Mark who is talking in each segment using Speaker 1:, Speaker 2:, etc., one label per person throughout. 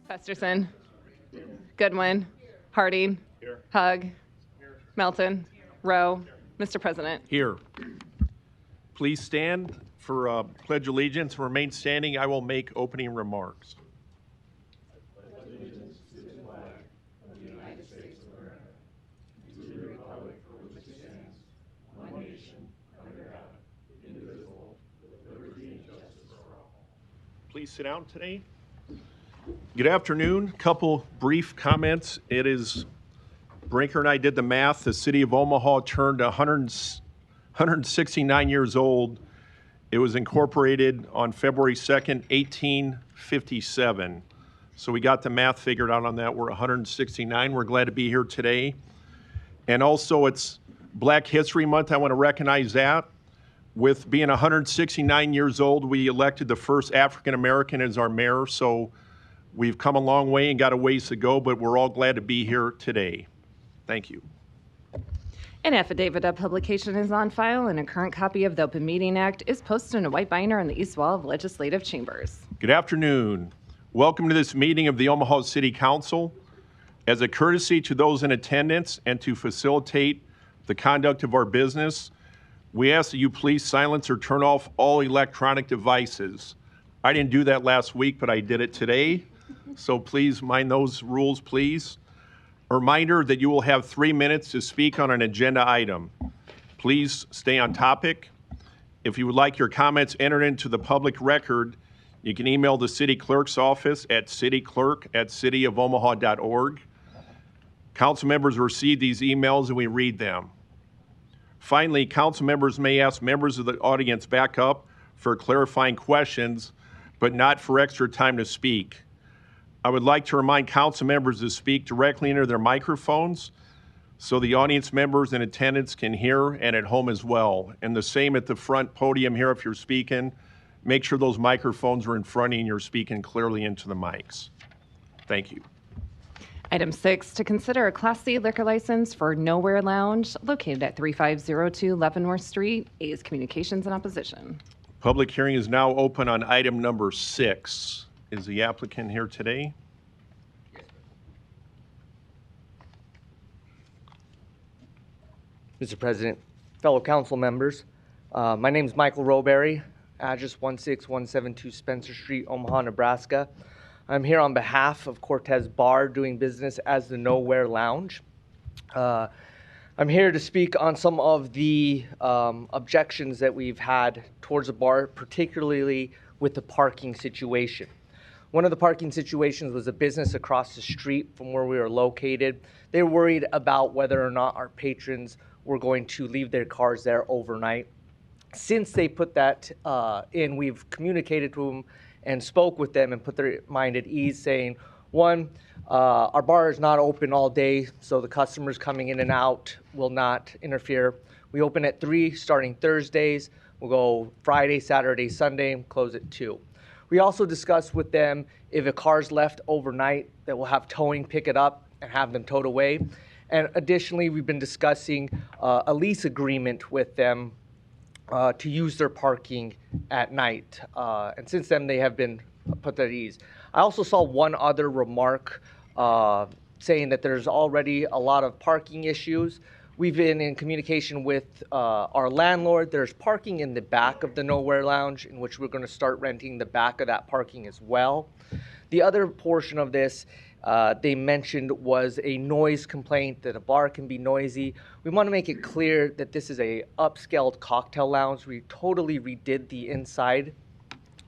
Speaker 1: Festerson. Goodwin. Harding.
Speaker 2: Here.
Speaker 1: Hug. Melton. Rowe. Mr. President.
Speaker 2: Here. Please stand for Pledge Allegiance and remain standing. I will make opening remarks. Please sit down today. Good afternoon. Couple brief comments. It is, Brinker and I did the math. The city of Omaha turned 169 years old. It was incorporated on February 2nd, 1857. So we got the math figured out on that. We're 169. We're glad to be here today. And also it's Black History Month. I want to recognize that. With being 169 years old, we elected the first African American as our mayor. So we've come a long way and got a ways to go, but we're all glad to be here today. Thank you.
Speaker 1: An affidavit of publication is on file, and a current copy of the Open Meeting Act is posted in a white binder on the east wall of legislative chambers.
Speaker 2: Good afternoon. Welcome to this meeting of the Omaha City Council. As a courtesy to those in attendance and to facilitate the conduct of our business, we ask that you please silence or turn off all electronic devices. I didn't do that last week, but I did it today. So please mind those rules, please. A reminder that you will have 3 minutes to speak on an agenda item. Please stay on topic. If you would like your comments entered into the public record, you can email the city clerk's office at cityclerk@cityofomaha.org. Council members receive these emails and we read them. Finally, council members may ask members of the audience back up for clarifying questions, but not for extra time to speak. I would like to remind council members to speak directly into their microphones so the audience members in attendance can hear and at home as well. And the same at the front podium here if you're speaking. Make sure those microphones are in front of you and you're speaking clearly into the mics. Thank you.
Speaker 1: Item 6, to consider a Class C liquor license for Nowhere Lounge located at 3502 Leavenworth Street. A is communications in opposition.
Speaker 2: Public hearing is now open on item number 6. Is the applicant here today?
Speaker 3: Mr. President, fellow council members, my name is Michael Roberry, address 16172 Spencer Street, Omaha, Nebraska. I'm here on behalf of Cortez Bar, doing business as the Nowhere Lounge. I'm here to speak on some of the objections that we've had towards the bar, particularly with the parking situation. One of the parking situations was a business across the street from where we were located. They were worried about whether or not our patrons were going to leave their cars there overnight. Since they put that in, we've communicated to them and spoke with them and put their mind at ease, saying, one, our bar is not open all day, so the customers coming in and out will not interfere. We open at 3 starting Thursdays. We'll go Friday, Saturday, Sunday, and close at 2. We also discussed with them if a car's left overnight that we'll have towing pick it up and have them towed away. And additionally, we've been discussing a lease agreement with them to use their parking at night. And since then, they have been put at ease. I also saw one other remark saying that there's already a lot of parking issues. We've been in communication with our landlord. There's parking in the back of the Nowhere Lounge, in which we're going to start renting the back of that parking as well. The other portion of this they mentioned was a noise complaint, that a bar can be noisy. We want to make it clear that this is a upscaled cocktail lounge. We totally redid the inside.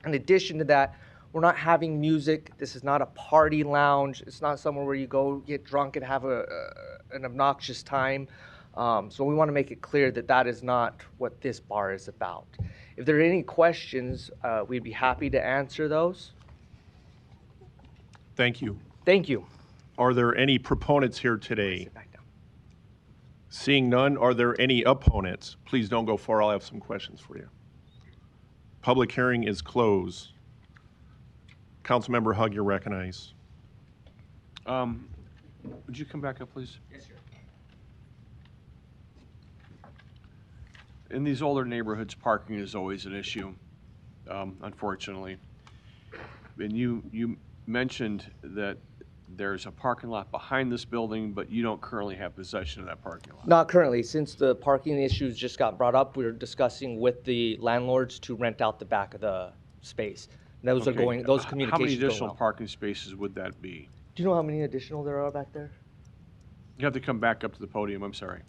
Speaker 3: In addition to that, we're not having music. This is not a party lounge. It's not somewhere where you go get drunk and have an obnoxious time. So we want to make it clear that that is not what this bar is about. If there are any questions, we'd be happy to answer those.
Speaker 2: Thank you.
Speaker 3: Thank you.
Speaker 2: Are there any proponents here today?
Speaker 3: Sit back down.
Speaker 2: Seeing none, are there any opponents? Please don't go far. I'll have some questions for you. Public hearing is closed. Councilmember Hug, you're recognized.
Speaker 4: Would you come back up, please?
Speaker 3: Yes, sir.
Speaker 4: In these older neighborhoods, parking is always an issue, unfortunately. And you mentioned that there's a parking lot behind this building, but you don't currently have possession of that parking lot.
Speaker 3: Not currently. Since the parking issues just got brought up, we're discussing with the landlords to rent out the back of the space. Those are
Speaker 4: Okay.
Speaker 3: going, those
Speaker 4: How many
Speaker 3: communications going
Speaker 4: additional
Speaker 3: well.
Speaker 4: parking spaces would that be?
Speaker 3: Do you know how many additional there are back there?
Speaker 4: You have to come back up to the podium, I'm sorry.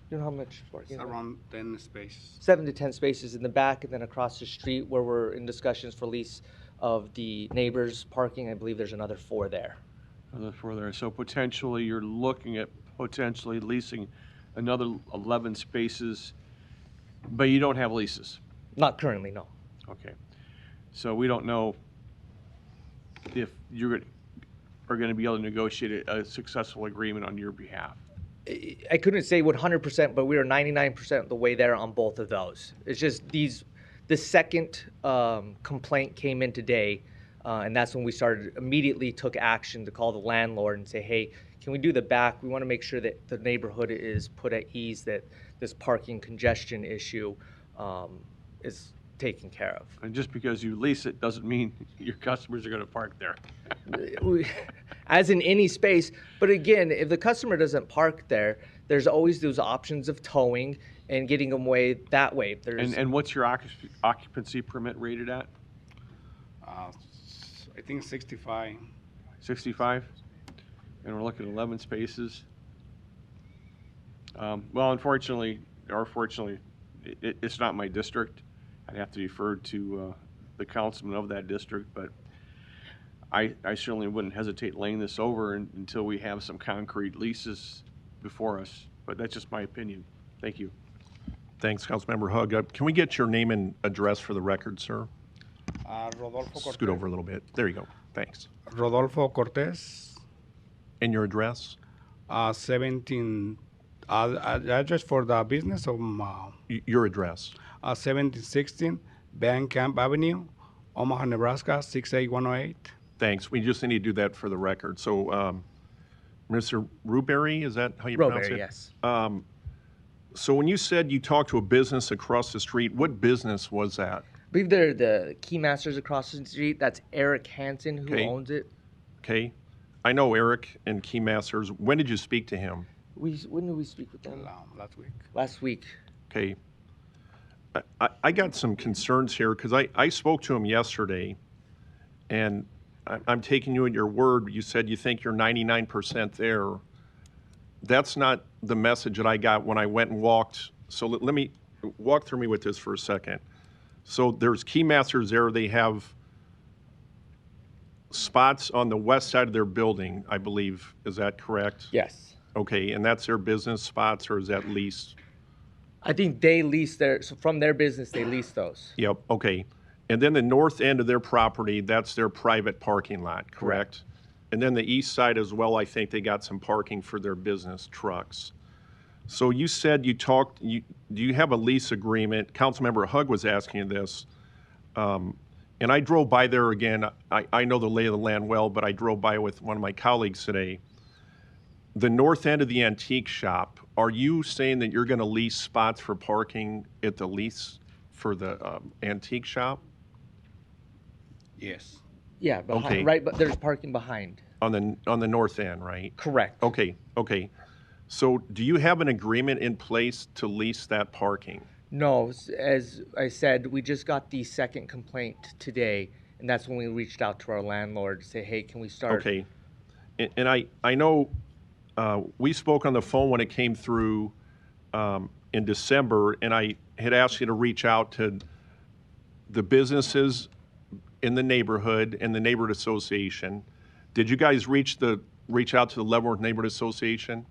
Speaker 3: Do you know how much parking?
Speaker 5: It's around 10 spaces.
Speaker 3: 7 to 10 spaces in the back, and then across the street where we're in discussions for lease of the neighbors' parking, I believe there's another 4 there.
Speaker 4: Another 4 there. So potentially, you're looking at potentially leasing another 11 spaces, but you don't have leases.
Speaker 3: Not currently, no.
Speaker 4: Okay. So we don't know if you are going to be able to negotiate a successful agreement on your behalf.
Speaker 3: I couldn't say 100%, but we are 99% of the way there on both of those. It's just the second complaint came in today, and that's when we immediately took action to call the landlord and say, hey, can we do the back? We want to make sure that the neighborhood is put at ease, that this parking congestion issue is taken care of.
Speaker 4: And just because you lease it doesn't mean your customers are going to park there.
Speaker 3: As in any space. But again, if the customer doesn't park there, there's always those options of towing and getting them away that way.
Speaker 4: And what's your occupancy permit rated at?
Speaker 5: I think 65.
Speaker 4: 65? And we're looking at 11 spaces. Well, unfortunately, or fortunately, it's not my district. I'd have to defer to the councilman of that district, but I certainly wouldn't hesitate laying this over until we have some concrete leases before us. But that's just my opinion. Thank you.
Speaker 2: Thanks, Councilmember Hug. Can we get your name and address for the record, sir?
Speaker 5: Rodolfo Cortez.
Speaker 2: Scoot over a little bit. There you go. Thanks.
Speaker 5: Rodolfo Cortez,
Speaker 2: And your address?
Speaker 5: 17, address for the business of
Speaker 2: Your address.
Speaker 5: 1716 Van Camp Avenue, Omaha, Nebraska, 68108.
Speaker 2: Thanks. We just need to do that for the record. So, Mr. Rubery, is that how you pronounce it?
Speaker 3: Roberry, yes.
Speaker 2: So when you said you talked to a business across the street, what business was that?
Speaker 3: I believe they're the key masters across the street. That's Eric Hansen who
Speaker 2: Okay.
Speaker 3: owns it.
Speaker 2: Okay. I know Eric and Keymasters. When did you speak to him?
Speaker 3: When did we speak with them?
Speaker 5: Last week.
Speaker 3: Last week.
Speaker 2: Okay. I got some concerns here because I spoke to him yesterday, and I'm taking you at your word. You said you think you're 99% there. That's not the message that I got when I went and walked. So let me walk through me with this for a second. So there's Keymasters there. They have spots on the west side of their building, I believe. Is that correct?
Speaker 3: Yes.
Speaker 2: Okay, and that's their business spots, or is that leased?
Speaker 3: I think so from their business, they lease those.
Speaker 2: Yep, okay. And then the north end of their property, that's their private parking lot, correct? And then the east side as well, I think they got some parking for their business trucks. So you said do you have a lease agreement? Councilmember Hug was asking you this. And I drove by there again. I know the lay of the land well, but I drove by with one of my colleagues today. The north end of the antique shop, are you saying that you're going to lease spots for parking at the lease for the antique shop?
Speaker 5: Yes.
Speaker 3: Yeah, behind,
Speaker 2: Okay.
Speaker 3: right, but there's parking behind.
Speaker 2: On the north end, right?
Speaker 3: Correct.
Speaker 2: Okay. So do you have an agreement in place to lease that parking?
Speaker 3: No, as I said, we just got the second complaint today, and that's when we reached out to our landlord to say, hey, can we start?
Speaker 2: Okay. And I know we spoke on the phone when it came through in December, and I had asked you to reach out to the businesses in the neighborhood and the neighborhood association. Did you guys reach out to the Leavenworth Neighborhood Association?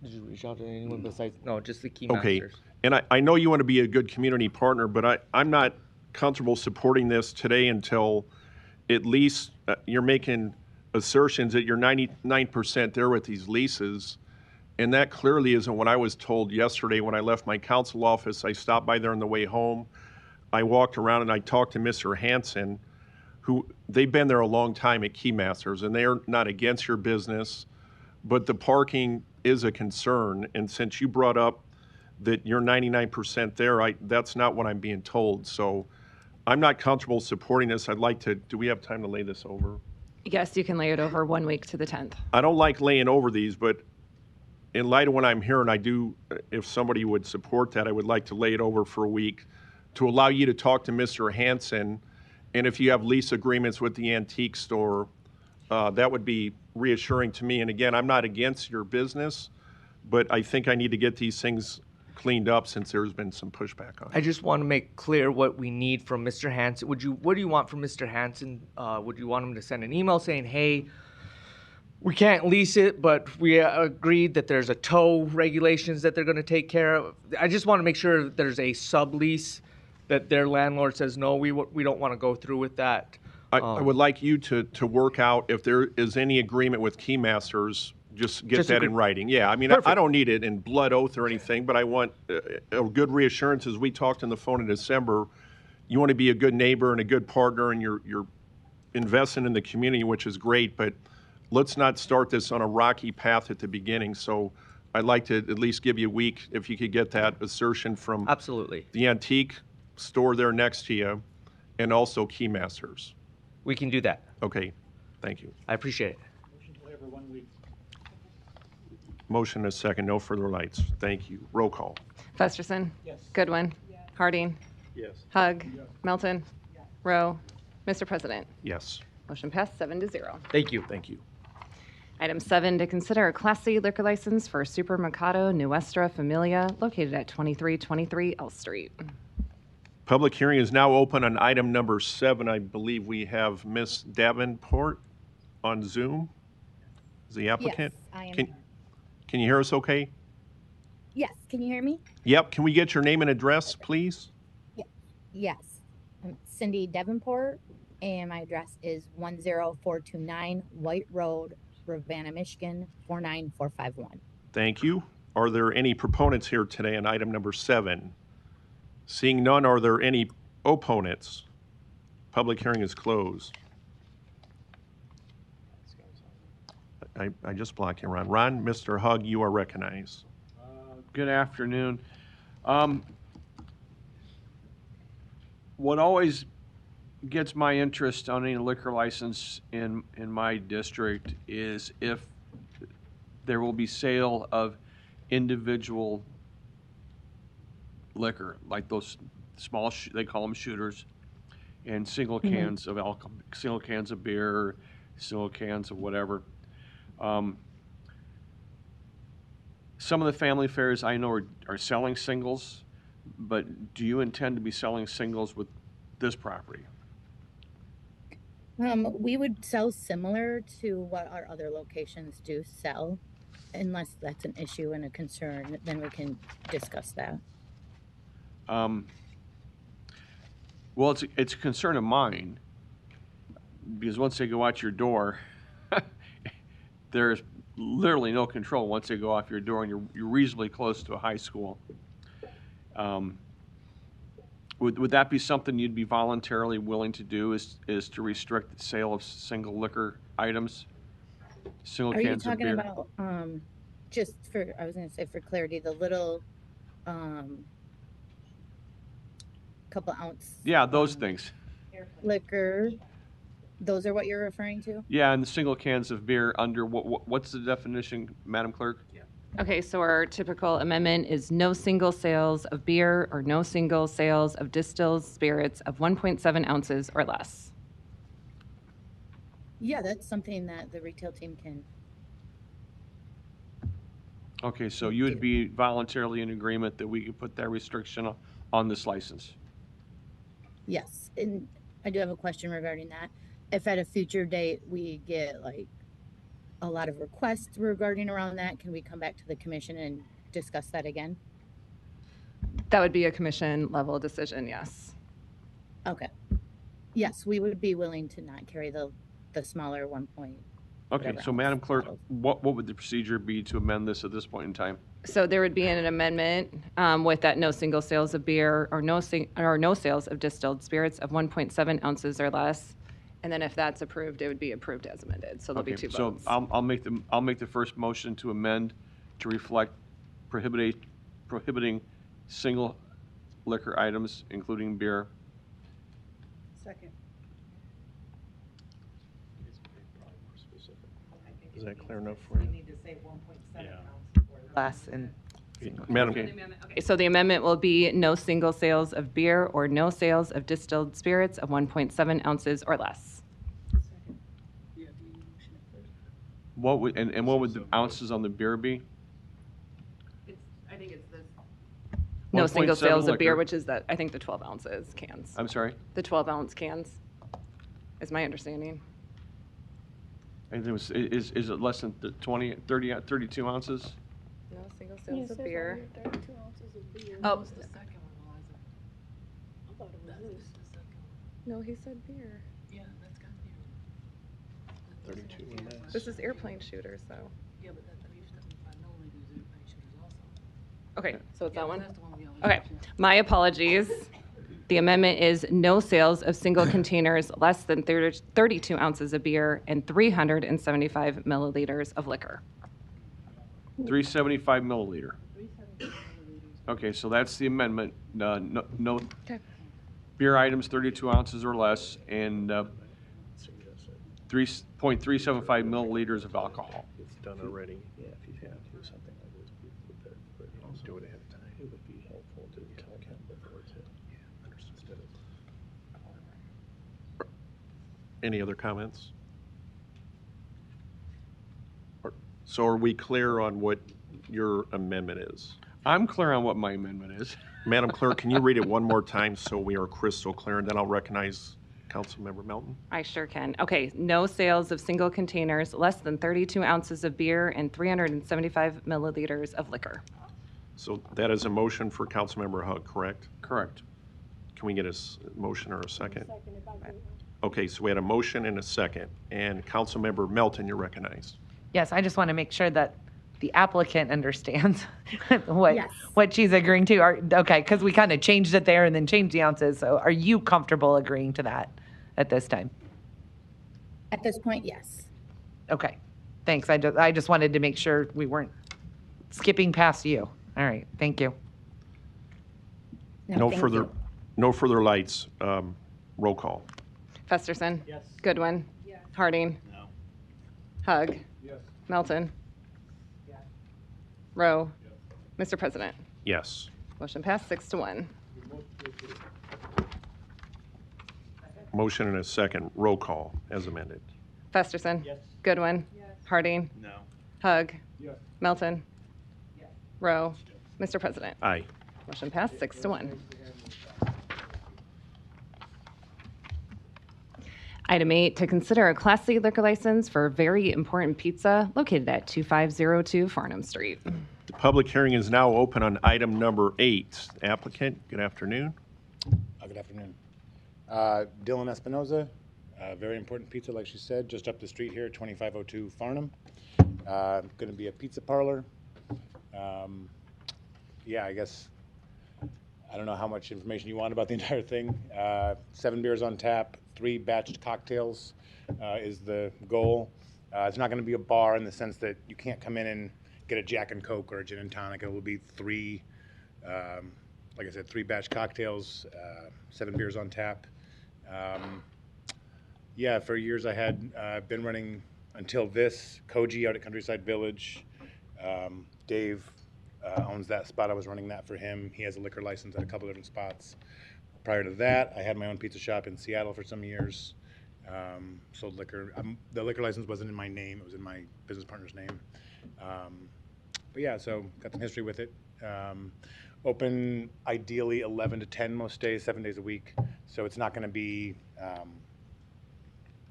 Speaker 3: Did you reach out to anyone besides? No, just the key
Speaker 2: Okay.
Speaker 3: masters.
Speaker 2: And I know you want to be a good community partner, but I'm not comfortable supporting this today until at least you're making assertions that you're 99% there with these leases. And that clearly isn't what I was told yesterday when I left my council office. I stopped by there on the way home. I walked around and I talked to Mr. Hansen, who they've been there a long time at Keymasters, and they're not against your business, but the parking is a concern. And since you brought up that you're 99% there. That's not what I'm being told. So I'm not comfortable supporting this. I'd like to, do we have time to lay this over?
Speaker 1: Yes, you can lay it over 1 week to the 10th.
Speaker 2: I don't like laying over these, but in light of what I'm hearing, if somebody would support that, I would like to lay it over for a week to allow you to talk to Mr. Hansen. And if you have lease agreements with the antique store, that would be reassuring to me. And again, I'm not against your business, but I think I need to get these things cleaned up since there's been some pushback on
Speaker 3: I
Speaker 2: it.
Speaker 3: just want to make clear what we need from Mr. Hansen. What do you want from Mr. Hansen? Would you want him to send an email saying, hey, we can't lease it, but we agreed that there's a tow regulations that they're going to take care of? I just want to make sure that there's a sublease that their landlord says, no, we don't want to go through with that.
Speaker 2: I would like you to work out if there is any agreement with Keymasters, just get that in writing. Yeah, I mean, I don't need it in blood oath or anything, but I want a good reassurance. As we talked on the phone in December, you want to be a good neighbor and a good partner, and you're investing in the community, which is great, but let's not start this on a rocky path at the beginning. So I'd like to at least give you a week if you could get that assertion from
Speaker 3: Absolutely.
Speaker 2: the antique store there next to you and also Keymasters.
Speaker 3: We can do that.
Speaker 2: Okay, thank you.
Speaker 3: I appreciate it.
Speaker 2: Motion and a second, no further lights. Thank you. Roll call.
Speaker 1: Festerson. Yes. Goodwin. Harding.
Speaker 2: Yes.
Speaker 1: Hug. Melton. Rowe. Mr. President.
Speaker 2: Yes.
Speaker 1: Motion passed 7-0.
Speaker 3: Thank you.
Speaker 2: Thank you.
Speaker 1: Item 7, to consider a Class C liquor license for Supermercado Nuestra Familia located at 2323 L Street.
Speaker 2: Public hearing is now open on item number 7. I believe we have Ms. Davenport on Zoom. Is the applicant?
Speaker 6: Yes, I am.
Speaker 2: Can you hear us okay?
Speaker 6: Yes, can you hear me?
Speaker 2: Yep. Can we get your name and address, please?
Speaker 6: Yes. I'm Cindy Davenport, and my address is 10429 White Road, Ravenna, Michigan, 49451.
Speaker 2: Thank you. Are there any proponents here today on item number 7? Seeing none, are there any opponents? Public hearing is closed. I just blocked you, Ron. Ron, Mr. Hug, you are recognized.
Speaker 4: Good afternoon. What always gets my interest on any liquor license in my district is if there will be sale of individual liquor, like those small, they call them shooters, and single cans of alcohol, single cans of beer, single cans of whatever. Some of the family fairs I know are selling singles, but do you intend to be selling singles with this property?
Speaker 6: We would sell similar to what our other locations do sell, unless that's an issue and a concern, then we can discuss that.
Speaker 4: Well, it's a concern of mine, because once they go out your door, there's literally no control once they go off your door, and you're reasonably close to a high school. Would that be something you'd be voluntarily willing to do, is to restrict the sale of single liquor items, single
Speaker 6: Are you
Speaker 4: cans of
Speaker 6: talking
Speaker 4: beer?
Speaker 6: about, just for, I was gonna say for clarity, the little, couple ounce
Speaker 4: Yeah, those things.
Speaker 6: liquor, those are what you're referring to?
Speaker 4: Yeah, and the single cans of beer under, what's the definition, Madam Clerk?
Speaker 1: Okay, so our typical amendment is no single sales of beer or no single sales of distilled spirits of 1.7 ounces or less.
Speaker 6: Yeah, that's something that the retail team can.
Speaker 4: Okay, so you would be voluntarily in agreement that we could put that restriction on this license?
Speaker 6: Yes, and I do have a question regarding that. If at a future date we get like a lot of requests regarding around that, can we come back to the commission and discuss that again?
Speaker 1: That would be a commission level decision, yes.
Speaker 6: Okay. Yes, we would be willing to not carry the smaller 1 point.
Speaker 4: Okay,
Speaker 6: whatever
Speaker 4: so
Speaker 6: ounce
Speaker 4: Madam Clerk,
Speaker 6: bottles.
Speaker 4: what would the procedure be to amend this at this point in time?
Speaker 1: So there would be an amendment with that no single sales of beer or no sales of distilled spirits of 1.7 ounces or less. And then if that's approved, it would be approved as amended. So there'll be two
Speaker 4: So
Speaker 1: votes.
Speaker 4: I'll make the first motion to amend to reflect prohibiting single liquor items, including beer.
Speaker 7: Second.
Speaker 2: Is that clear enough for you?
Speaker 7: need to say 1.7
Speaker 8: Yeah.
Speaker 7: ounces or less and.
Speaker 2: Madam,
Speaker 4: Okay.
Speaker 1: Okay, so the amendment will be no single sales of beer or no sales of distilled spirits of 1.7 ounces or less.
Speaker 4: What would, and what would the ounces on the beer be?
Speaker 1: I think it's this. No single
Speaker 4: 1.7
Speaker 1: sales of beer,
Speaker 4: liquor.
Speaker 1: which is the, I think the 12 ounces cans.
Speaker 4: I'm sorry?
Speaker 1: The 12 ounce cans is my understanding.
Speaker 4: I think it was, is it less than the 20, 30, 32 ounces?
Speaker 1: No single sales of beer.
Speaker 7: 32 ounces of beer.
Speaker 1: Oh.
Speaker 7: The second one, Eliza? I thought it was this.
Speaker 1: No, he said beer.
Speaker 7: Yeah, that's got beer.
Speaker 2: 32 and less.
Speaker 1: This is airplane shooters, though.
Speaker 7: Yeah, but that's, we used to have 5 milliliters of airplane shooters also.
Speaker 1: Okay, so it's that one?
Speaker 7: That's the one we always
Speaker 1: Okay,
Speaker 7: use, yeah.
Speaker 1: my apologies. The amendment is no sales of single containers less than 32 ounces of beer and 375 milliliters of liquor.
Speaker 4: 375 milliliter. Okay, so that's the amendment. No
Speaker 1: Okay.
Speaker 4: beer items 32 ounces or less, and 3.375 milliliters of alcohol.
Speaker 2: It's done already. Yeah, if you have to, something like this, do it ahead of time. It would be helpful to tell Ken before to, understood. Any other comments? So are we clear on what your amendment is?
Speaker 4: I'm clear on what my amendment is.
Speaker 2: Madam Clerk, can you read it one more time so we are crystal clear, and then I'll recognize Councilmember Melton?
Speaker 1: I sure can. Okay, no sales of single containers less than 32 ounces of beer and 375 milliliters of liquor.
Speaker 2: So that is a motion for Councilmember Hug, correct?
Speaker 4: Correct.
Speaker 2: Can we get a motion or a second? Okay, so we had a motion and a second. And Councilmember Melton, you're recognized.
Speaker 9: Yes, I just want to make sure that the applicant understands
Speaker 6: Yes.
Speaker 9: what she's agreeing to. Okay, because we kind of changed it there and then changed the ounces. So are you comfortable agreeing to that at this time?
Speaker 6: At this point, yes.
Speaker 9: Okay, thanks. I just wanted to make sure we weren't skipping past you. All right, thank you.
Speaker 2: No
Speaker 6: thank
Speaker 2: further,
Speaker 6: you.
Speaker 2: no further lights. Roll call.
Speaker 1: Festerson.
Speaker 8: Yes.
Speaker 1: Goodwin. Harding.
Speaker 8: No.
Speaker 1: Hug.
Speaker 8: Yes.
Speaker 1: Melton. Rowe. Mr. President.
Speaker 2: Yes.
Speaker 1: Motion passed 6-1.
Speaker 2: Motion and a second. Roll call as amended.
Speaker 1: Festerson.
Speaker 8: Yes.
Speaker 1: Goodwin. Harding.
Speaker 8: No.
Speaker 1: Hug.
Speaker 8: Yes.
Speaker 1: Melton. Rowe. Mr. President.
Speaker 2: Aye.
Speaker 1: Motion passed 6-1. Item 8, to consider a Class C liquor license for Very Important Pizza located at 2502 Farnham Street.
Speaker 2: The public hearing is now open on item number 8. Applicant, good afternoon.
Speaker 8: Good afternoon. Dylan Espinoza, Very Important Pizza, like she said, just up the street here, 2502 Farnham. Going to be a pizza parlor. Yeah, I guess, I don't know how much information you want about the entire thing. 7 beers on tap, 3 batched cocktails is the goal. It's not going to be a bar in the sense that you can't come in and get a Jack and Coke or a gin and tonic. It will be 3, like I said, 3 batch cocktails, 7 beers on tap. Yeah, for years I had been running until this Koji out at Countryside Village. Dave owns that spot. I was running that for him. He has a liquor license at a couple different spots. Prior to that, I had my own pizza shop in Seattle for some years. Sold liquor. The liquor license wasn't in my name. It was in my business partner's name. But yeah, so got some history with it. Open ideally 11 to 10 most days, 7 days a week. So it's not going to be,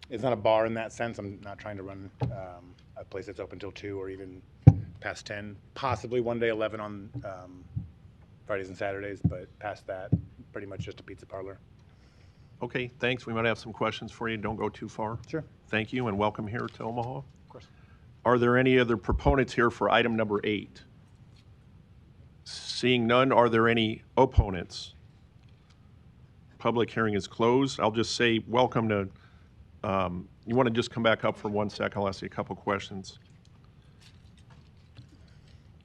Speaker 8: it's not a bar in that sense. I'm not trying to run a place that's open till 2 or even past 10. Possibly one day 11 on Fridays and Saturdays, but past that, pretty much just a pizza parlor.
Speaker 2: Okay, thanks. We might have some questions for you. Don't go too far.
Speaker 8: Sure.
Speaker 2: Thank you and welcome here to Omaha.
Speaker 8: Of course.
Speaker 2: Are there any other proponents here for item number 8? Seeing none, are there any opponents? Public hearing is closed. I'll just say welcome to, you want to just come back up for 1 second? I'll ask you a couple questions.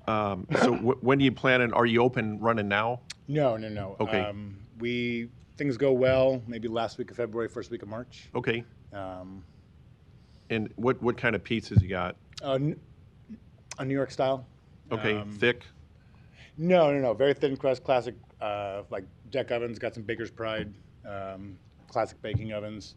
Speaker 2: So when do you plan, and are you open running now?
Speaker 8: No, no, no.
Speaker 2: Okay.
Speaker 8: Things go well, maybe last week of February, first week of March.
Speaker 2: Okay.
Speaker 8: Um,
Speaker 2: And what kind of pizzas you got?
Speaker 8: a New York style.
Speaker 2: Okay, thick?
Speaker 8: No, no, no. Very thin crust, classic, like deck ovens. Got some Baker's Pride, classic baking ovens.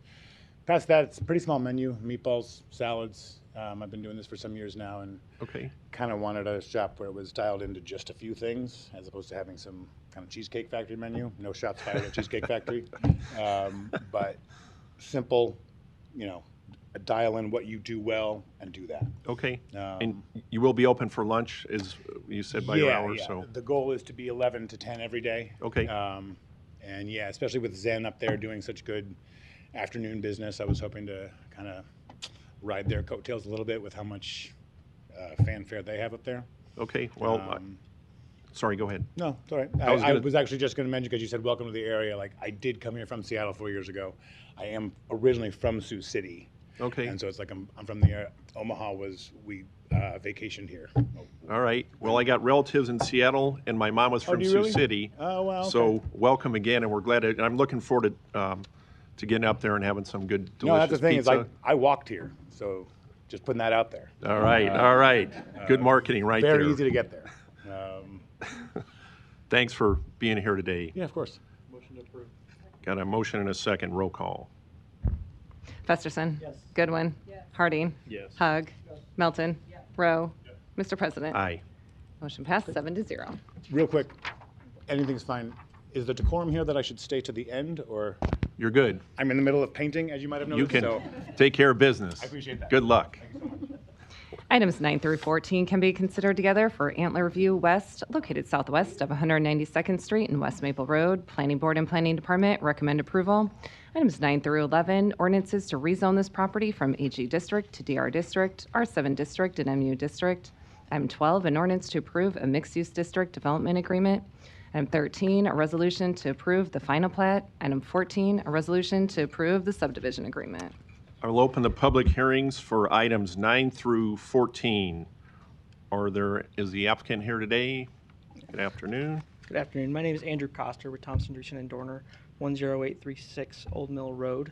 Speaker 8: Past that, it's a pretty small menu: meatballs, salads. I've been doing this for some years now, and
Speaker 2: Okay.
Speaker 8: kind of wanted a shop where it was dialed into just a few things, as opposed to having some kind of Cheesecake Factory menu. No shots fired at Cheesecake Factory, but simple. You know, dial in what you do well and do that.
Speaker 2: Okay. And you will be open for lunch, as you said, by your hours, so.
Speaker 8: The goal is to be 11 to 10 every day.
Speaker 2: Okay.
Speaker 8: And yeah, especially with Zen up there doing such good afternoon business, I was hoping to kind of ride their coattails a little bit with how much fanfare they have up there.
Speaker 2: Okay, well, sorry, go ahead.
Speaker 8: No, it's all right.
Speaker 2: I was
Speaker 8: I
Speaker 2: gonna-
Speaker 8: was actually just going to mention, because you said welcome to the area, like I did come here from Seattle 4 years ago. I am originally from Sioux City.
Speaker 2: Okay.
Speaker 8: And so it's like I'm from the area. Omaha we vacationed here.
Speaker 2: All right. Well, I got relatives in Seattle, and my mom was from
Speaker 8: do you
Speaker 2: Sioux
Speaker 8: really?
Speaker 2: City.
Speaker 8: Oh, wow, okay.
Speaker 2: So welcome again, and we're glad and I'm looking forward to getting up there and having some good, delicious
Speaker 8: No, that's the thing,
Speaker 2: pizza.
Speaker 8: is I walked here, so just putting that out there.
Speaker 2: All right, all right. Good marketing right there.
Speaker 8: Very easy to get there.
Speaker 2: Thanks for being here today.
Speaker 8: Yeah, of course.
Speaker 2: Got a motion and a second. Roll call.
Speaker 1: Festerson. Goodwin. Harding. Hug. Melton. Rowe. Mr. President.
Speaker 2: Aye.
Speaker 1: Motion passed 7-0.
Speaker 8: Real quick, anything's fine. Is the decorum here that I should stay to the end, or
Speaker 2: You're good.
Speaker 8: I'm in the middle of painting, as you might have noticed?
Speaker 2: You can
Speaker 8: So
Speaker 2: take care of business.
Speaker 8: I appreciate that.
Speaker 2: Good luck.
Speaker 1: Items 9 through 14 can be considered together for Antler View West, located southwest of 192nd Street and West Maple Road. Planning Board and Planning Department recommend approval. Items 9 through 11, ordinances to rezone this property from AG District to DR District, R7 District, and MU District. Item 12, an ordinance to approve a mixed-use district development agreement. Item 13, a resolution to approve the final plat. Item 14, a resolution to approve the subdivision agreement.
Speaker 2: I will open the public hearings for items 9 through 14. Is the applicant here today? Good afternoon.
Speaker 10: Good afternoon. My name is Andrew Coster with Thompson, Dreesen, and Dorner, 10836 Old Mill Road.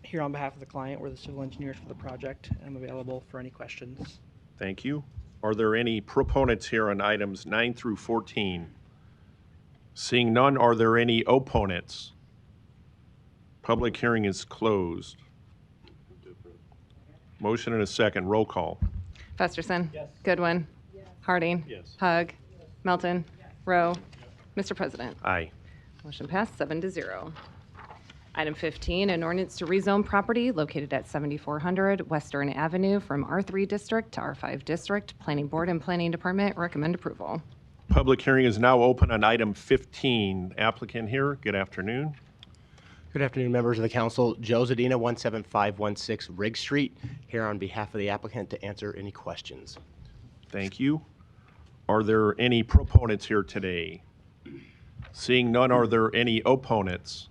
Speaker 10: Here on behalf of the client, we're the civil engineers for the project. I'm available for any questions.
Speaker 2: Thank you. Are there any proponents here on items 9 through 14? Seeing none, are there any opponents? Public hearing is closed. Motion and a second. Roll call.
Speaker 1: Festerson. Goodwin. Harding. Hug. Melton. Rowe. Mr. President.
Speaker 2: Aye.
Speaker 1: Motion passed 7-0. Item 15, an ordinance to rezone property located at 7400 Western Avenue from R3 District to R5 District. Planning Board and Planning Department recommend approval.
Speaker 2: Public hearing is now open on item 15. Applicant here, good afternoon.
Speaker 11: Good afternoon, members of the council. Joe Zadina, 17516 Rigg Street, here on behalf of the applicant to answer any questions.
Speaker 2: Thank you. Are there any proponents here today? Seeing none, are there any opponents?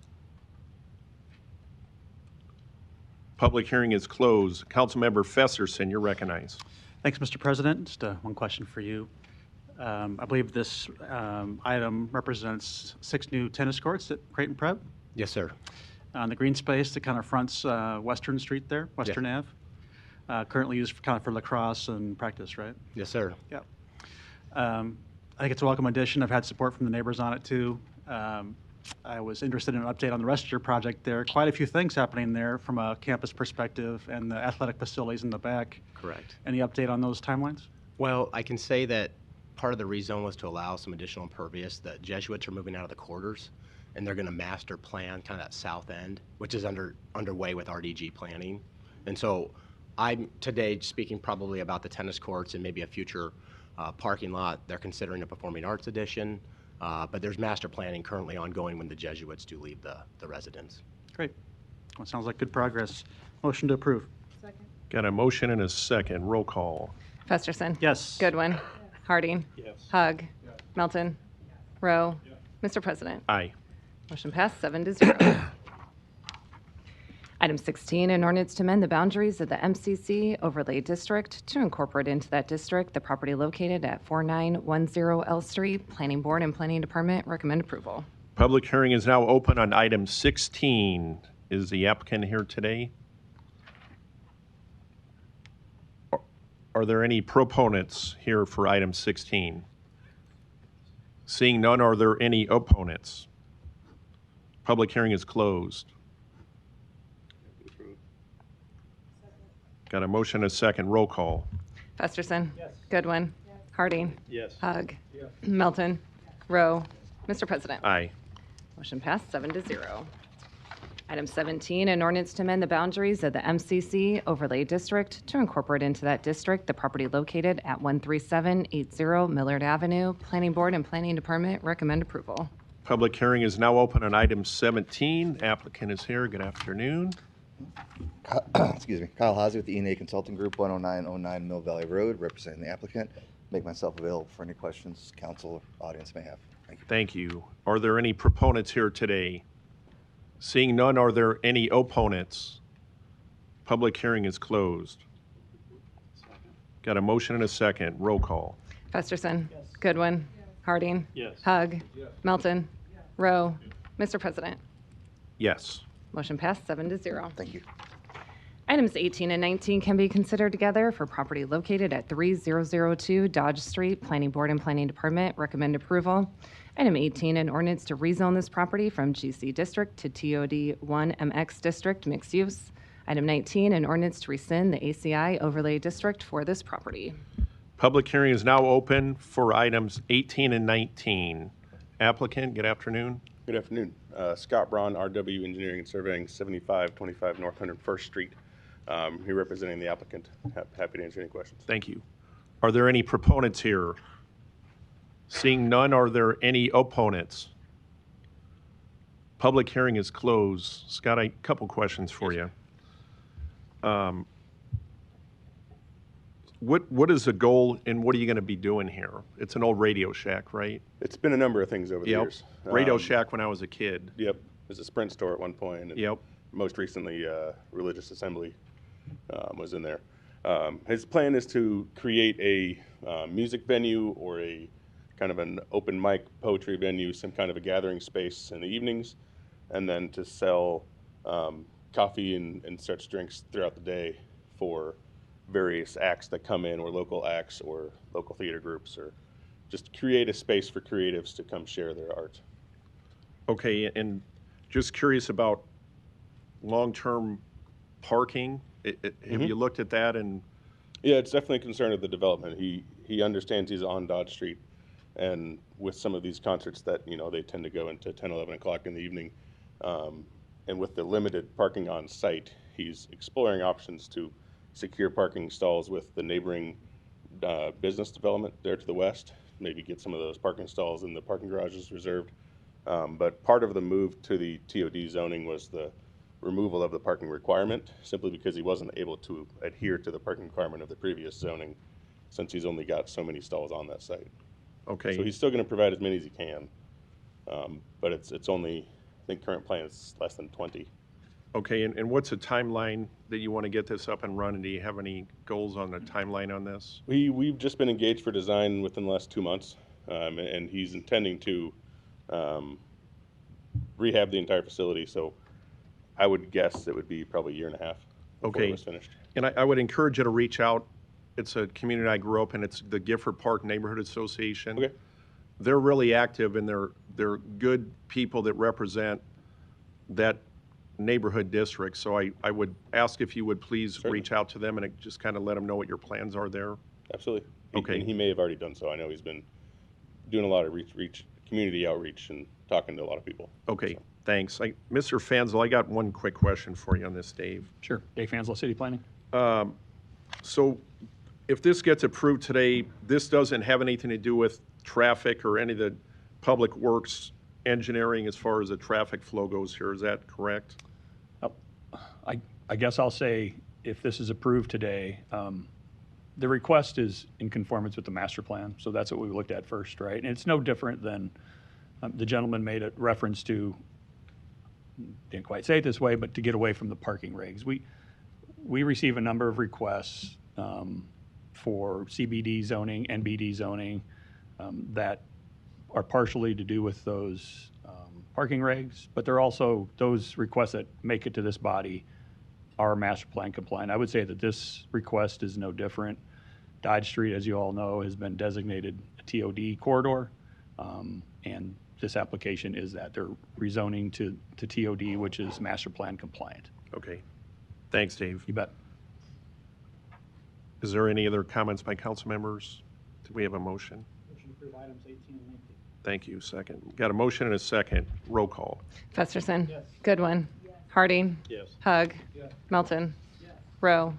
Speaker 2: Public hearing is closed. Councilmember Festerson, you're recognized.
Speaker 12: Thanks, Mr. President. Just one question for you. I believe this item represents 6 new tennis courts at Creighton Prep.
Speaker 11: Yes, sir.
Speaker 12: On the green space that kind of fronts Western Street there, Western Ave. Currently used for lacrosse and practice, right?
Speaker 11: Yes, sir.
Speaker 12: Yeah. I think it's a welcome addition. I've had support from the neighbors on it too. I was interested in an update on the rest of your project there. Quite a few things happening there from a campus perspective and the athletic facilities in the back.
Speaker 11: Correct.
Speaker 12: Any update on those timelines?
Speaker 11: Well, I can say that part of the rezone was to allow some additional impervious. The Jesuits are moving out of the quarters, and they're going to master plan kind of that south end, which is underway with RDG planning. And so I'm today speaking probably about the tennis courts and maybe a future parking lot. They're considering a performing arts addition, but there's master planning currently ongoing when the Jesuits do leave the residence.
Speaker 12: Great. Well, sounds like good progress. Motion to approve.
Speaker 2: Got a motion and a second. Roll call.
Speaker 1: Festerson.
Speaker 12: Yes.
Speaker 1: Goodwin. Harding. Hug. Melton. Rowe. Mr. President.
Speaker 2: Aye.
Speaker 1: Motion passed 7-0. Item 16, an ordinance to amend the boundaries of the MCC overlay district to incorporate into that district the property located at 4910 L Street. Planning Board and Planning Department recommend approval.
Speaker 2: Public hearing is now open on item 16. Is the applicant here today? Are there any proponents here for item 16? Seeing none, are there any opponents? Public hearing is closed. Got a motion and a second. Roll call.
Speaker 1: Festerson. Goodwin. Harding.
Speaker 4: Yes.
Speaker 1: Hug. Melton. Rowe. Mr. President.
Speaker 2: Aye.
Speaker 1: Motion passed 7-0. Item 17, an ordinance to amend the boundaries of the MCC overlay district to incorporate into that district the property located at 13780 Millard Avenue. Planning Board and Planning Department recommend approval.
Speaker 2: Public hearing is now open on item 17. Applicant is here. Good afternoon.
Speaker 13: Excuse me, Kyle Hazy with the E&A Consulting Group, 10909 Mill Valley Road, representing the applicant. Make myself available for any questions council or audience may have. Thank you.
Speaker 2: Thank you. Are there any proponents here today? Seeing none, are there any opponents? Public hearing is closed. Got a motion and a second. Roll call.
Speaker 1: Festerson. Goodwin. Harding.
Speaker 4: Yes.
Speaker 1: Hug. Melton. Rowe. Mr. President.
Speaker 2: Yes.
Speaker 1: Motion passed 7-0.
Speaker 13: Thank you.
Speaker 1: Items 18 and 19 can be considered together for property located at 3002 Dodge Street. Planning Board and Planning Department recommend approval. Item 18, an ordinance to rezone this property from GC District to TOD 1 MX District mixed use. Item 19, an ordinance to rescind the ACI overlay district for this property.
Speaker 2: Public hearing is now open for items 18 and 19. Applicant, good afternoon.
Speaker 4: Good afternoon. Scott Braun, RW Engineering and Surveying, 7525 North 101st Street. Here representing the applicant. Happy to answer any questions.
Speaker 2: Thank you. Are there any proponents here? Seeing none, are there any opponents? Public hearing is closed. Scott, a couple questions for you. What is the goal and what are you going to be doing here? It's an old Radio Shack, right?
Speaker 4: It's been a number of things over the years.
Speaker 2: Radio Shack when I was a kid.
Speaker 4: Yep. It was a Sprint store at one point. And
Speaker 2: Yep.
Speaker 4: most recently, Religious Assembly was in there. His plan is to create a music venue or a kind of an open mic poetry venue, some kind of a gathering space in the evenings, and then to sell coffee and such drinks throughout the day for various acts that come in, or local acts or local theater groups, or just create a space for creatives to come share their art.
Speaker 2: Okay, and just curious about long-term parking. Have you looked at that? And
Speaker 4: yeah, it's definitely a concern of the development. He understands he's on Dodge Street, and with some of these concerts that, you know, they tend to go into 10, 11 o'clock in the evening, and with the limited parking on site, he's exploring options to secure parking stalls with the neighboring business development there to the west, maybe get some of those parking stalls in the parking garages reserved. But part of the move to the TOD zoning was the removal of the parking requirement, simply because he wasn't able to adhere to the parking requirement of the previous zoning, since he's only got so many stalls on that site.
Speaker 2: okay,
Speaker 4: So he's still going to provide as many as he can, but it's only, I think current plan is less than 20.
Speaker 2: okay, and what's the timeline that you want to get this up and running? Do you have any goals on the timeline on this?
Speaker 4: We've just been engaged for design within the last 2 months, and he's intending to rehab the entire facility. So I would guess it would be probably a year and a half before it was finished.
Speaker 2: And I would encourage you to reach out. It's a community I grew up in. It's the Gifford Park Neighborhood Association.
Speaker 4: Okay.
Speaker 2: They're really active, and they're good people that represent that neighborhood district. So I would ask if you would please
Speaker 4: Certainly.
Speaker 2: reach out to them and just kind of let them know what your plans are there.
Speaker 4: Absolutely.
Speaker 2: Okay.
Speaker 4: And he may have already done so. I know he's been doing a lot of community outreach and talking to a lot of people.
Speaker 2: Okay, thanks. Mr. Fanzel, I got one quick question for you on this, Dave.
Speaker 14: Sure. Dave Fanslow, City Planning.
Speaker 2: So if this gets approved today, this doesn't have anything to do with traffic or any of the public works engineering as far as the traffic flow goes here. Is that correct?
Speaker 14: I guess I'll say, if this is approved today, the request is in conformance with the master plan, so that's what we looked at first, right? And it's no different than the gentleman made a reference to didn't quite say it this way, but to get away from the parking regs. We receive a number of requests for CBD zoning, NBD zoning, that are partially to do with those parking regs, but they're also those requests that make it to this body are master plan compliant. I would say that this request is no different. Dodge Street, as you all know, has been designated a TOD corridor, and this application is that. They're rezoning to TOD, which is master plan compliant.
Speaker 2: Okay. Thanks, Dave.
Speaker 14: You bet.
Speaker 2: Is there any other comments by council members? Do we have a motion?
Speaker 12: Motion to approve items 18 and 19.
Speaker 2: Thank you. Second. Got a motion and a second. Roll call.
Speaker 1: Festerson.
Speaker 12: Yes.
Speaker 1: Goodwin. Harding.
Speaker 14: Yes.
Speaker 1: Hug.
Speaker 12: Yes.
Speaker 1: Melton.
Speaker 12: Yes.
Speaker 1: Rowe.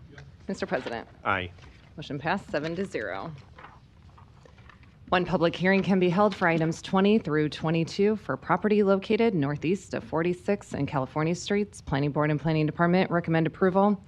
Speaker 1: Mr. President.
Speaker 2: Aye.
Speaker 1: Motion passed 7-0. One public hearing can be held for items 20 through 22 for property located northeast of 46 and California Streets. Planning Board and Planning Department recommend approval.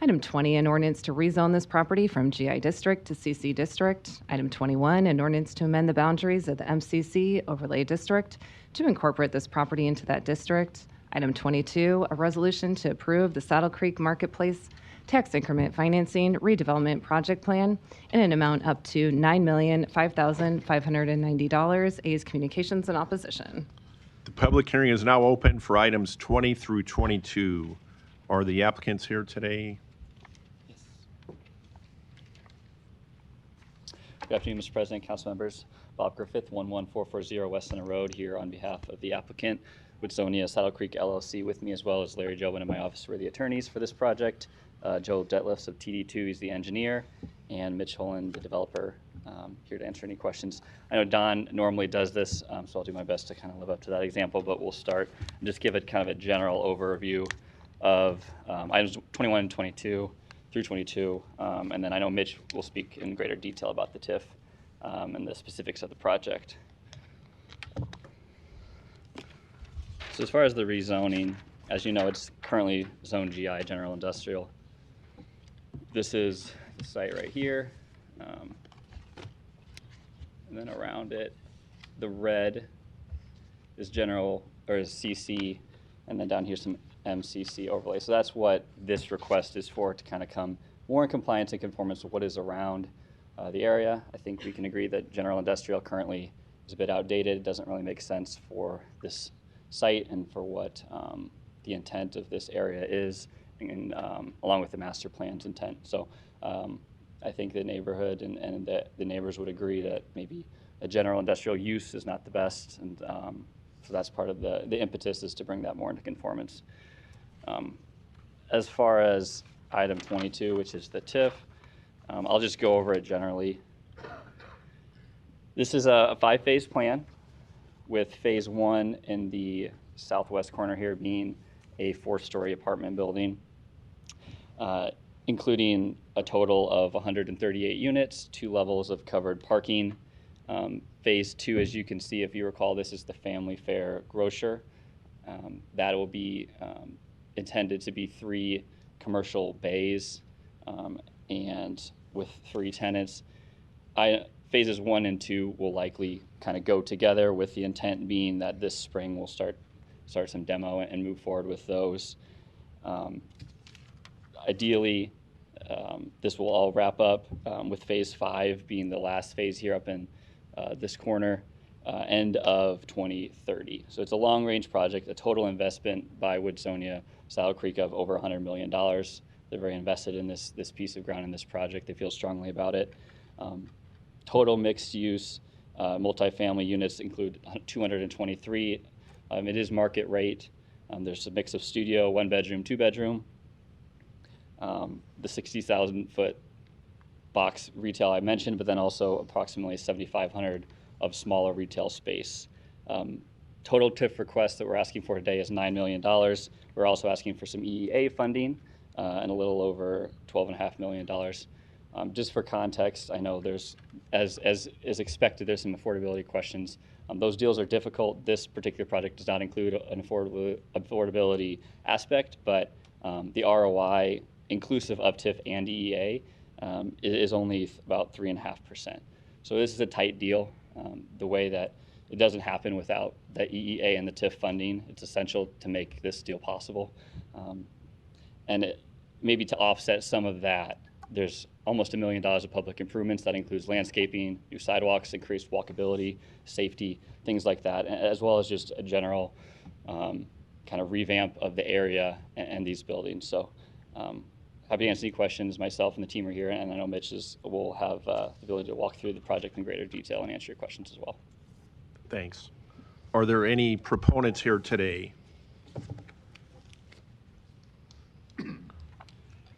Speaker 1: Item 20, an ordinance to rezone this property from GI District to CC District. Item 21, an ordinance to amend the boundaries of the MCC Overlay District to incorporate this property into that district. Item 22, a resolution to approve the Saddle Creek Marketplace Tax Increment Financing Redevelopment Project Plan in an amount up to $9,005,590. A's Communications in opposition.
Speaker 2: The public hearing is now open for items 20 through 22. Are the applicants here today?
Speaker 15: Good afternoon, Mr. President, council members. Bob Griffith, 11440 West Center Road, here on behalf of the applicant, Woodsonia Saddle Creek LLC, with me as well as Larry Jobin in my office, who are the attorneys for this project. Joe Detlefs of TD2, he's the engineer, and Mitch Holland, the developer, here to answer any questions. I know Don normally does this, so I'll do my best to kind of live up to that example, but we'll start and just give it kind of a general overview of items 21 and 22 through 22, and then I know Mitch will speak in greater detail about the TIF and the specifics of the project. So as far as the rezoning, as you know, it's currently Zone GI, General Industrial. This is the site right here, and then around it, the red is general, or is CC, and then down here some MCC overlay. So that's what this request is for, to kind of come more in compliance and conformance with what is around the area. I think we can agree that general industrial currently is a bit outdated. It doesn't really make sense for this site and for what the intent of this area is, and along with the master plan's intent. So I think the neighborhood and the neighbors would agree that maybe a general industrial use is not the best, and so that's part of the impetus, is to bring that more into conformance. As far as item 22, which is the TIF, I'll just go over it generally. This is a 5-phase plan, with phase 1 in the southwest corner here being a 4-story apartment building, including a total of 138 units, 2 levels of covered parking. Phase 2, as you can see, if you recall, this is the family fare grocer. That will be intended to be 3 commercial bays and with 3 tenants. Phases 1 and 2 will likely kind of go together, with the intent being that this spring we'll start some demo and move forward with those. Ideally, this will all wrap up with phase 5 being the last phase here up in this corner, end of 2030. So it's a long-range project, a total investment by Woodsonia Saddle Creek of over $100 million. They're very invested in this piece of ground, in this project. They feel strongly about it. Total mixed use multifamily units include 223. It is market rate. There's a mix of studio, 1-bedroom, 2-bedroom. The 60,000 foot box retail I mentioned, but then also approximately 7,500 of smaller retail space. Total TIF request that we're asking for today is $9 million. We're also asking for some EEA funding and a little over $12.5 million. Just for context, I know there's, as is expected, there's some affordability questions. Those deals are difficult. This particular project does not include an affordability aspect, but the ROI, inclusive of TIF and EEA, is only about 3.5%. So this is a tight deal. The way that it doesn't happen without the EEA and the TIF funding. It's essential to make this deal possible. Maybe to offset some of that, there's almost $1 million of public improvements. That includes landscaping, new sidewalks, increased walkability, safety, things like that, as well as just a general kind of revamp of the area and these buildings. So happy to answer any questions. Myself and the team are here, and I know Mitch will have the ability to walk through the project in greater detail and answer your questions as well.
Speaker 2: Thanks. Are there any proponents here today?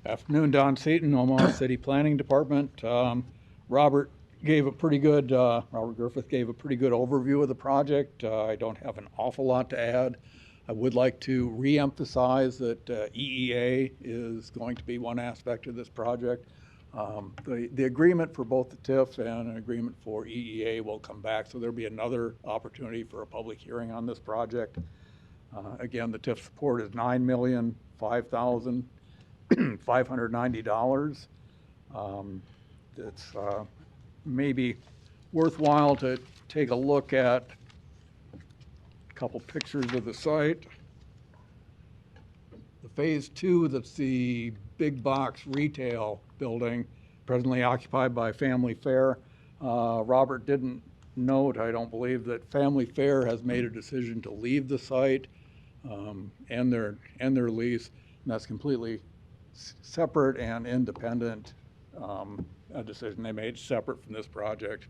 Speaker 16: Afternoon, Don Seaton, Omaha City Planning Department. Robert Griffith gave a pretty good overview of the project. I don't have an awful lot to add. I would like to reemphasize that EEA is going to be one aspect of this project. The agreement for both the TIF and an agreement for EEA will come back, so there'll be another opportunity for a public hearing on this project. Again, the TIF support is $9,005,590. It's maybe worthwhile to take a look at a couple pictures of the site. The phase 2, that's the big box retail building presently occupied by Family Fare. Robert didn't note, I don't believe, that Family Fare has made a decision to leave the site and their lease, and that's completely separate and independent, a decision they made separate from this project.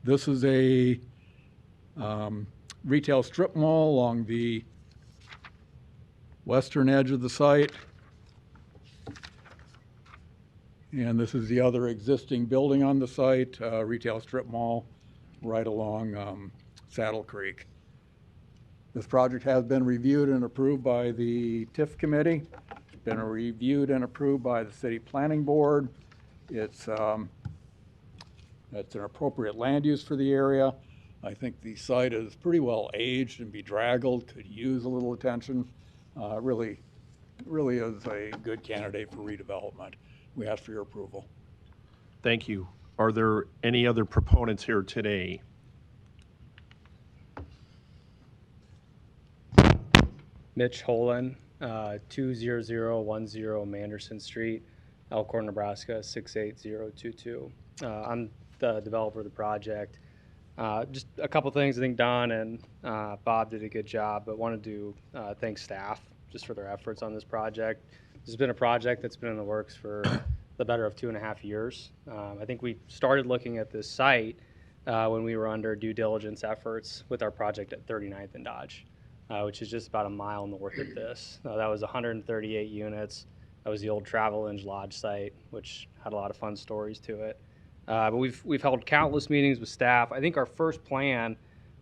Speaker 16: This is a retail strip mall along the western edge of the site. And this is the other existing building on the site, retail strip mall right along Saddle Creek. This project has been reviewed and approved by the TIF committee. It's been reviewed and approved by the city planning board. It's an appropriate land use for the area. I think the site is pretty well aged and bedraggled, could use a little attention. Really is a good candidate for redevelopment. We ask for your approval.
Speaker 2: Thank you. Are there any other proponents here today?
Speaker 17: Mitch Holen, 20010 Manderson Street, Elkhorn, Nebraska 68022. I'm the developer of the project. Just a couple things. I think Don and Bob did a good job, but wanted to thank staff just for their efforts on this project. This has been a project that's been in the works for the better of 2.5 years. I think we started looking at this site when we were under due diligence efforts with our project at 39th and Dodge, which is just about a mile north of this. That was 138 units. That was the old Travel Inge Lodge site, which had a lot of fun stories to it. But we've held countless meetings with staff. I think our first plan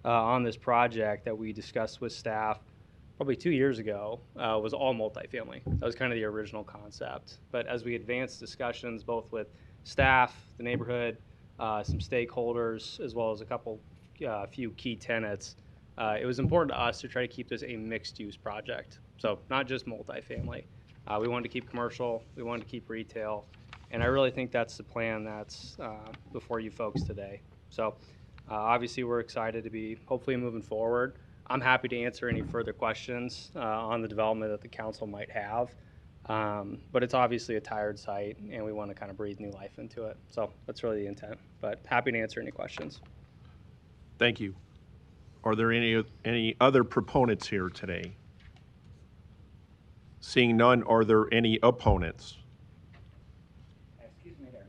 Speaker 17: on this project that we discussed with staff probably 2 years ago was all multifamily. That was kind of the original concept. But as we advanced discussions both with staff, the neighborhood, some stakeholders, as well as a few key tenants, it was important to us to try to keep this a mixed-use project. So not just multifamily. We wanted to keep commercial, we wanted to keep retail, and I really think that's the plan that's before you folks today. So obviously we're excited to be hopefully moving forward. I'm happy to answer any further questions on the development that the council might have. But it's obviously a tired site and we want to kind of breathe new life into it. So that's really the intent, but happy to answer any questions.
Speaker 2: Thank you. Are there any other proponents here today? Seeing none, are there any opponents?
Speaker 18: Excuse me there,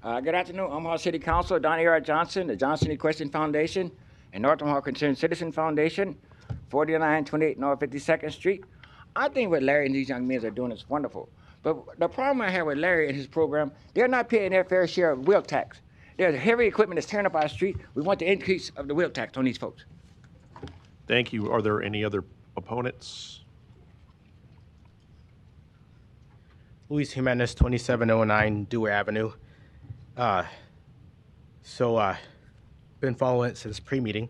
Speaker 18: ma'am. Good afternoon, Omaha City Council, Don E.R. Johnson, the Johnson Equestrian Foundation, and North Omaha Concerned Citizen Foundation, 4928 North 52nd Street. I think what Larry and these young men are doing is wonderful. But the problem I have with Larry and his program, they're not paying their fair share of wheel tax. There's heavy equipment that's tearing up our street. We want the increase of the wheel tax on these folks.
Speaker 2: Thank you. Are there any other opponents?
Speaker 11: Luis Jimenez, 2709 Dewar Avenue. Been following it since pre-meeting.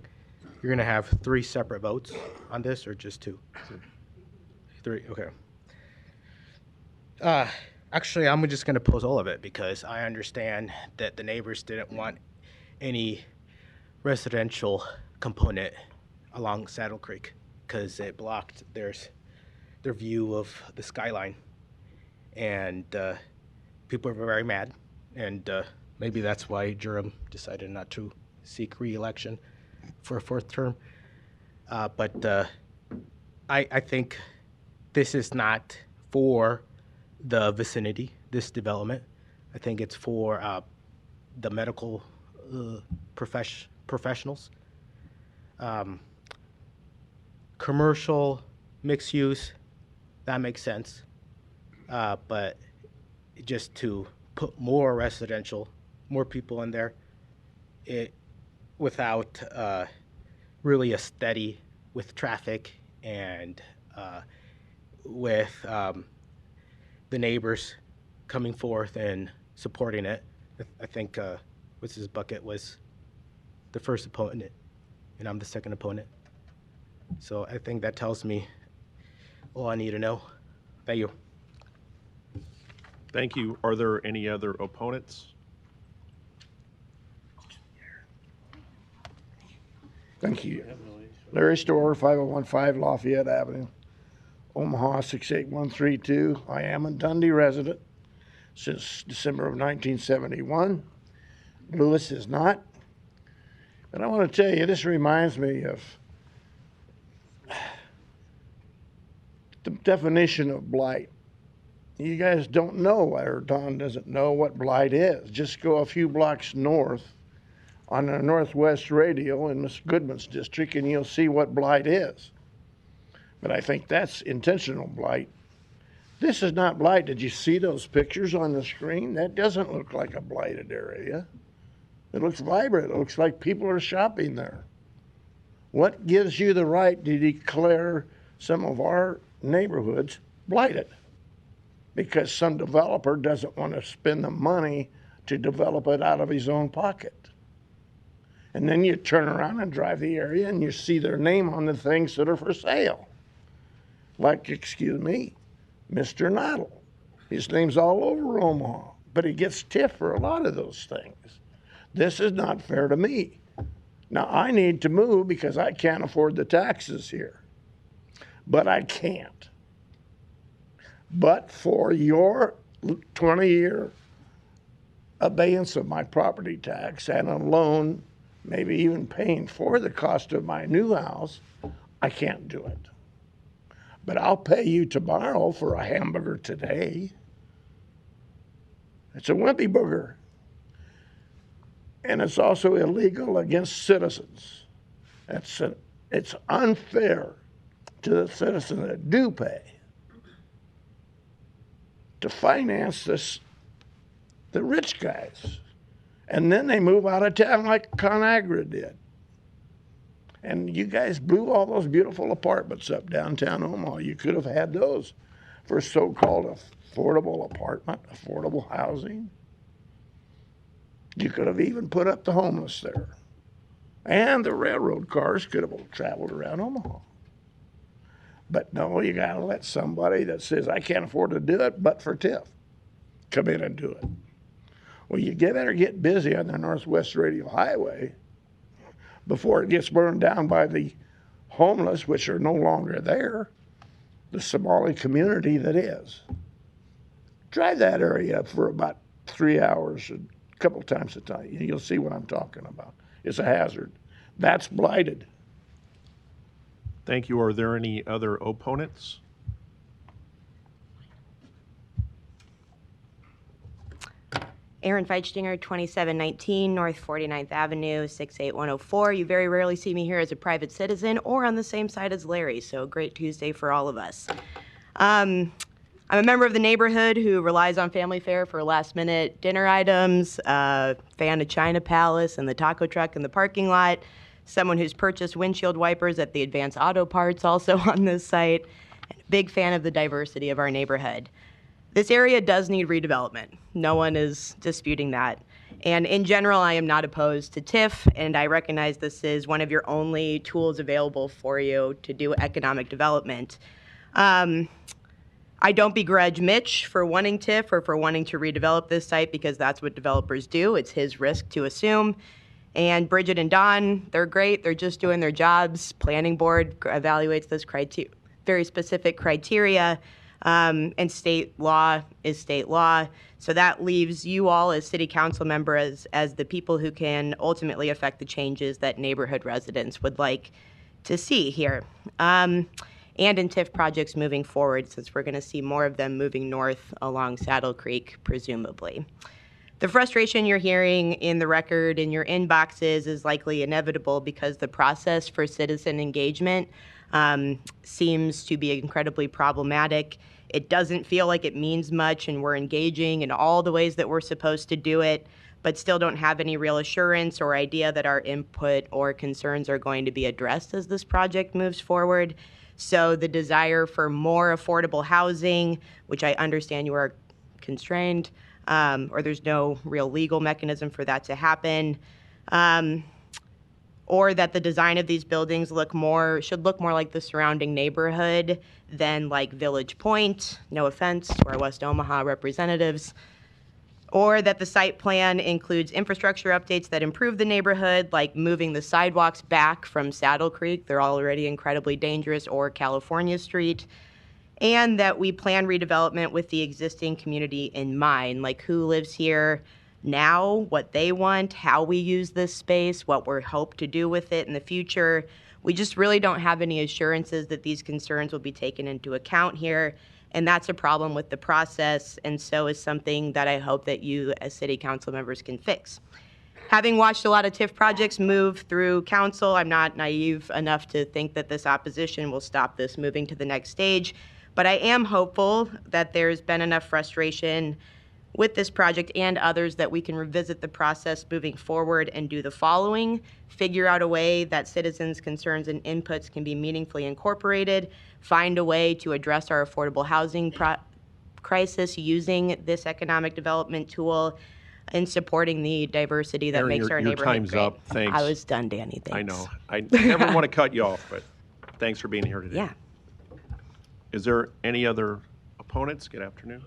Speaker 11: You're gonna have 3 separate votes on this, or just 2? 3, okay. Actually, I'm just going to post all of it because I understand that the neighbors didn't want any residential component along Saddle Creek because it blocked their view of the skyline. And people were very mad. And maybe that's why Durham decided not to seek re-election for a fourth term. But I think this is not for the vicinity, this development. I think it's for the medical professionals. Commercial, mixed use, that makes sense. But just to put more residential, more people in there, without really a steady with traffic and with the neighbors coming forth and supporting it. I think what's his bucket was the first opponent, and I'm the second opponent. So I think that tells me all I need to know. Thank you.
Speaker 2: Thank you. Are there any other opponents?
Speaker 19: Thank you. Larry Storer, 5015 Lafayette Avenue, Omaha 68132. I am a Dundee resident since December of 1971. Lewis is not. And I want to tell you, this reminds me of the definition of blight. You guys don't know, or Don doesn't know what blight is. Just go a few blocks north on the Northwest Radio in Miss Goodman's district, and you'll see what blight is. But I think that's intentional blight. This is not blight. Did you see those pictures on the screen? That doesn't look like a blighted area. It looks vibrant. It looks like people are shopping there. What gives you the right to declare some of our neighborhoods blighted? Because some developer doesn't want to spend the money to develop it out of his own pocket. And then you turn around and drive the area and you see their name on the things that are for sale. Like, excuse me, Mr. Noddle. His name's all over Omaha, but he gets TIF for a lot of those things. This is not fair to me. Now, I need to move because I can't afford the taxes here, but I can't. But for your 20-year abeyance of my property tax and a loan, maybe even paying for the cost of my new house, I can't do it. But I'll pay you tomorrow for a hamburger today. It's a wimpy burger. And it's also illegal against citizens. It's unfair to the citizens that do pay to finance the rich guys. And then they move out of town like ConAgra did. And you guys blew all those beautiful apartments up downtown Omaha. You could have had those for so-called affordable apartment, affordable housing. You could have even put up the homeless there. And the railroad cars could have traveled around Omaha. But no, you got to let somebody that says, I can't afford to do it, but for TIF, come in and do it. Well, you better get busy on the Northwest Radio Highway before it gets burned down by the homeless, which are no longer there, the Somali community that is. Drive that area up for about 3 hours, a couple times a time. You'll see what I'm talking about. It's a hazard. That's blighted.
Speaker 2: Thank you. Are there any other opponents?
Speaker 20: Aaron Feitstinger, 2719 North 49th Avenue, 68104. You very rarely see me here as a private citizen or on the same side as Larry, so great Tuesday for all of us. I'm a member of the neighborhood who relies on family fare for last-minute dinner items, fan of China Palace and the taco truck in the parking lot, someone who's purchased windshield wipers at the Advanced Auto Parts also on this site, and a big fan of the diversity of our neighborhood. This area does need redevelopment. No one is disputing that. And in general, I am not opposed to TIF, and I recognize this is one of your only tools available for you to do economic development. I don't begrudge Mitch for wanting TIF or for wanting to redevelop this site because that's what developers do. It's his risk to assume. And Bridget and Don, they're great. They're just doing their jobs. Planning board evaluates this very specific criteria, and state law is state law. So that leaves you all as city council members as the people who can ultimately affect the changes that neighborhood residents would like to see here. And in TIF projects moving forward, since we're going to see more of them moving north along Saddle Creek, presumably. The frustration you're hearing in the record in your inboxes is likely inevitable because the process for citizen engagement seems to be incredibly problematic. It doesn't feel like it means much, and we're engaging in all the ways that we're supposed to do it, but still don't have any real assurance or idea that our input or concerns are going to be addressed as this project moves forward. So the desire for more affordable housing, which I understand you are constrained, or there's no real legal mechanism for that to happen, or that the design of these buildings should look more like the surrounding neighborhood than like Village Point, no offense to our West Omaha representatives, or that the site plan includes infrastructure updates that improve the neighborhood, like moving the sidewalks back from Saddle Creek, they're already incredibly dangerous, or California Street, and that we plan redevelopment with the existing community in mind, like who lives here now, what they want, how we use this space, what we hope to do with it in the future. We just really don't have any assurances that these concerns will be taken into account here. And that's a problem with the process, and so is something that I hope that you as city council members can fix. Having watched a lot of TIF projects move through council, I'm not naive enough to think that this opposition will stop this moving to the next stage, but I am hopeful that there's been enough frustration with this project and others that we can revisit the process moving forward and do the following: figure out a way that citizens' concerns and inputs can be meaningfully incorporated, find a way to address our affordable housing crisis using this economic development tool, and supporting the diversity that
Speaker 2: Aaron,
Speaker 20: makes our
Speaker 2: your
Speaker 20: neighborhood
Speaker 2: time's
Speaker 20: great.
Speaker 2: up. Thanks.
Speaker 20: I was done, Danny. Thanks.
Speaker 2: I know. I never want to cut you off, but thanks for being here today.
Speaker 20: Yeah.
Speaker 2: Is there any other opponents? Good afternoon.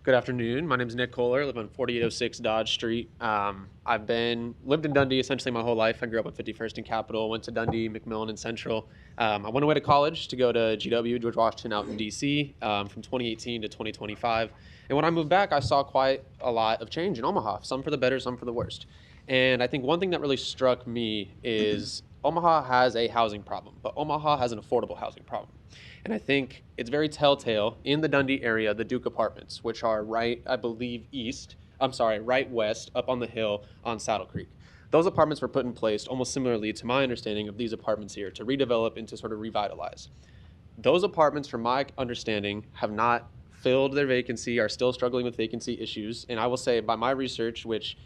Speaker 21: Good afternoon. My name is Nick Kohler. I live on 4806 Dodge Street. I've lived in Dundee essentially my whole life. I grew up on 51st and Capitol, went to Dundee, McMillan, and Central. I went away to college to go to GW, George Washington, out in DC from 2018 to 2025. And when I moved back, I saw quite a lot of change in Omaha, some for the better, some for the worst. And I think one thing that really struck me is Omaha has a housing problem, but Omaha has an affordable housing problem. And I think it's very telltale in the Dundee area, the Duke Apartments, which are right west up on the hill on Saddle Creek. Those apartments were put in place almost similarly to my understanding of these apartments here to redevelop and to sort of revitalize. Those apartments, from my understanding, have not filled their vacancy, are still struggling with vacancy issues. And I will say by my research, which,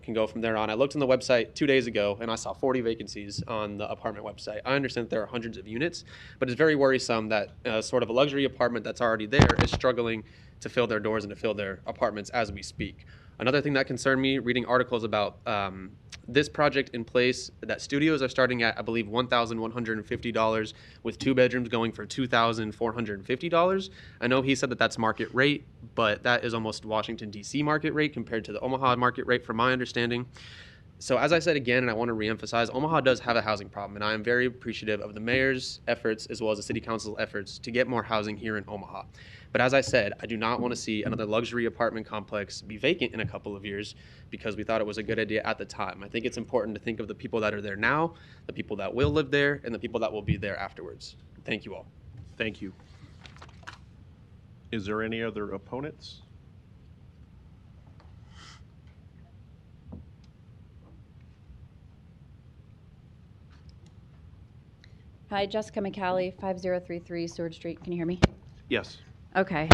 Speaker 21: can go from there on. I looked on the website 2 days ago and I saw 40 vacancies on the apartment website. I understand that there are hundreds of units, but it's very worrisome that sort of a luxury apartment that's already there is struggling to fill their doors and to fill their apartments as we speak. Another thing that concerned me, reading articles about this project in place, that studios are starting at, I believe, $1,150 with 2 bedrooms going for $2,450. I know he said that that's market rate, but that is almost Washington, D.C. market rate compared to the Omaha market rate from my understanding. So as I said again, and I want to reemphasize, Omaha does have a housing problem, and I am very appreciative of the mayor's efforts as well as the city council's efforts to get more housing here in Omaha. But as I said, I do not want to see another luxury apartment complex be vacant in a couple of years because we thought it was a good idea at the time. I think it's important to think of the people that are there now, the people that will live there, and the people that will be there afterwards. Thank you all.
Speaker 2: Thank you. Is there any other opponents?
Speaker 22: Hi, Jessica McCallie, 5033 Seward Street. Can you hear me?
Speaker 2: Yes.
Speaker 22: Okay.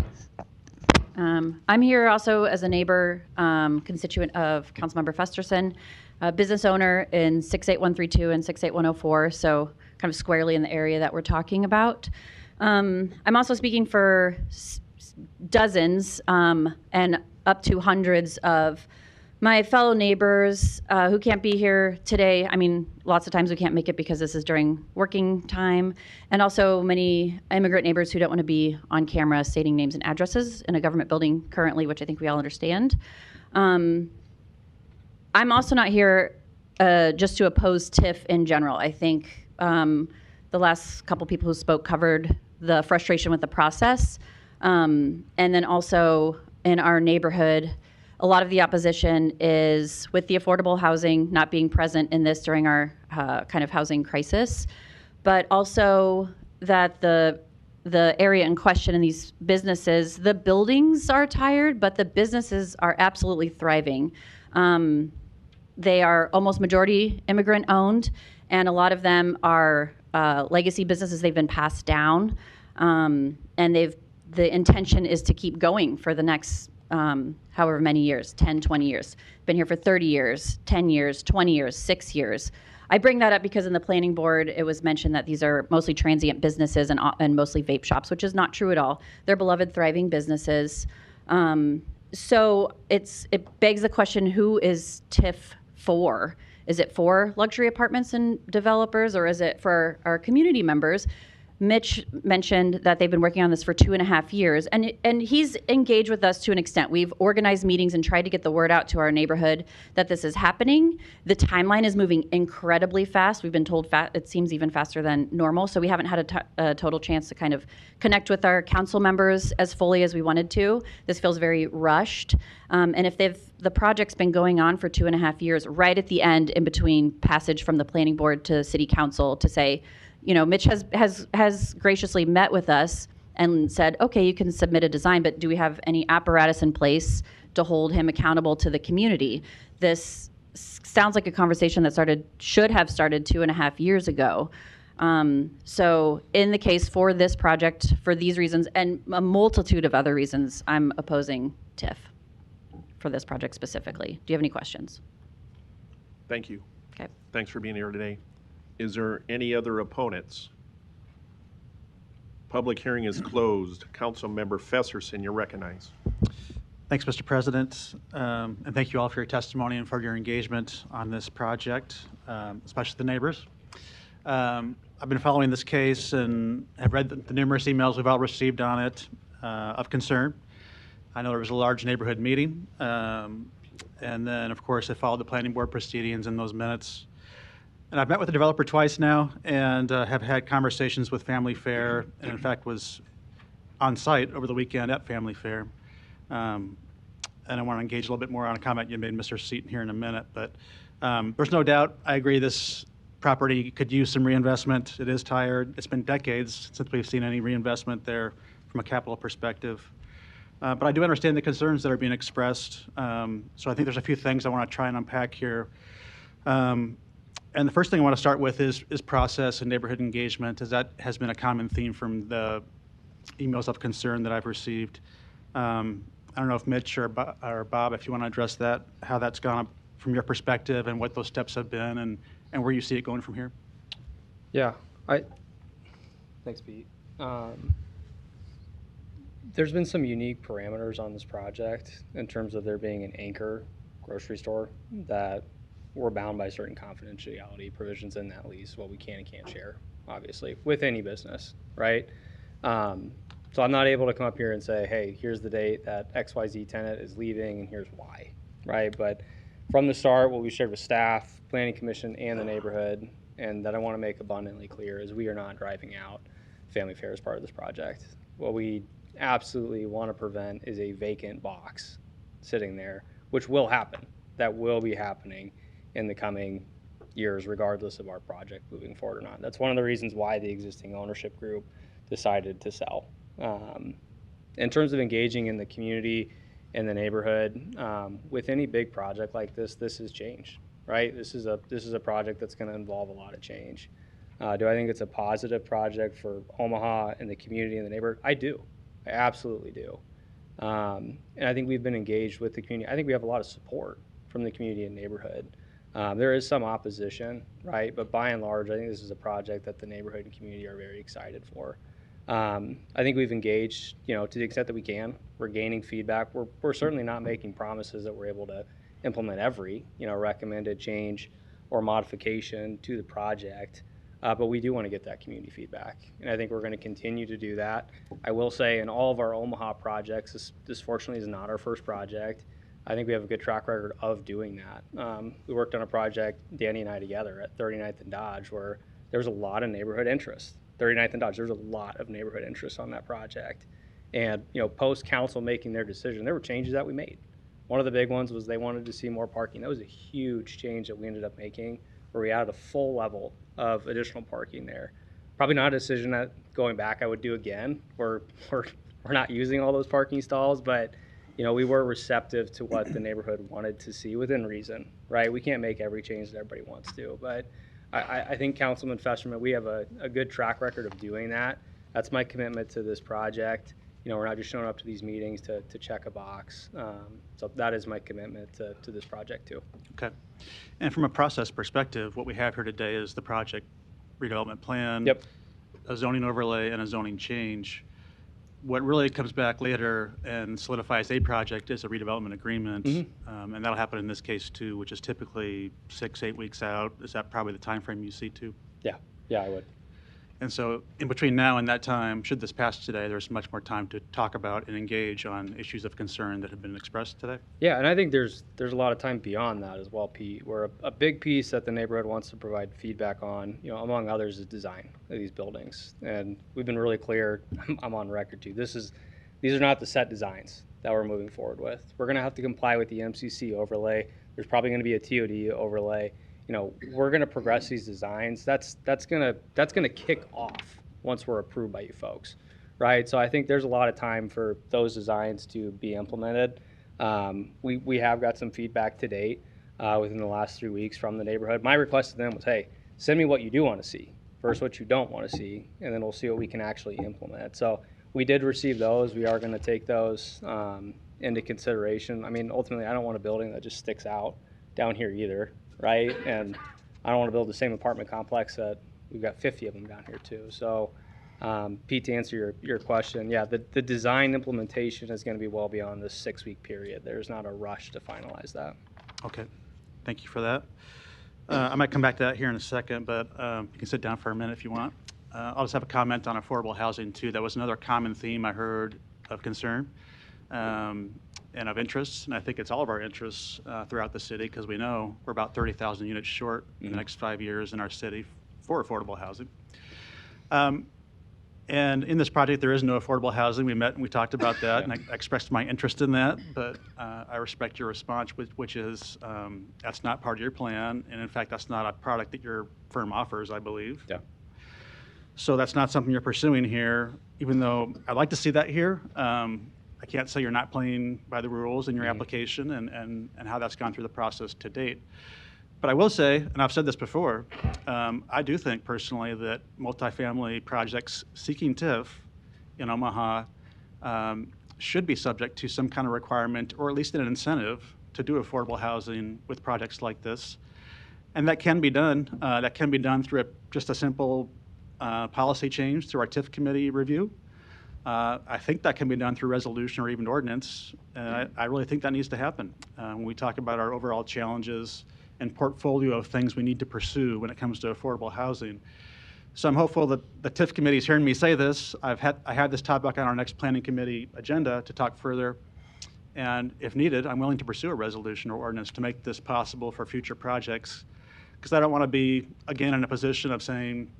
Speaker 22: I'm here also as a neighbor, constituent of Councilmember Festerson, a business owner in 68132 and 68104, so kind of squarely in the area that we're talking about. I'm also speaking for dozens and up to hundreds of My fellow neighbors who can't be here today, I mean, lots of times we can't make it because this is during working time, and also many immigrant neighbors who don't want to be on camera stating names and addresses in a government building currently, which I think we all understand. I'm also not here just to oppose TIF in general. I think the last couple people who spoke covered the frustration with the process. And then also in our neighborhood, a lot of the opposition is with the affordable housing not being present in this during our kind of housing crisis, but also that the area in question in these businesses, the buildings are tired, but the businesses are absolutely thriving. They are almost majority immigrant owned, and a lot of them are legacy businesses. They've been passed down, and the intention is to keep going for the next however many years, 10, 20 years. Been here for 30 years, 10 years, 20 years, 6 years. I bring that up because in the planning board, it was mentioned that these are mostly transient businesses and mostly vape shops, which is not true at all. They're beloved, thriving businesses. So it begs the question, who is TIF for? Is it for luxury apartments and developers, or is it for our community members? Mitch mentioned that they've been working on this for 2.5 years, and he's engaged with us to an extent. We've organized meetings and tried to get the word out to our neighborhood that this is happening. The timeline is moving incredibly fast. We've been told it seems even faster than normal, so we haven't had a total chance to kind of connect with our council members as fully as we wanted to. This feels very rushed, and if the project's been going on for 2.5 years, right at the end, in between passage from the planning board to city council to say, you know, Mitch has graciously met with us and said, okay, you can submit a design, but do we have any apparatus in place to hold him accountable to the community? This sounds like a conversation that should have started 2.5 years ago. So in the case for this project, for these reasons and a multitude of other reasons, I'm opposing TIF for this project specifically. Do you have any questions?
Speaker 2: Thank you.
Speaker 22: Okay.
Speaker 2: Thanks for being here today. Is there any other opponents? Public hearing is closed. Councilmember Fesserson, you're recognized.
Speaker 12: Thanks, Mr. President, and thank you all for your testimony and for your engagement on this project, especially the neighbors. I've been following this case and have read the numerous emails we've all received on it of concern. I know there was a large neighborhood meeting, and then, of course, I followed the planning board proceedings in those minutes. And I've met with the developer twice now and have had conversations with Family Fair, and in fact was on site over the weekend at Family Fair. And I want to engage a little bit more on a comment you made, Mr. Seaton, here in a minute. But there's no doubt, I agree, this property could use some reinvestment. It is tired. It's been decades since we've seen any reinvestment there from a capital perspective. But I do understand the concerns that are being expressed. So I think there's a few things I want to try and unpack here. And the first thing I want to start with is process and neighborhood engagement, as that has been a common theme from the emails of concern that I've received. I don't know if Mitch or Bob, if you want to address that, how that's gone up from your perspective and what those steps have been and where you see it going from here.
Speaker 17: Yeah, thanks, Pete. There's been some unique parameters on this project in terms of there being an anchor grocery store that we're bound by certain confidentiality provisions in that lease, what we can and can't share, obviously, with any business, right? So I'm not able to come up here and say, hey, here's the date that XYZ tenant is leaving and here's why, right? But from the start, what we shared with staff, planning commission, and the neighborhood, and that I want to make abundantly clear, is we are not driving out Family Fair as part of this project. What we absolutely want to prevent is a vacant box sitting there, which will happen. That will be happening in the coming years, regardless of our project moving forward or not. That's one of the reasons why the existing ownership group decided to sell. In terms of engaging in the community and the neighborhood, with any big project like this is change, right? This is a project that's going to involve a lot of change. Do I think it's a positive project for Omaha and the community and the neighborhood? I do. I absolutely do. And I think we've been engaged with the community. I think we have a lot of support from the community and neighborhood. There is some opposition, right? But by and large, I think this is a project that the neighborhood and community are very excited for. I think we've engaged, to the extent that we can. We're gaining feedback. We're certainly not making promises that we're able to implement every, recommended change or modification to the project. But we do want to get that community feedback, and I think we're going to continue to do that. I will say in all of our Omaha projects, this fortunately is not our first project. I think we have a good track record of doing that. We worked on a project, Danny and I together, at 39th and Dodge, where there was a lot of neighborhood interest. 39th and Dodge, there was a lot of neighborhood interest on that project. And, post council making their decision, there were changes that we made. One of the big ones was they wanted to see more parking. That was a huge change that we ended up making, where we added a full level of additional parking there. Probably not a decision that going back I would do again. We're not using all those parking stalls, but we were receptive to what the neighborhood wanted to see within reason, right? We can't make every change that everybody wants to, but I think Councilman Festerman, we have a good track record of doing that. That's my commitment to this project. We're not just showing up to these meetings to check a box. So that is my commitment to this project too.
Speaker 12: Okay. And from a process perspective, what we have here today is the project redevelopment plan,
Speaker 17: Yep.
Speaker 12: a zoning overlay, and a zoning change. What really comes back later and solidifies a project is a redevelopment agreement, and that'll happen in this case too, which is typically 6-8 weeks out. Is that probably the time frame you see too?
Speaker 17: Yeah, I would.
Speaker 12: And so in between now and that time, should this pass today, there's much more time to talk about and engage on issues of concern that have been expressed today?
Speaker 17: Yeah, and I think there's a lot of time beyond that as well, Pete, where a big piece that the neighborhood wants to provide feedback on, among others, is design of these buildings. And we've been really clear, I'm on record too, these are not the set designs that we're moving forward with. We're gonna have to comply with the MCC overlay. There's probably gonna be a TOD overlay. We're going to progress these designs. That's going to kick off once we're approved by you folks, right? So I think there's a lot of time for those designs to be implemented. We have got some feedback to date within the last 3 weeks from the neighborhood. My request to them was, hey, send me what you do want to see, first what you don't want to see, and then we'll see what we can actually implement. So we did receive those. We are going to take those into consideration. I mean, ultimately, I don't want a building that just sticks out down here either, right? And I don't want to build the same apartment complex that we've got 50 of them down here too. So Pete, to answer your question, yeah, the design implementation is going to be well beyond this 6-week period. There's not a rush to finalize that.
Speaker 12: Okay, thank you for that. I might come back to that here in a second, but you can sit down for a minute if you want. I'll just have a comment on affordable housing too. That was another common theme I heard of concern and of interest, and I think it's all of our interests throughout the city, because we know we're about 30,000 units short in the next 5 years in our city for affordable housing. And in this project, there is no affordable housing. We met and we talked about that, and I expressed my interest in that, but I respect your response, which is that's not part of your plan, and in fact, that's not a product that your firm offers, I believe.
Speaker 17: Yeah.
Speaker 12: So that's not something you're pursuing here, even though I'd like to see that here. I can't say you're not playing by the rules in your application and how that's gone through the process to date. But I will say, and I've said this before, I do think personally that multifamily projects seeking TIF in Omaha should be subject to some kind of requirement, or at least an incentive, to do affordable housing with projects like this. And that can be done. That can be done through just a simple policy change through our TIF committee review. I think that can be done through resolution or even ordinance. I really think that needs to happen when we talk about our overall challenges and portfolio of things we need to pursue when it comes to affordable housing. So I'm hopeful that the TIF committee is hearing me say this. I had this topic on our next planning committee agenda to talk further. And if needed, I'm willing to pursue a resolution or ordinance to make this possible for future projects, because I don't want to be, again, in a position of saying,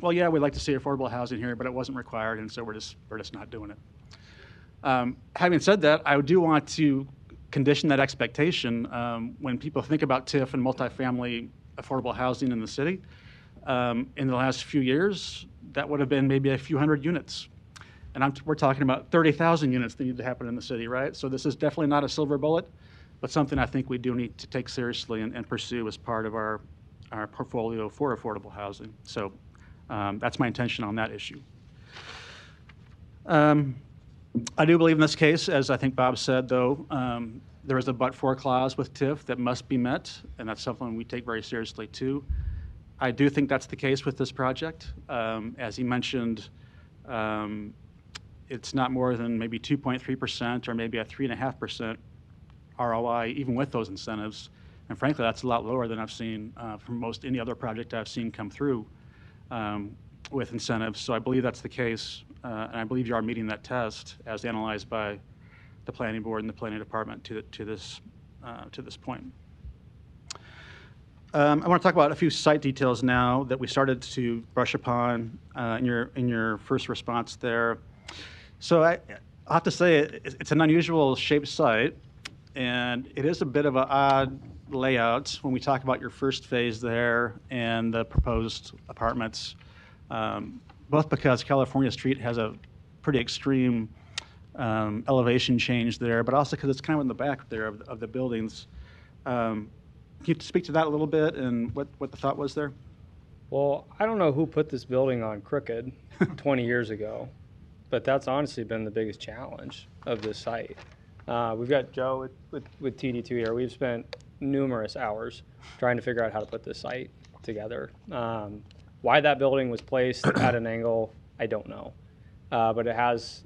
Speaker 12: well, yeah, we'd like to see affordable housing here, but it wasn't required, and so we're just not doing it. Having said that, I do want to condition that expectation when people think about TIF and multifamily affordable housing in the city. In the last few years, that would have been maybe a few hundred units. And we're talking about 30,000 units that need to happen in the city, right? So this is definitely not a silver bullet, but something I think we do need to take seriously and pursue as part of our portfolio for affordable housing. So that's my intention on that issue. I do believe in this case, as I think Bob said, though, there is a but-for clause with TIF that must be met, and that's something we take very seriously, too. I do think that's the case with this project. As he mentioned, it's not more than maybe 2.3% or maybe a 3.5% ROI, even with those incentives. And frankly, that's a lot lower than I've seen from most any other project I've seen come through with incentives. So I believe that's the case, and I believe you are meeting that test as analyzed by the planning board and the planning department to this point. I want to talk about a few site details now that we started to brush upon in your first response there. So I have to say it's an unusual shaped site, and it is a bit of an odd layout when we talk about your first phase there and the proposed apartments, both because California Street has a pretty extreme elevation change there, but also because it's kind of in the back there of the buildings. Can you speak to that a little bit and what the thought was there?
Speaker 17: Well, I don't know who put this building on crooked 20 years ago, but that's honestly been the biggest challenge of this site. We've got Joe with TD2 here. We've spent numerous hours trying to figure out how to put this site together. Why that building was placed at an angle, I don't know. But it has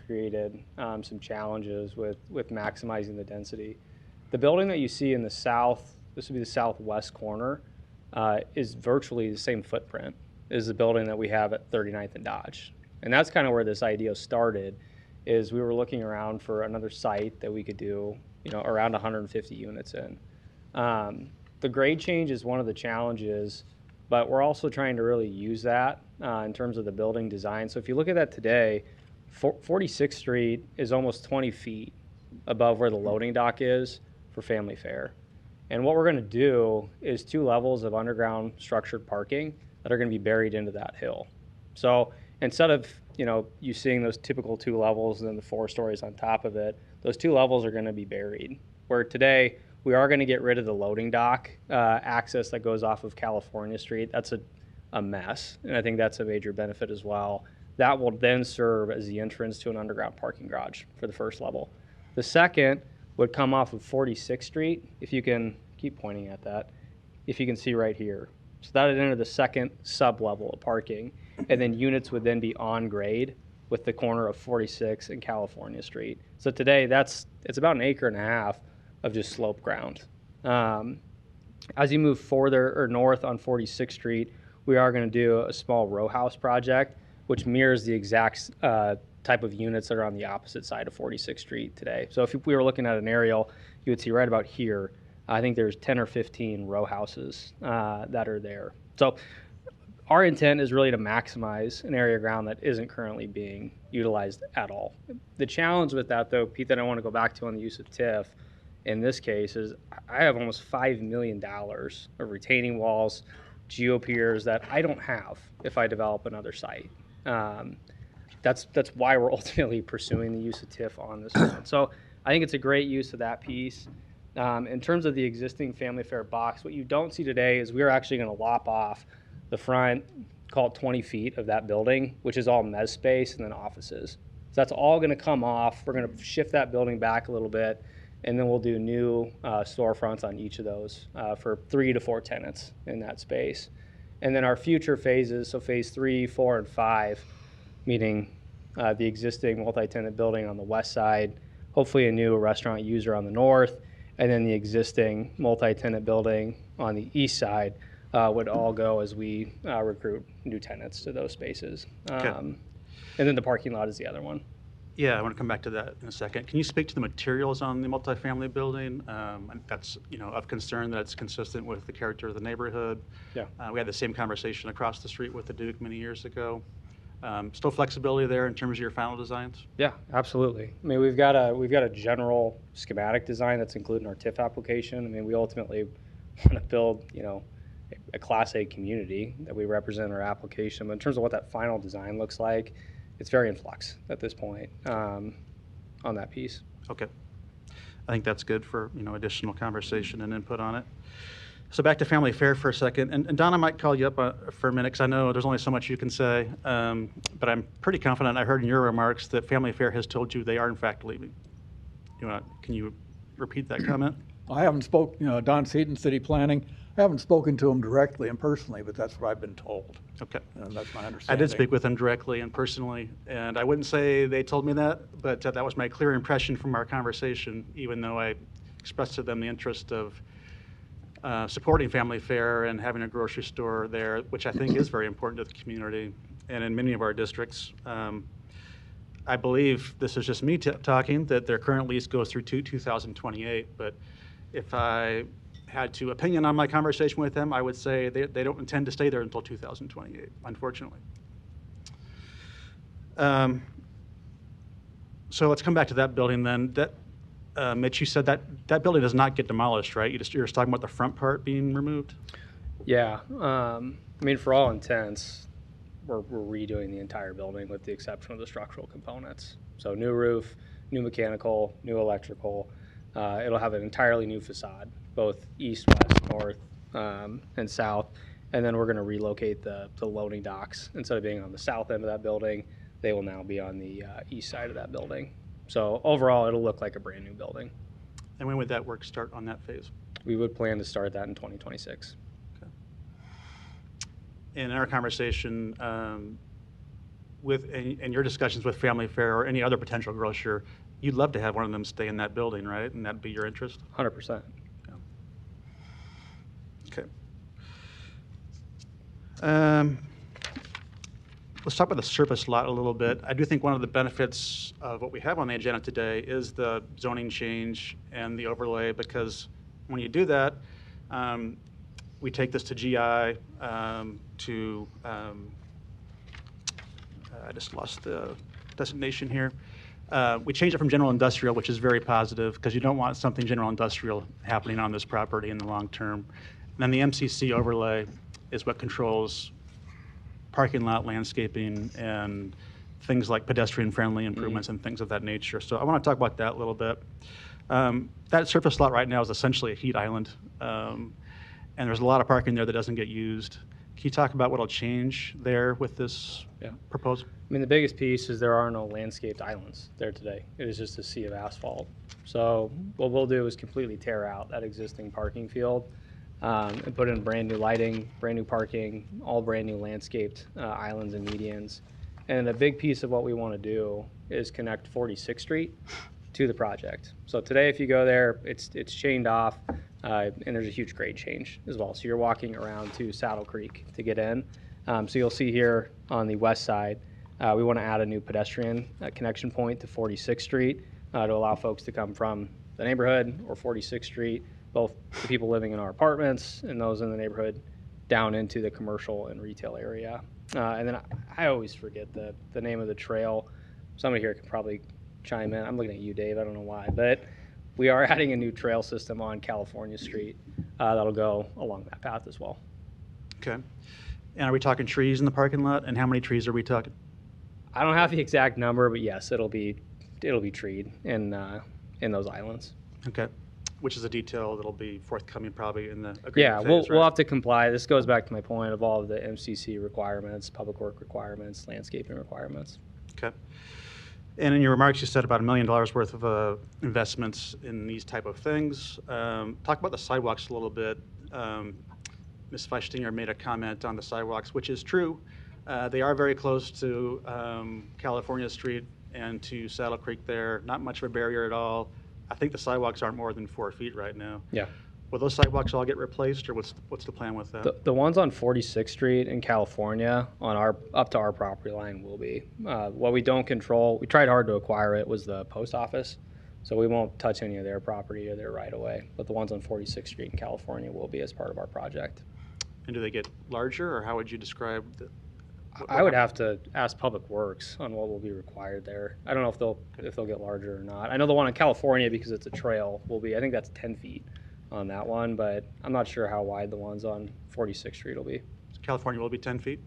Speaker 17: created some challenges with maximizing the density. The building that you see in the south, this would be the southwest corner, is virtually the same footprint as the building that we have at 39th and Dodge. And that's kind of where this idea started, is we were looking around for another site that we could do, around 150 units in. The grade change is one of the challenges, but we're also trying to really use that in terms of the building design. So if you look at that today, 46th Street is almost 20 feet above where the loading dock is for family fare. And what we're going to do is 2 levels of underground structured parking that are going to be buried into that hill. So instead of you seeing those typical 2 levels and then the 4 stories on top of it, those 2 levels are going to be buried. Where today we are going to get rid of the loading dock access that goes off of California Street. That's a mess, and I think that's a major benefit as well. That will then serve as the entrance to an underground parking garage for the first level. The second would come off of 46th Street, if you can keep pointing at that, if you can see right here. So that would enter the second sub-level of parking, and then units would then be on grade with the corner of 46 and California Street. So today, it's about 1.5 acres of just slope ground. As you move further or north on 46th Street, we are going to do a small row house project, which mirrors the exact type of units that are on the opposite side of 46th Street today. So if we were looking at an aerial, you would see right about here, I think there's 10 or 15 row houses that are there. So our intent is really to maximize an area of ground that isn't currently being utilized at all. The challenge with that, though, Pete, that I want to go back to on the use of TIF in this case is I have almost $5 million of retaining walls, geopiers that I don't have if I develop another site. That's why we're ultimately pursuing the use of TIF on this one. So I think it's a great use of that piece. In terms of the existing family fare box, what you don't see today is we're actually going to lop off the front, call it 20 feet of that building, which is all mezz space and then offices. So that's all going to come off. We're going to shift that building back a little bit, and then we'll do new storefronts on each of those for 3 to 4 tenants in that space. And then our future phases, so phase 3, 4, and 5, meaning the existing multi-tenant building on the west side, hopefully a new restaurant user on the north, and then the existing multi-tenant building on the east side would all go as we recruit new tenants to those spaces.
Speaker 12: Okay.
Speaker 17: And then the parking lot is the other one.
Speaker 12: Yeah, I want to come back to that in a second. Can you speak to the materials on the multifamily building? And that's of concern that it's consistent with the character of the neighborhood.
Speaker 17: Yeah.
Speaker 12: We had the same conversation across the street with the Duke many years ago. Still flexibility there in terms of your final designs?
Speaker 17: Yeah, absolutely. I mean, we've got a general schematic design that's included in our TIF application. I mean, we ultimately want to build, a Class A community that we represent in our application. But in terms of what that final design looks like, it's very in flux at this point on that piece.
Speaker 12: Okay. I think that's good for, additional conversation and input on it. So back to family fare for a second. And Don, I might call you up for a minute because I know there's only so much you can say. But I'm pretty confident I heard in your remarks that family fare has told you they are in fact leaving. Can you repeat that comment?
Speaker 16: I haven't spoken, Don Seaton, City Planning. I haven't spoken to him directly and personally, but that's what I've been told.
Speaker 12: Okay.
Speaker 16: And that's my
Speaker 12: I
Speaker 16: understanding.
Speaker 12: did speak with them directly and personally, and I wouldn't say they told me that, but that was my clear impression from our conversation, even though I expressed to them the interest of supporting family fare and having a grocery store there, which I think is very important to the community and in many of our districts. I believe, this is just me talking, that their current lease goes through 2028, but if I had to opinion on my conversation with them, I would say they don't intend to stay there until 2028, unfortunately. So let's come back to that building then. Mitch, you said that building does not get demolished, right? You're just talking about the front part being removed?
Speaker 17: Yeah. I mean, for all intents, we're redoing the entire building with the exception of the structural components. So new roof, new mechanical, new electrical. It'll have an entirely new facade, both east, west, north, and south. And then we're going to relocate the loading docks. Instead of being on the south end of that building, they will now be on the east side of that building. So overall, it'll look like a brand new building.
Speaker 12: And when would that work start on that phase?
Speaker 17: We would plan to start that in 2026.
Speaker 12: In our conversation in your discussions with Family Fare or any other potential grocer, you'd love to have one of them stay in that building, right? And that'd be your interest?
Speaker 17: 100%.
Speaker 12: Yeah. Okay. Let's talk about the surface lot a little bit. I do think one of the benefits of what we have on the agenda today is the zoning change and the overlay, because when you do that, we take this to GI, I just lost the designation here. We change it from general industrial, which is very positive, because you don't want something general industrial happening on this property in the long term. And then the MCC overlay is what controls parking lot landscaping and things like pedestrian-friendly improvements and things of that nature. So I want to talk about that a little bit. That surface lot right now is essentially a heat island. And there's a lot of parking there that doesn't get used. Can you talk about what will change there with this proposal?
Speaker 17: I mean, the biggest piece is there are no landscaped islands there today. It is just a sea of asphalt. So what we'll do is completely tear out that existing parking field and put in brand new lighting, brand new parking, all brand new landscaped islands and medians. And a big piece of what we want to do is connect 46th Street to the project. So today, if you go there, it's chained off. And there's a huge grade change as well. So you're walking around to Saddle Creek to get in. So you'll see here on the west side, we want to add a new pedestrian connection point to 46th Street to allow folks to come from the neighborhood or 46th Street, both the people living in our apartments and those in the neighborhood, down into the commercial and retail area. And then I always forget the name of the trail. Somebody here could probably chime in. I'm looking at you, Dave. I don't know why, but we are adding a new trail system on California Street that'll go along that path as well.
Speaker 12: Okay. And are we talking trees in the parking lot? And how many trees are we talking?
Speaker 17: I don't have the exact number, but yes, it'll be treed in those islands.
Speaker 12: Okay. Which is a detail that'll be forthcoming probably in the agreement
Speaker 17: Yeah,
Speaker 12: phase,
Speaker 17: we'll have to comply. This goes back to my point of all of the MCC requirements, public work requirements, landscaping requirements.
Speaker 12: Okay. And in your remarks, you said about $1 million worth of investments in these type of things. Talk about the sidewalks a little bit. Ms. Feistinger made a comment on the sidewalks, which is true. They are very close to California Street and to Saddle Creek there. Not much of a barrier at all. I think the sidewalks aren't more than 4 feet right now.
Speaker 17: Yeah.
Speaker 12: Will those sidewalks all get replaced, or what's the plan with that?
Speaker 17: The ones on 46th Street in California on up to our property line will be. What we don't control, we tried hard to acquire it, was the post office. So we won't touch any of their property or their right of way. But the ones on 46th Street in California will be as part of our project.
Speaker 12: And do they get larger, or how would you describe
Speaker 17: I would have to ask Public Works on what will be required there. I don't know if they'll get larger or not. I know the one in California, because it's a trail, will be, I think that's 10 feet on that one, but I'm not sure how wide the ones on 46th Street will be.
Speaker 12: California will be 10 feet?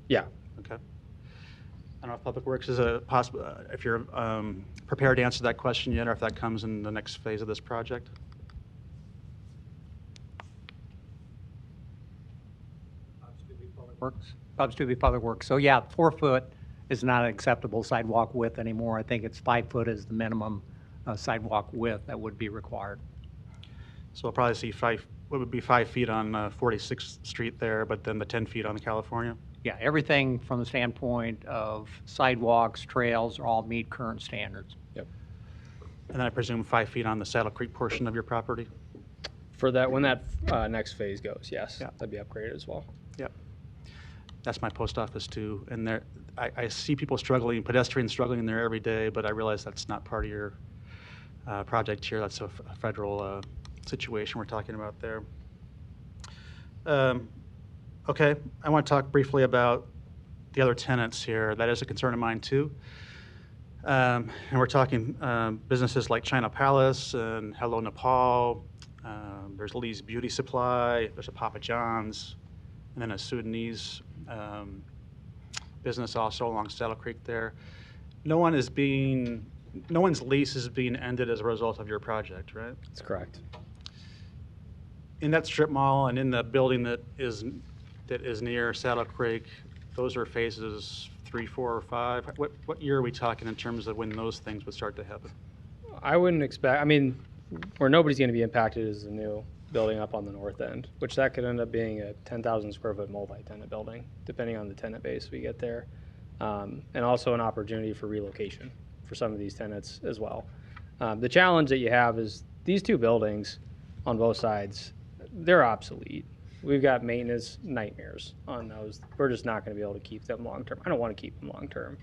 Speaker 17: Yeah.
Speaker 12: Okay. I don't know if Public Works is a possible, if you're prepared to answer that question yet, or if that comes in the next phase of this project.
Speaker 3: Bob Stubbe, Public Works. So yeah, 4 foot is not an acceptable sidewalk width anymore. I think it's 5 foot is the minimum sidewalk width that would be required.
Speaker 12: So we'll probably see what would be 5 feet on 46th Street there, but then the 10 feet on the California?
Speaker 3: Yeah, everything from the standpoint of sidewalks, trails, all meet current standards.
Speaker 17: Yep.
Speaker 12: And then I presume 5 feet on the Saddle Creek portion of your property?
Speaker 17: For that, when that next phase goes, yes, that'd be upgraded as well.
Speaker 12: Yep. That's my post office too. And there, I see people struggling, pedestrians struggling in there every day, but I realize that's not part of your project here. That's a federal situation we're talking about there. Okay, I want to talk briefly about the other tenants here. That is a concern of mine too. And we're talking businesses like China Palace and Hello Nepal. There's Lee's Beauty Supply. There's a Papa John's, and then a Sudanese business also along Saddle Creek there. No one's lease is being ended as a result of your project, right?
Speaker 17: That's correct.
Speaker 12: In that strip mall and in the building that is near Saddle Creek, those are phases 3, 4, or 5. What year are we talking in terms of when those things would start to happen?
Speaker 17: I wouldn't expect, I mean, where nobody's going to be impacted is the new building up on the north end, which that could end up being a 10,000 square foot multi-tenant building, depending on the tenant base we get there. And also an opportunity for relocation for some of these tenants as well. The challenge that you have is these two buildings on both sides, they're obsolete. We've got maintenance nightmares on those. We're just not going to be able to keep them long term. I don't want to keep them long term.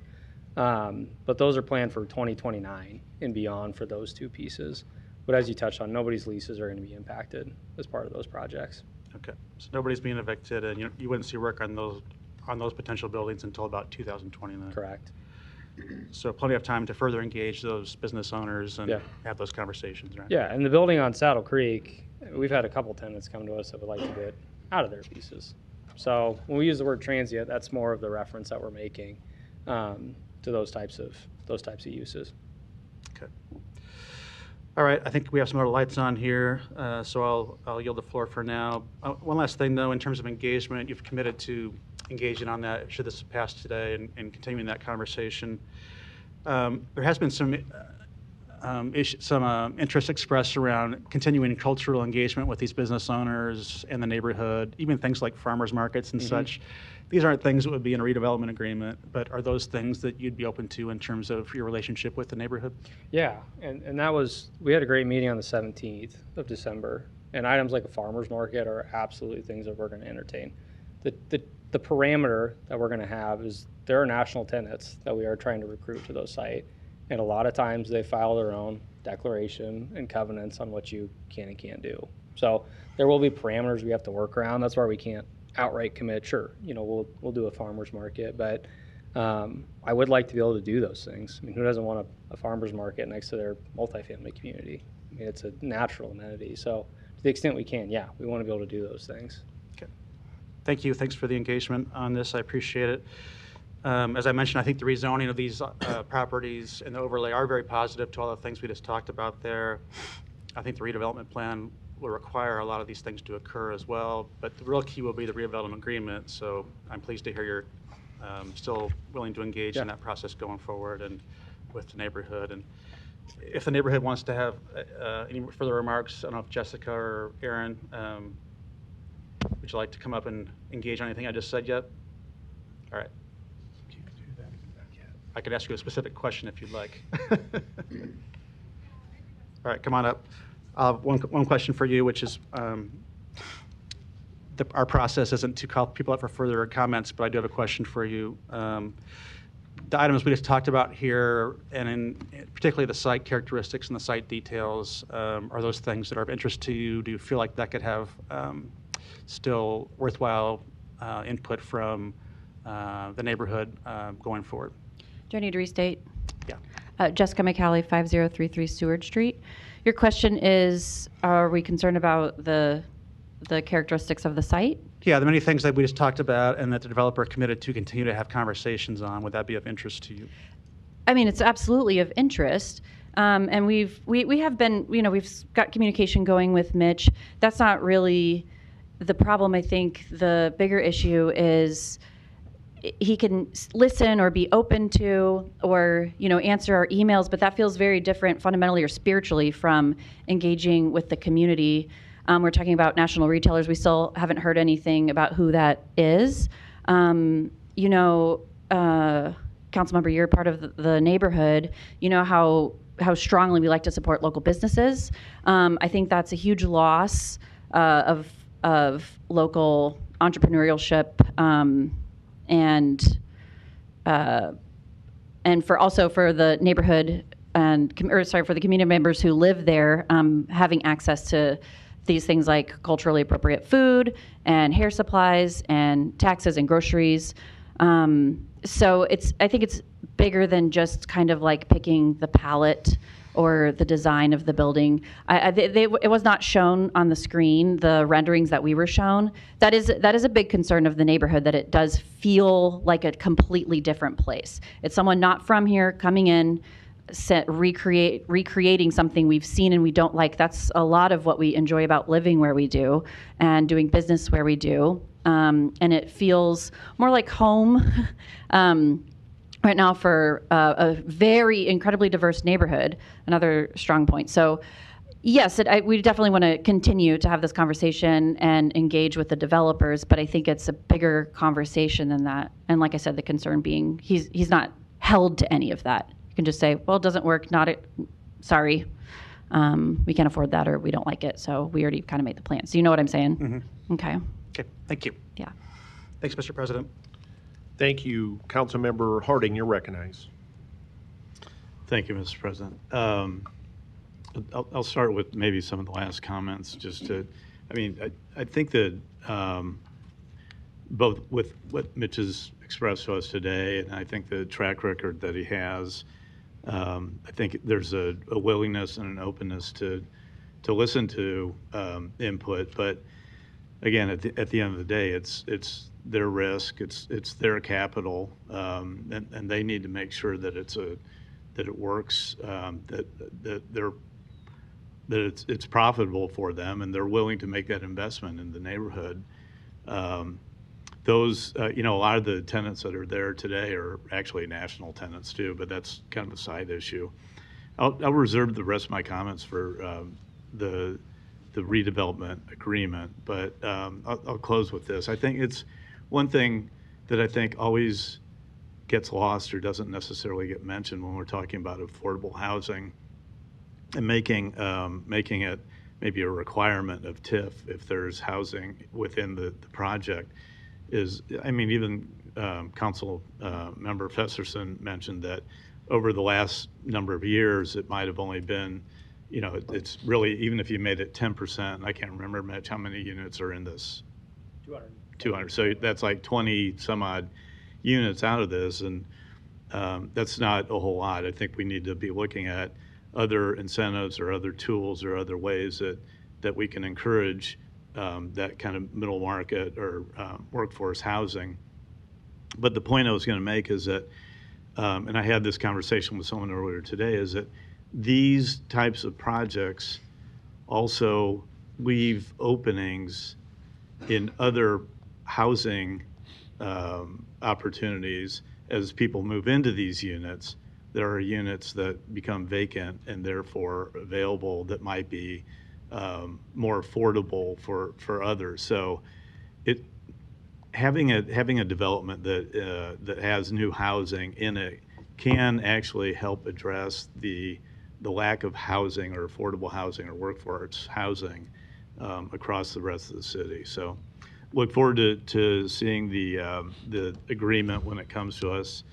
Speaker 17: But those are planned for 2029 and beyond for those two pieces. But as you touched on, nobody's leases are going to be impacted as part of those projects.
Speaker 12: Okay, so nobody's being evicted, and you wouldn't see work on those potential buildings until about 2029.
Speaker 17: Correct.
Speaker 12: So plenty of time to further engage those business owners and have those conversations, right?
Speaker 17: Yeah, and the building on Saddle Creek, we've had a couple tenants come to us that would like to get out of their leases. So when we use the word transient, that's more of the reference that we're making to those types of uses.
Speaker 12: Okay. All right, I think we have some other lights on here, so I'll yield the floor for now. One last thing, though, in terms of engagement, you've committed to engaging on that, should this pass today, and continuing that conversation. There has been some interest expressed around continuing cultural engagement with these business owners and the neighborhood, even things like farmers markets and such. These aren't things that would be in a redevelopment agreement, but are those things that you'd be open to in terms of your relationship with the neighborhood?
Speaker 17: Yeah, and that was, we had a great meeting on the 17th of December, and items like a farmer's market are absolutely things that we're going to entertain. The parameter that we're going to have is there are national tenants that we are trying to recruit to those sites, and a lot of times they file their own declaration and covenants on what you can and can't do. So there will be parameters we have to work around. That's why we can't outright commit. Sure, we'll do a farmer's market, but I would like to be able to do those things. I mean, who doesn't want a farmer's market next to their multifamily community? I mean, it's a natural amenity. So to the extent we can, yeah, we want to be able to do those things.
Speaker 12: Okay. Thank you. Thanks for the engagement on this. I appreciate it. As I mentioned, I think the rezoning of these properties and the overlay are very positive to all the things we just talked about there. I think the redevelopment plan will require a lot of these things to occur as well, but the real key will be the redevelopment agreement. So I'm pleased to hear you're still willing to engage in that process going forward and with the neighborhood. And if the neighborhood wants to have any further remarks, I don't know if Jessica or Aaron, would you like to come up and engage on anything I just said yet? All right. I could ask you a specific question if you'd like. All right, come on up. One question for you, which is our process isn't to call people up for further comments, but I do have a question for you. The items we just talked about here, and particularly the site characteristics and the site details, are those things that are of interest to you? Do you feel like that could have still worthwhile input from the neighborhood going forward?
Speaker 22: Do I need to restate?
Speaker 12: Yeah.
Speaker 22: Jessica McCallie, 5033 Seward Street. Your question is, are we concerned about the characteristics of the site?
Speaker 12: Yeah, the many things that we just talked about and that the developer committed to continue to have conversations on. Would that be of interest to you?
Speaker 22: I mean, it's absolutely of interest. And we have been, we've got communication going with Mitch. That's not really the problem. I think the bigger issue is he can listen or be open to or answer our emails, but that feels very different fundamentally or spiritually from engaging with the community. We're talking about national retailers. We still haven't heard anything about who that is. Councilmember, you're part of the neighborhood. You know how how strongly we like to support local businesses. I think that's a huge loss of local entrepreneurship and for also for the neighborhood for the community members who live there, having access to these things like culturally appropriate food and hair supplies and taxes and groceries. So I think it's bigger than just kind of like picking the palette or the design of the building. It was not shown on the screen, the renderings that we were shown. That is a big concern of the neighborhood, that it does feel like a completely different place. It's someone not from here coming in, recreating something we've seen and we don't like. That's a lot of what we enjoy about living where we do and doing business where we do. And it feels more like home right now for a very incredibly diverse neighborhood, another strong point. So yes, we definitely want to continue to have this conversation and engage with the developers, but I think it's a bigger conversation than that. And like I said, the concern being he's not held to any of that. You can just say, well, it doesn't work, sorry, we can't afford that or we don't like it, so we already kind of made the plan. So you know what I'm saying?
Speaker 2: Mm-hmm.
Speaker 22: Okay.
Speaker 12: Okay, thank you.
Speaker 22: Yeah.
Speaker 12: Thanks, Mr. President.
Speaker 2: Thank you. Councilmember Harding, you're recognized.
Speaker 5: Thank you, Mr. President. I'll start with maybe some of the last comments I think that both with what Mitch has expressed to us today, and I think the track record that he has, I think there's a willingness and an openness to listen to input. But again, at the end of the day, it's their risk, it's their capital, and they need to make sure that it works, that it's profitable for them, and they're willing to make that investment in the neighborhood. A lot of the tenants that are there today are actually national tenants too, but that's kind of a side issue. I'll reserve the rest of my comments for the redevelopment agreement, but I'll close with this. I think it's one thing that I think always gets lost or doesn't necessarily get mentioned when we're talking about affordable housing and making it maybe a requirement of TIF if there's housing within the project. Even Council Member Festerson mentioned that over the last number of years, it might have only been, it's really, even if you made it 10%, I can't remember, Mitch, how many units are in this? 200. So that's like 20 some odd units out of this, and that's not a whole lot. I think we need to be looking at other incentives or other tools or other ways that we can encourage that kind of middle market or workforce housing. But the point I was going to make is that, and I had this conversation with someone earlier today, is that these types of projects also leave openings in other housing opportunities as people move into these units. There are units that become vacant and therefore available that might be more affordable for others. So having a development that has new housing in it can actually help address the lack of housing or affordable housing or workforce housing across the rest of the city. So look forward to seeing the agreement when it comes to us.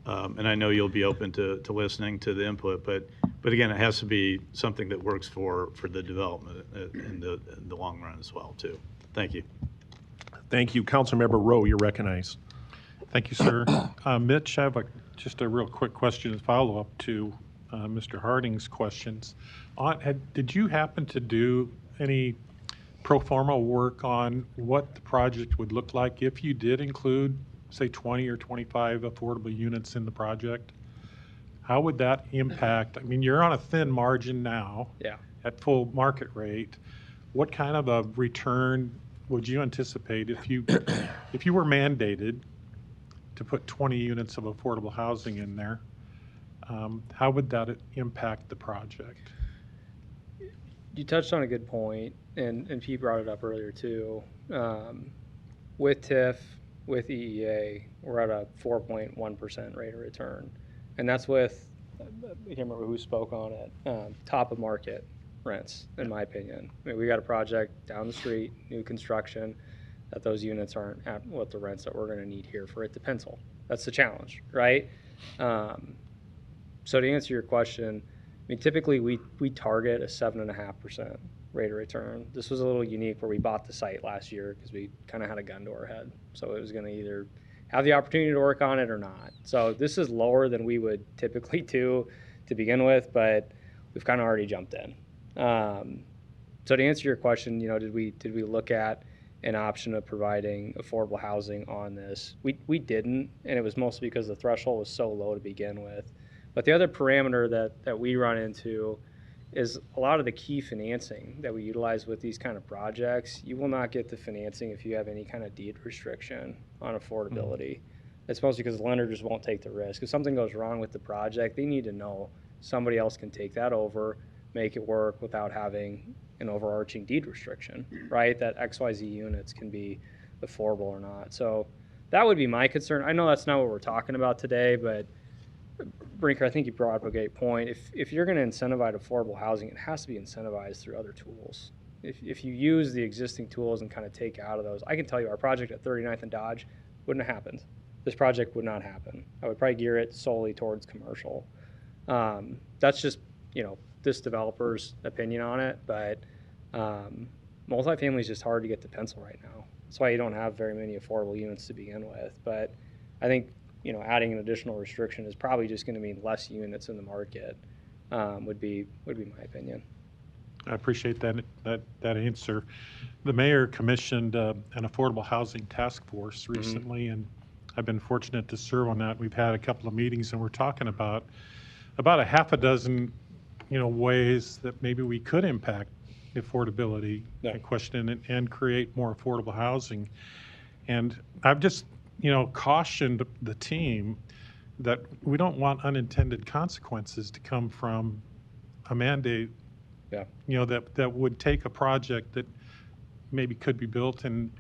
Speaker 5: And I know you'll be open to listening to the input, but again, it has to be something that works for the development in the long run as well, too. Thank you.
Speaker 2: Thank you. Councilmember Rowe, you're recognized.
Speaker 7: Thank you, sir. Mitch, I have just a real quick question to follow up to Mr. Harding's questions. Did you happen to do any pro forma work on what the project would look like if you did include, say, 20 or 25 affordable units in the project? How would that impact? I mean, you're on a thin margin now.
Speaker 17: Yeah.
Speaker 7: At full market rate. What kind of a return would you anticipate if you were mandated to put 20 units of affordable housing in there? How would that impact the project?
Speaker 17: You touched on a good point, and Pete brought it up earlier too. With TIF, with EEA, we're at a 4.1% rate of return. And that's with can't remember who spoke on it, top of market rents, in my opinion. I mean, we got a project down the street, new construction, that those units aren't at what the rents that we're going to need here for it to pencil. That's the challenge, right? So to answer your question, I mean, typically we target a 7.5% rate of return. This was a little unique where we bought the site last year because we kind of had a gun to our head. So it was going to either have the opportunity to work on it or not. So this is lower than we would typically do to begin with, but we've kind of already jumped in. So to answer your question, did we look at an option of providing affordable housing on this? We didn't, and it was mostly because the threshold was so low to begin with. But the other parameter that we run into is a lot of the key financing that we utilize with these kind of projects. You will not get the financing if you have any kind of deed restriction on affordability. It's mostly because the lender just won't take the risk. If something goes wrong with the project, they need to know somebody else can take that over, make it work without having an overarching deed restriction, right? That XYZ units can be affordable or not. So that would be my concern. I know that's not what we're talking about today, but Brinker, I think you brought up a great point. If you're going to incentivize affordable housing, it has to be incentivized through other tools. If you use the existing tools and kind of take out of those, I can tell you our project at 39th and Dodge wouldn't have happened. This project would not happen. I would probably gear it solely towards commercial. That's just, this developer's opinion on it, but multifamily is just hard to get to pencil right now. That's why you don't have very many affordable units to begin with. But I think adding an additional restriction is probably just going to mean less units in the market. Would be my opinion.
Speaker 7: I appreciate that answer. The mayor commissioned an affordable housing task force recently, and I've been fortunate to serve on that. We've had a couple of meetings, and we're talking about a half a dozen, ways that maybe we could impact affordability question and create more affordable housing. And I've just cautioned the team that we don't want unintended consequences to come from a mandate. That would take a project that maybe could be built, and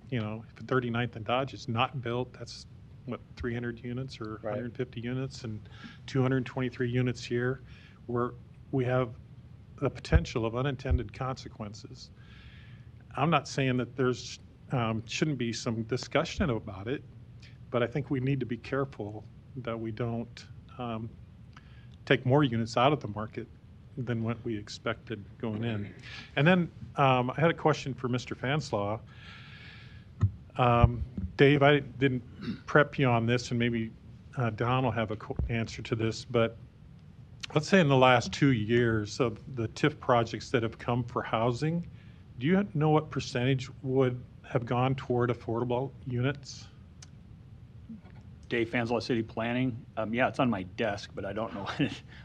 Speaker 7: if 39th and Dodge is not built, that's what, 300 units or 150 units, and 223 units here, where we have the potential of unintended consequences. I'm not saying that there's shouldn't be some discussion about it, but I think we need to be careful that we don't take more units out of the market than what we expected going in. And then I had a question for Mr. Fanslaw. Dave, I didn't prep you on this, and maybe Don will have an answer to this, but let's say in the last 2 years of the TIF projects that have come for housing, do you know what percentage would have gone toward affordable units?
Speaker 14: Dave Fanslaw, City Planning. Yeah, it's on my desk, but I don't know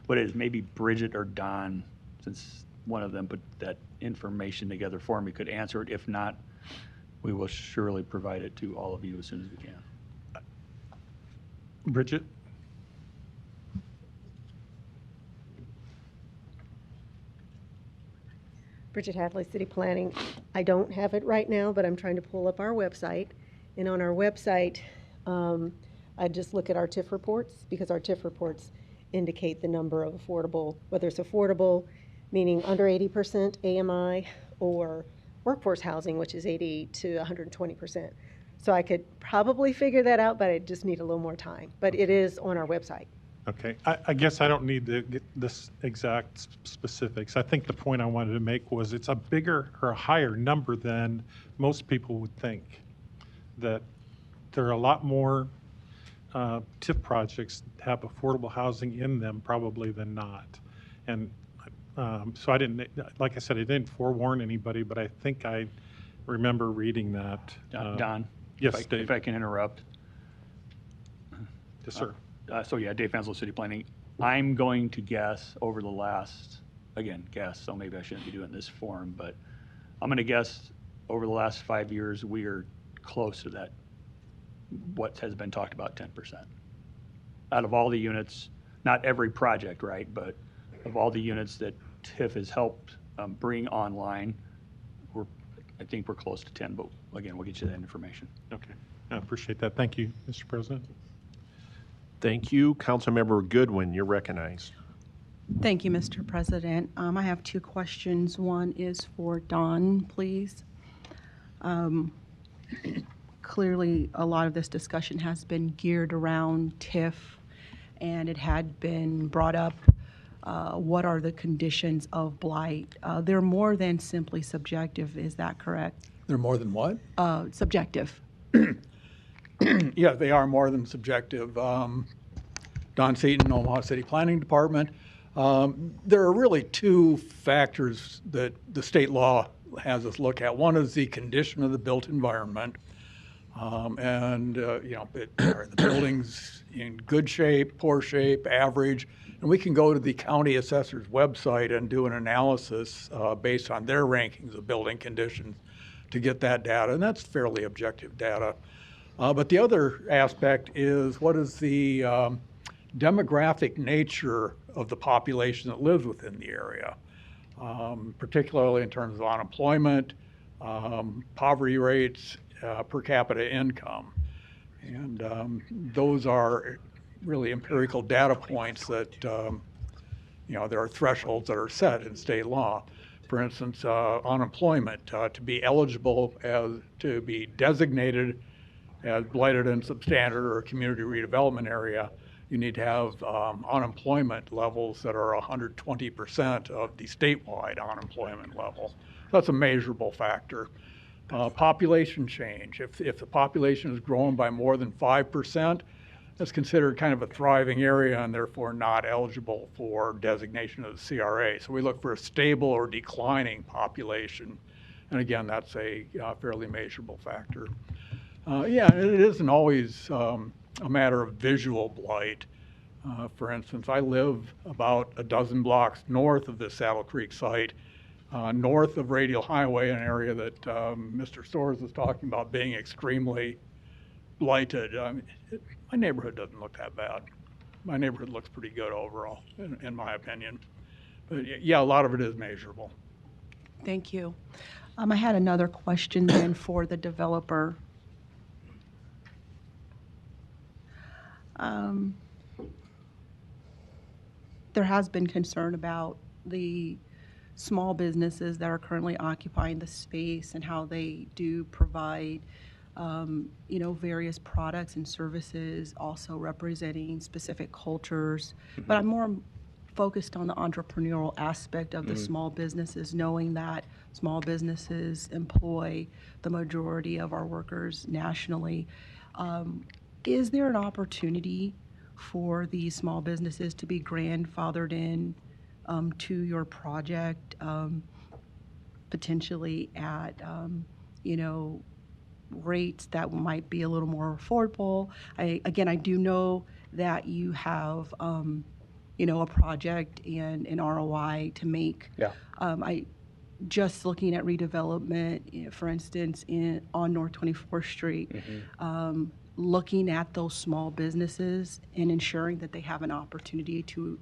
Speaker 14: what it is. Maybe Bridget or Don, since one of them put that information together for me, could answer it. If not, we will surely provide it to all of you as soon as we can.
Speaker 7: Bridget?
Speaker 6: Bridget Hadley, City Planning. I don't have it right now, but I'm trying to pull up our website. And on our website, I just look at our TIF reports, because our TIF reports indicate the number of affordable, whether it's affordable, meaning under 80% AMI, or workforce housing, which is 80 to 120%. So I could probably figure that out, but I just need a little more time. But it is on our website.
Speaker 7: Okay, I guess I don't need to get this exact specifics. I think the point I wanted to make was it's a bigger or a higher number than most people would think. That there are a lot more TIF projects that have affordable housing in them probably than not. And so I didn't, like I said, I didn't forewarn anybody, but I think I remember reading that.
Speaker 14: Don?
Speaker 7: Yes, Dave.
Speaker 14: If I can interrupt.
Speaker 7: Yes, sir.
Speaker 14: So yeah, Dave Fanslaw, City Planning. I'm going to guess over the last, again, guess, so maybe I shouldn't be doing this forum, but I'm going to guess over the last 5 years, we are close to that, what has been talked about, 10%. Out of all the units, not every project, right, but of all the units that TIF has helped bring online, I think we're close to 10, but again, we'll get you that information.
Speaker 7: Okay, I appreciate that. Thank you, Mr. President.
Speaker 2: Thank you. Councilmember Goodwin, you're recognized.
Speaker 8: Thank you, Mr. President. I have two questions. One is for Don, please. Clearly, a lot of this discussion has been geared around TIF, and it had been brought up, what are the conditions of blight? They're more than simply subjective, is that correct?
Speaker 16: They're more than what?
Speaker 8: Subjective.
Speaker 16: Yeah, they are more than subjective. Don Seaton, Omaha City Planning Department. There are really two factors that the state law has us look at. One is the condition of the built environment. Are the buildings in good shape, poor shape, average? And we can go to the county assessor's website and do an analysis based on their rankings of building conditions to get that data, and that's fairly objective data. But the other aspect is what is the demographic nature of the population that lives within the area, particularly in terms of unemployment, poverty rates, per capita income. And those are really empirical data points that, there are thresholds that are set in state law. For instance, unemployment, to be eligible to be designated as blighted and substandard or a community redevelopment area, you need to have unemployment levels that are 120% of the statewide unemployment level. That's a measurable factor. Population change. If the population is growing by more than 5%, that's considered kind of a thriving area and therefore not eligible for designation of the CRA. So we look for a stable or declining population. And again, that's a fairly measurable factor. It isn't always a matter of visual blight. For instance, I live about a dozen blocks north of the Saddle Creek site, north of Radial Highway, an area that Mr. Storrs was talking about being extremely blighted. My neighborhood doesn't look that bad. My neighborhood looks pretty good overall, in my opinion. But yeah, a lot of it is measurable.
Speaker 8: Thank you. I had another question then for the developer. There has been concern about the small businesses that are currently occupying the space and how they do provide, various products and services, also representing specific cultures. But I'm more focused on the entrepreneurial aspect of the small businesses, knowing that small businesses employ the majority of our workers nationally. Is there an opportunity for these small businesses to be grandfathered in to your project, potentially at, rates that might be a little more affordable? I do know that you have, a project and an ROI to make.
Speaker 17: Yeah.
Speaker 8: Just looking at redevelopment, for instance, on North 24th Street, looking at those small businesses and ensuring that they have an opportunity to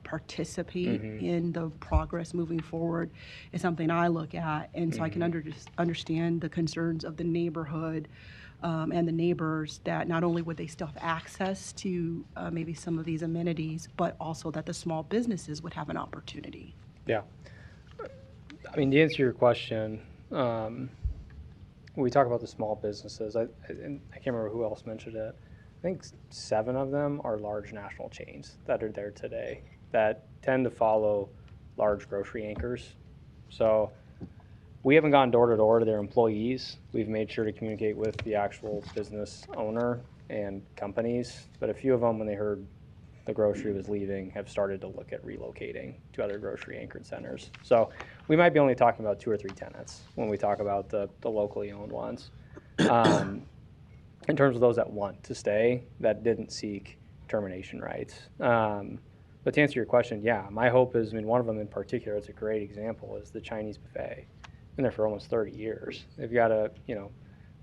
Speaker 8: participate in the progress moving forward is something I look at. And so I can understand the concerns of the neighborhood and the neighbors, that not only would they still have access to maybe some of these amenities, but also that the small businesses would have an opportunity.
Speaker 17: Yeah. I mean, to answer your question, when we talk about the small businesses, I can't remember who else mentioned it. I think 7 of them are large national chains that are there today that tend to follow large grocery anchors. So we haven't gone door to door to their employees. We've made sure to communicate with the actual business owner and companies. But a few of them, when they heard the grocery was leaving, have started to look at relocating to other grocery anchored centers. So we might be only talking about 2 or 3 tenants when we talk about the locally owned ones. In terms of those that want to stay, that didn't seek termination rights. But to answer your question, yeah, my hope is, one of them in particular, it's a great example, is the Chinese buffet. Been there for almost 30 years. They've got a,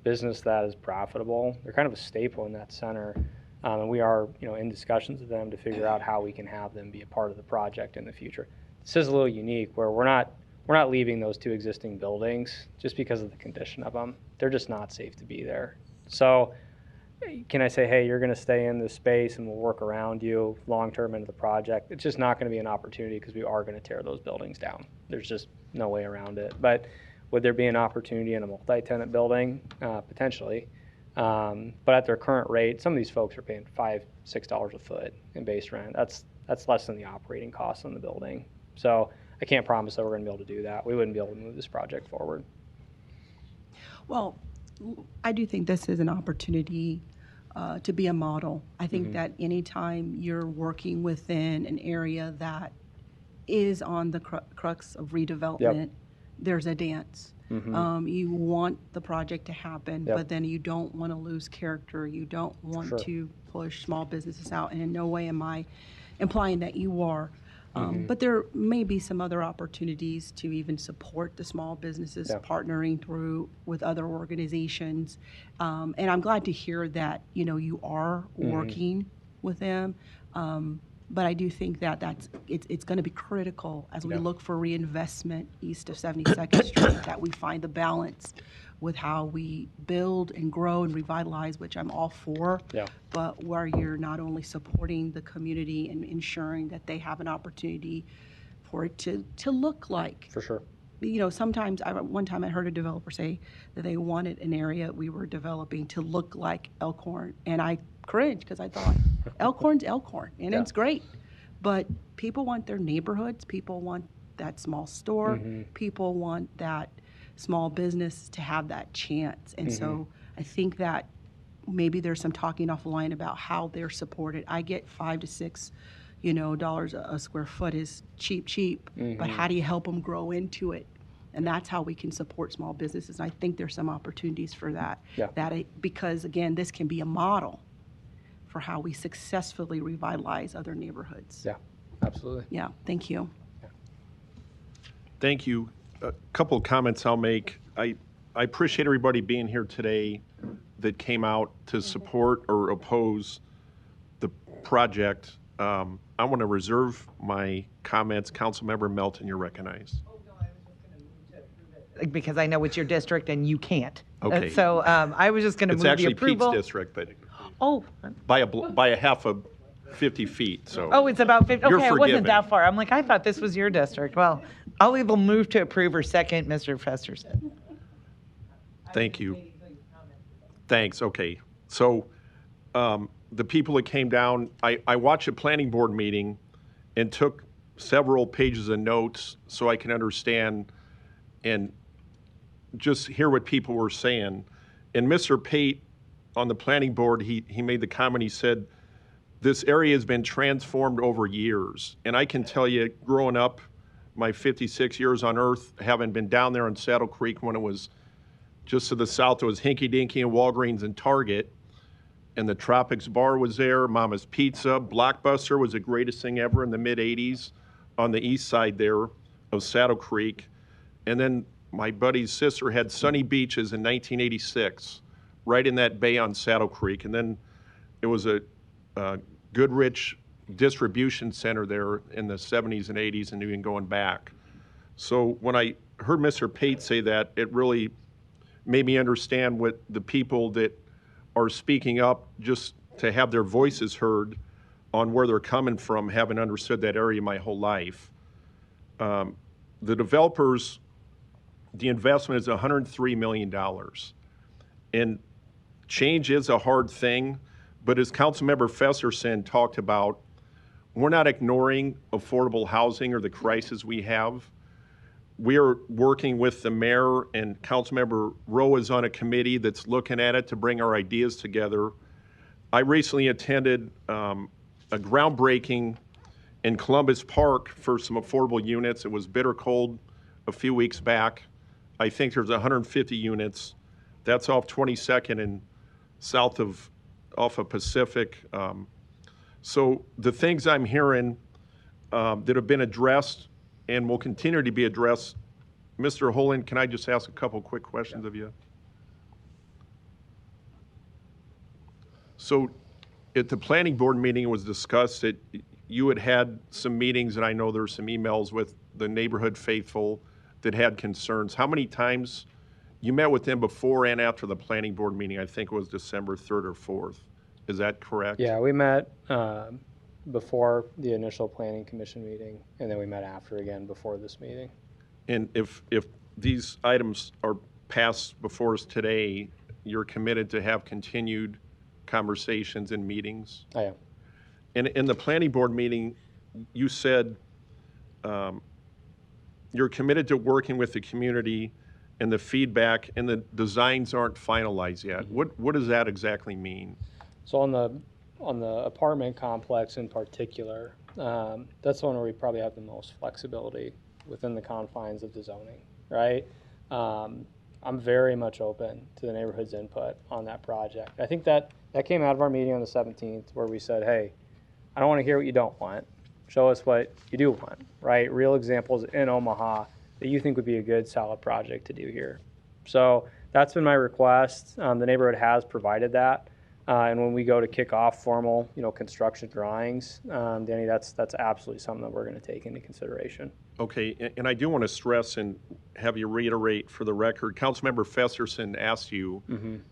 Speaker 17: business that is profitable. They're kind of a staple in that center. And we are, in discussions with them to figure out how we can have them be a part of the project in the future. This is a little unique where we're not leaving those 2 existing buildings just because of the condition of them. They're just not safe to be there. So can I say, hey, you're going to stay in this space and we'll work around you long-term into the project? It's just not going to be an opportunity because we are going to tear those buildings down. There's just no way around it. But would there be an opportunity in a multi-tenant building? Potentially. But at their current rate, some of these folks are paying $5, $6 a foot in base rent. That's less than the operating costs on the building. So I can't promise that we're going to be able to do that. We wouldn't be able to move this project forward.
Speaker 8: Well, I do think this is an opportunity to be a model. I think that anytime you're working within an area that is on the crux of redevelopment, there's a dance. You want the project to happen, but then you don't want to lose character. You don't want to push small businesses out. And in no way am I implying that you are. But there may be some other opportunities to even support the small businesses partnering through with other organizations. And I'm glad to hear that, you are working with them. But I do think that it's going to be critical as we look for reinvestment east of 72nd Street, that we find the balance with how we build and grow and revitalize, which I'm all for, but where you're not only supporting the community and ensuring that they have an opportunity for it to look like.
Speaker 17: For sure.
Speaker 8: Sometimes, one time I heard a developer say that they wanted an area we were developing to look like Elkhorn, and I cringed because I thought, Elkhorn's Elkhorn, and it's great, but people want their neighborhoods, people want that small store, people want that small business to have that chance. And so I think that maybe there's some talking offline about how they're supported. I get $5 to $6 dollars a square foot is cheap, but how do you help them grow into it? And that's how we can support small businesses. And I think there's some opportunities for that. Because again, this can be a model for how we successfully revitalize other neighborhoods.
Speaker 17: Yeah, absolutely.
Speaker 8: Yeah, thank you.
Speaker 2: Thank you. A couple of comments I'll make. I appreciate everybody being here today that came out to support or oppose the project. I want to reserve my comments. Councilmember Melton, you're recognized.
Speaker 9: Because I know it's your district and you can't.
Speaker 2: Okay.
Speaker 9: So I was just going to move the approval.
Speaker 2: It's actually Pete's district, but
Speaker 9: oh,
Speaker 2: by a half of 50 feet. So.
Speaker 9: Oh, it's about 50.
Speaker 2: You're
Speaker 9: Okay, it
Speaker 2: forgiven.
Speaker 9: wasn't that far. I'm like, I thought this was your district. Well, I'll either move to approve or second, Mr. Festerson.
Speaker 2: Thank you. Thanks. Okay. So the people that came down, I watched a planning board meeting and took several pages of notes so I can understand and just hear what people were saying. And Mr. Pate on the planning board, he made the comment, he said, this area has been transformed over years. And I can tell you, growing up, my 56 years on Earth, having been down there in Saddle Creek when it was just to the south, it was Hinky Dinky and Walgreens and Target. And the Tropics Bar was there, Mama's Pizza. Blockbuster was the greatest thing ever in the mid-'80s on the east side there of Saddle Creek. And then my buddy's sister had Sunny Beaches in 1986, right in that bay on Saddle Creek. And then it was a Goodrich distribution center there in the 70s and 80s and even going back. So when I heard Mr. Pate say that, it really made me understand what the people that are speaking up just to have their voices heard on where they're coming from, having understood that area my whole life. The developers, the investment is $103 million. And change is a hard thing, but as Councilmember Festerson talked about, we're not ignoring affordable housing or the crisis we have. We are working with the mayor, and Councilmember Rowe is on a committee that's looking at it to bring our ideas together. I recently attended a groundbreaking in Columbus Park for some affordable units. It was bitter cold a few weeks back. I think there's 150 units. That's off 22nd and south of off of Pacific. So the things I'm hearing that have been addressed and will continue to be addressed, Mr. Holland, can I just ask a couple quick questions of you? So at the planning board meeting, it was discussed that you had some meetings, and I know there's some emails with the neighborhood faithful that had concerns. How many times You met with them before and after the planning board meeting, I think it was December 3rd or 4th. Is that correct?
Speaker 17: Yeah, we met before the initial planning commission meeting, and then we met after again before this meeting.
Speaker 2: And if these items are passed before us today, you're committed to have continued conversations and meetings?
Speaker 17: I am.
Speaker 2: And in the planning board meeting, you said you're committed to working with the community and the feedback, and the designs aren't finalized yet. What does that exactly mean?
Speaker 17: So on the apartment complex in particular, that's the one where we probably have the most flexibility within the confines of the zoning, right? I'm very much open to the neighborhood's input on that project. I think that came out of our meeting on the 17th where we said, hey, I don't want to hear what you don't want. Show us what you do want, right? Real examples in Omaha that you think would be a good, solid project to do here. So that's been my request. The neighborhood has provided that. And when we go to kick off formal, construction drawings, Danny, that's absolutely something that we're going to take into consideration.
Speaker 2: Okay, and I do want to stress and have you reiterate for the record, Councilmember Festerson asked you,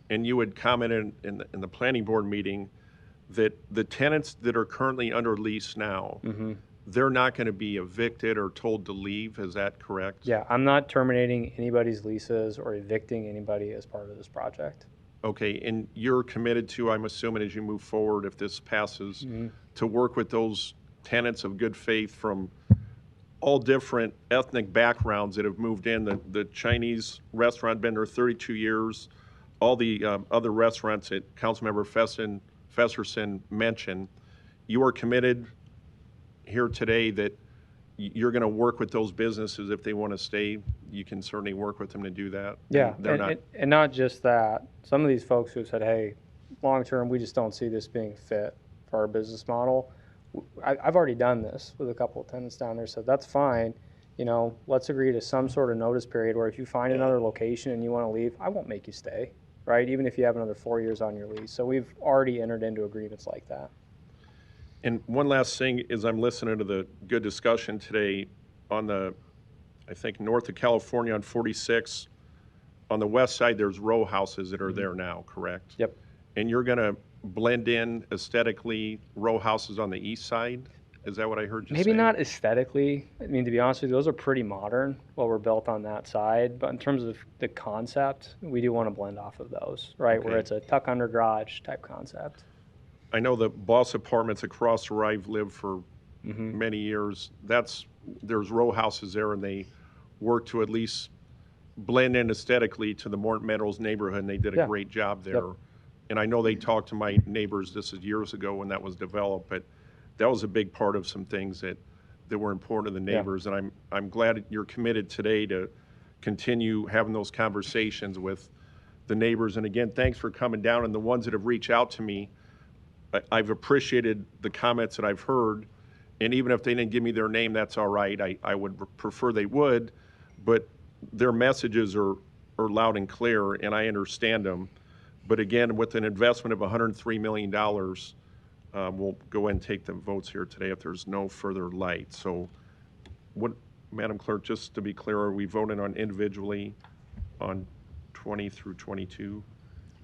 Speaker 2: and you had commented in the planning board meeting that the tenants that are currently under lease now, they're not going to be evicted or told to leave. Is that correct?
Speaker 17: Yeah, I'm not terminating anybody's leases or evicting anybody as part of this project.
Speaker 2: Okay, and you're committed to, I'm assuming, as you move forward, if this passes, to work with those tenants of good faith from all different ethnic backgrounds that have moved in. The Chinese restaurant been there 32 years. All the other restaurants that Councilmember Festerson mentioned. You are committed here today that you're going to work with those businesses if they want to stay. You can certainly work with them to do that.
Speaker 17: Yeah,
Speaker 2: and
Speaker 17: not just that. Some of these folks who have said, hey, long term, we just don't see this being fit for our business model. I've already done this with a couple of tenants down there, so that's fine. Let's agree to some sort of notice period where if you find another location and you want to leave, I won't make you stay, right? Even if you have another 4 years on your lease. So we've already entered into agreements like that.
Speaker 2: And one last thing is I'm listening to the good discussion today on I think, north of California on 46. On the west side, there's row houses that are there now, correct?
Speaker 17: Yep.
Speaker 2: And you're going to blend in aesthetically row houses on the east side? Is that what I heard you say?
Speaker 17: Maybe not aesthetically. I mean, to be honest with you, those are pretty modern, what were built on that side. But in terms of the concept, we do want to blend off of those, right?
Speaker 2: Okay.
Speaker 17: Where it's a tuck under garage type concept.
Speaker 2: I know the Boss Apartments across where I've lived for many years, there's row houses there, and they work to at least blend in aesthetically to the Morton Meadows neighborhood, and they did a great job there.
Speaker 17: Yep.
Speaker 2: And I know they talked to my neighbors, this is years ago when that was developed, but that was a big part of some things that were important to the neighbors. And I'm glad you're committed today to continue having those conversations with the neighbors. And again, thanks for coming down, and the ones that have reached out to me, I've appreciated the comments that I've heard, and even if they didn't give me their name, that's all right. I would prefer they would, but their messages are loud and clear, and I understand them. But again, with an investment of $103 million, we'll go ahead and take the votes here today if there's no further light. So what, Madam Clerk, just to be clear, are we voting on individually on 20 through 22?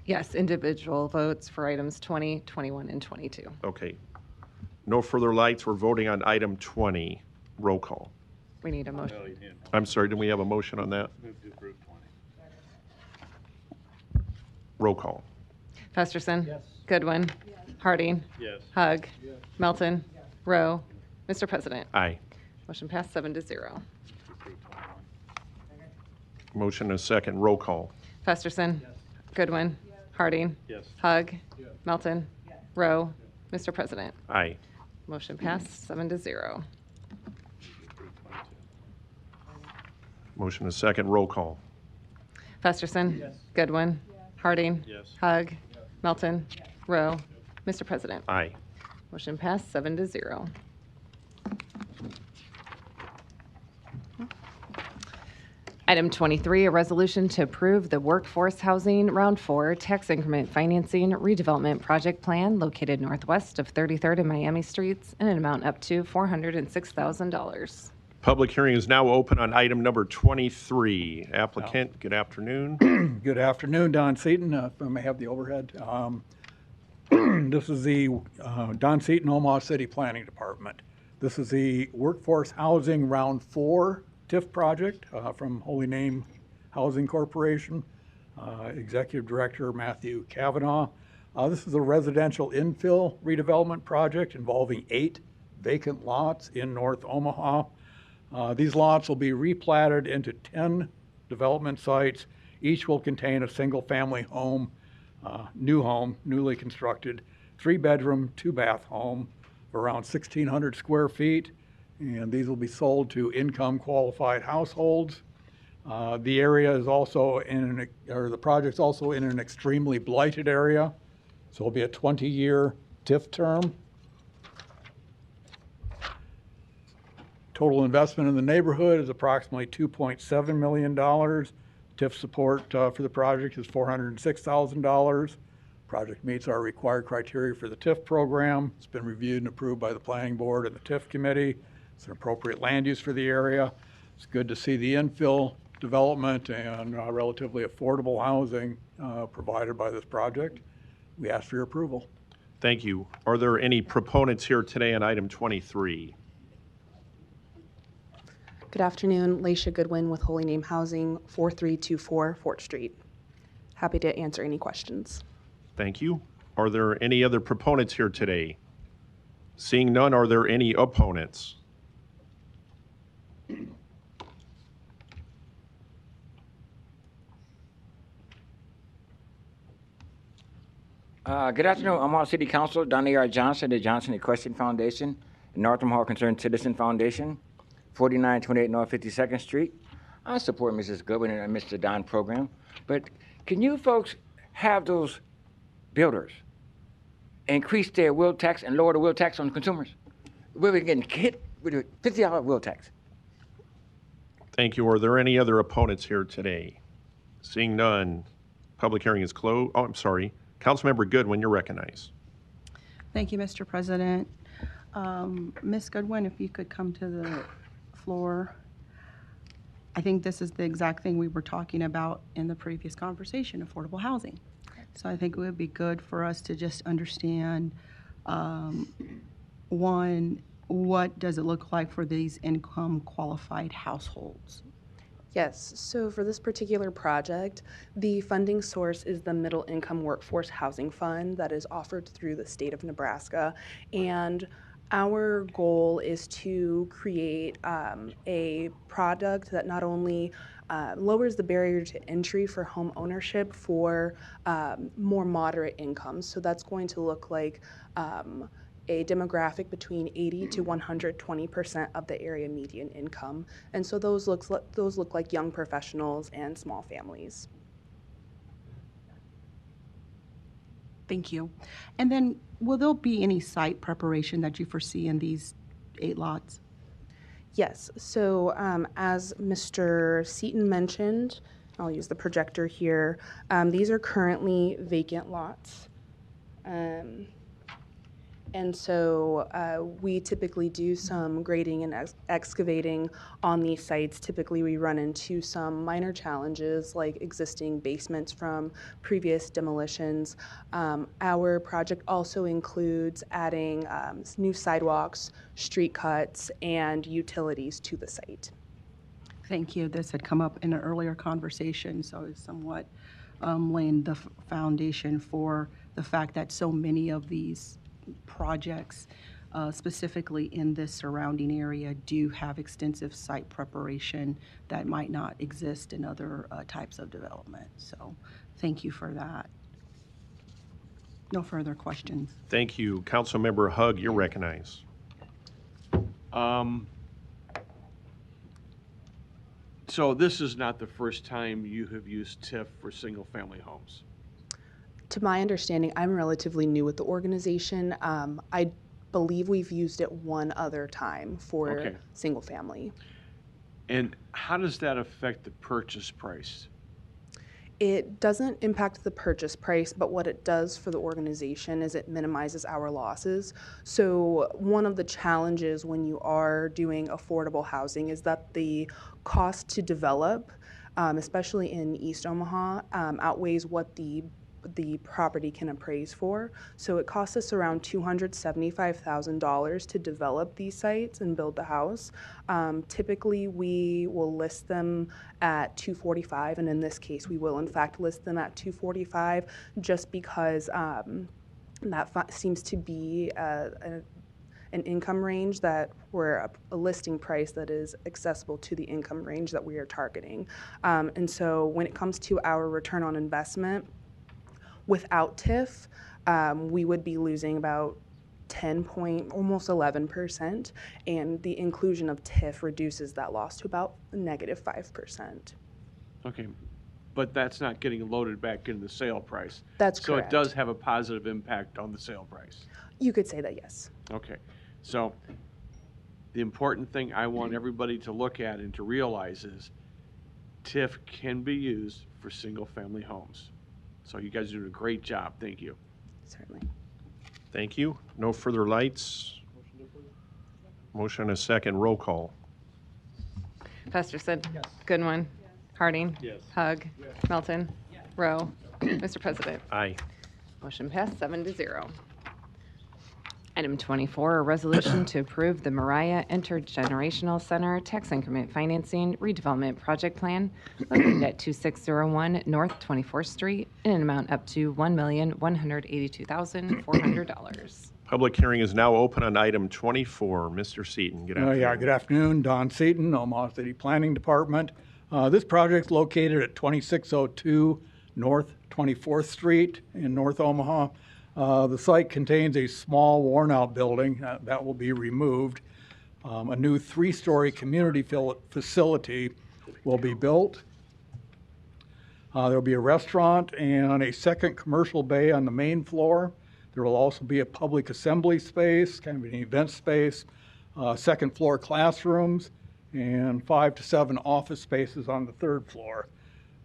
Speaker 1: Yes, individual votes for items 20, 21, and 22.
Speaker 2: Okay. No further lights. We're voting on item 20. Roll call.
Speaker 1: We need a motion.
Speaker 2: I'm sorry, did we have a motion on that?
Speaker 5: Move to approve 20.
Speaker 2: Roll call.
Speaker 1: Festerson. Yes. Goodwin. Yes. Harding.
Speaker 5: Yes.
Speaker 1: Hug. Yes. Melton. Rowe. Mr. President.
Speaker 2: Aye.
Speaker 1: Motion passed 7-0.
Speaker 2: Motion and a second. Roll call.
Speaker 1: Festerson. Yes. Goodwin. Yes. Harding.
Speaker 5: Yes.
Speaker 1: Hug. Yes. Melton. Yes. Rowe. Yes. Mr. President.
Speaker 2: Aye.
Speaker 1: Motion passed 7-0.
Speaker 2: Motion and a second. Roll call.
Speaker 1: Festerson. Yes. Goodwin. Yes. Harding.
Speaker 5: Yes.
Speaker 1: Hug. Yes. Melton. Yes. Rowe. Mr. President.
Speaker 2: Aye.
Speaker 1: Motion passed 7-0. Item 23, a resolution to approve the Workforce Housing Round 4 Tax Increment Financing Redevelopment Project Plan located northwest of 33rd and Miami Streets in an amount up to $406,000.
Speaker 2: Public hearing is now open on item number 23. Applicant, good afternoon.
Speaker 16: Good afternoon, Don Seaton, if I may have the overhead. This is the Don Seaton, Omaha City Planning Department. This is the Workforce Housing Round 4 TIF project from Holy Name Housing Corporation. Executive Director Matthew Kavanaugh. This is a residential infill redevelopment project involving 8 vacant lots in North Omaha. These lots will be replatted into 10 development sites. Each will contain a single-family home, newly constructed, 3-bedroom, 2-bath home of around 1,600 square feet, and these will be sold to income-qualified households. The area is also the project's also in an extremely blighted area, so it'll be a 20-year TIF term. Total investment in the neighborhood is approximately $2.7 million. TIF support for the project is $406,000. Project meets our required criteria for the TIF program. It's been reviewed and approved by the Planning Board and the TIF Committee. It's an appropriate land use for the area. It's good to see the infill development and relatively affordable housing provided by this project. We ask for your approval.
Speaker 2: Thank you. Are there any proponents here today on item 23?
Speaker 10: Good afternoon, Laisha Goodwin with Holy Name Housing, 4324 Fort Street. Happy to answer any questions.
Speaker 2: Thank you. Are there any other proponents here today? Seeing none, are there any opponents?
Speaker 18: Good afternoon, Omaha City Council, Donnie R. Johnson, the Johnson Equestrian Foundation, and North Omaha Concerned Citizen Foundation, 4928 North 52nd Street. I support Mrs. Goodwin and Mr. Don program, but can you folks have those builders increase their wheel tax and lower the wheel tax on consumers? We're getting hit with a $50 wheel tax.
Speaker 2: Thank you. Are there any other opponents here today? Seeing none, public hearing is closed. Oh, I'm sorry. Councilmember Goodwin, you're recognized.
Speaker 8: Thank you, Mr. President. Ms. Goodwin, if you could come to the floor. I think this is the exact thing we were talking about in the previous conversation, affordable housing. So I think it would be good for us to just understand, one, what does it look like for these income qualified households?
Speaker 10: Yes, so for this particular project, the funding source is the Middle Income Workforce Housing Fund that is offered through the state of Nebraska. And our goal is to create a product that not only lowers the barrier to entry for home ownership for more moderate incomes. So that's going to look like a demographic between 80 to 120% of the area median income. And so those look like young professionals and small families.
Speaker 8: Thank you. And then will there be any site preparation that you foresee in these 8 lots?
Speaker 10: Yes, so as Mr. Seaton mentioned, I'll use the projector here, these are currently vacant lots. And so we typically do some grading and excavating on these sites. Typically we run into some minor challenges like existing basements from previous demolitions. Our project also includes adding new sidewalks, street cuts, and utilities to the site.
Speaker 8: Thank you. This had come up in an earlier conversation, so it's somewhat laying the foundation for the fact that so many of these projects, specifically in this surrounding area, do have extensive site preparation that might not exist in other types of development. So thank you for that. No further questions.
Speaker 2: Thank you. Councilmember Hug, you're recognized.
Speaker 4: So this is not the first time you have used TIF for single-family homes?
Speaker 10: To my understanding, I'm relatively new with the organization. I believe we've used it one other time for single family.
Speaker 4: And how does that affect the purchase price?
Speaker 10: It doesn't impact the purchase price, but what it does for the organization is it minimizes our losses. So one of the challenges when you are doing affordable housing is that the cost to develop, especially in East Omaha, outweighs what the property can appraise for. So it costs us around $275,000 to develop these sites and build the house. Typically, we will list them at $245,000, and in this case, we will in fact list them at $245,000, just because that seems to be an income range that we're a listing price that is accessible to the income range that we are targeting. And so when it comes to our return on investment, without TIF, we would be losing about almost 11%, and the inclusion of TIF reduces that loss to about -5%.
Speaker 4: Okay, but that's not getting loaded back into the sale price.
Speaker 10: That's
Speaker 4: So
Speaker 10: correct.
Speaker 4: it does have a positive impact on the sale price.
Speaker 10: You could say that, yes.
Speaker 4: Okay, so the important thing I want everybody to look at and to realize is TIF can be used for single-family homes. So you guys are doing a great job. Thank you.
Speaker 10: Certainly.
Speaker 2: Thank you. No further lights. Motion and a second. Roll call.
Speaker 1: Festerson. Goodwin. Harding.
Speaker 14: Yes.
Speaker 1: Hug. Melton. Rowe. Mr. President.
Speaker 2: Aye.
Speaker 1: Motion passed 7-0. Item 24, a resolution to approve the Mariah Intergenerational Center Tax Increment Financing Redevelopment Project Plan located at 2601 North 24th Street in an amount up to $1,182,400.
Speaker 2: Public hearing is now open on item 24. Mr. Seaton, good afternoon.
Speaker 16: Yeah, good afternoon. Don Seaton, Omaha City Planning Department. This project's located at 2602 North 24th Street in North Omaha. The site contains a small worn-out building that will be removed. A new 3-story community facility will be built. There'll be a restaurant and a second commercial bay on the main floor. There will also be a public assembly space, kind of an event space, second floor classrooms, and 5 to 7 office spaces on the third floor.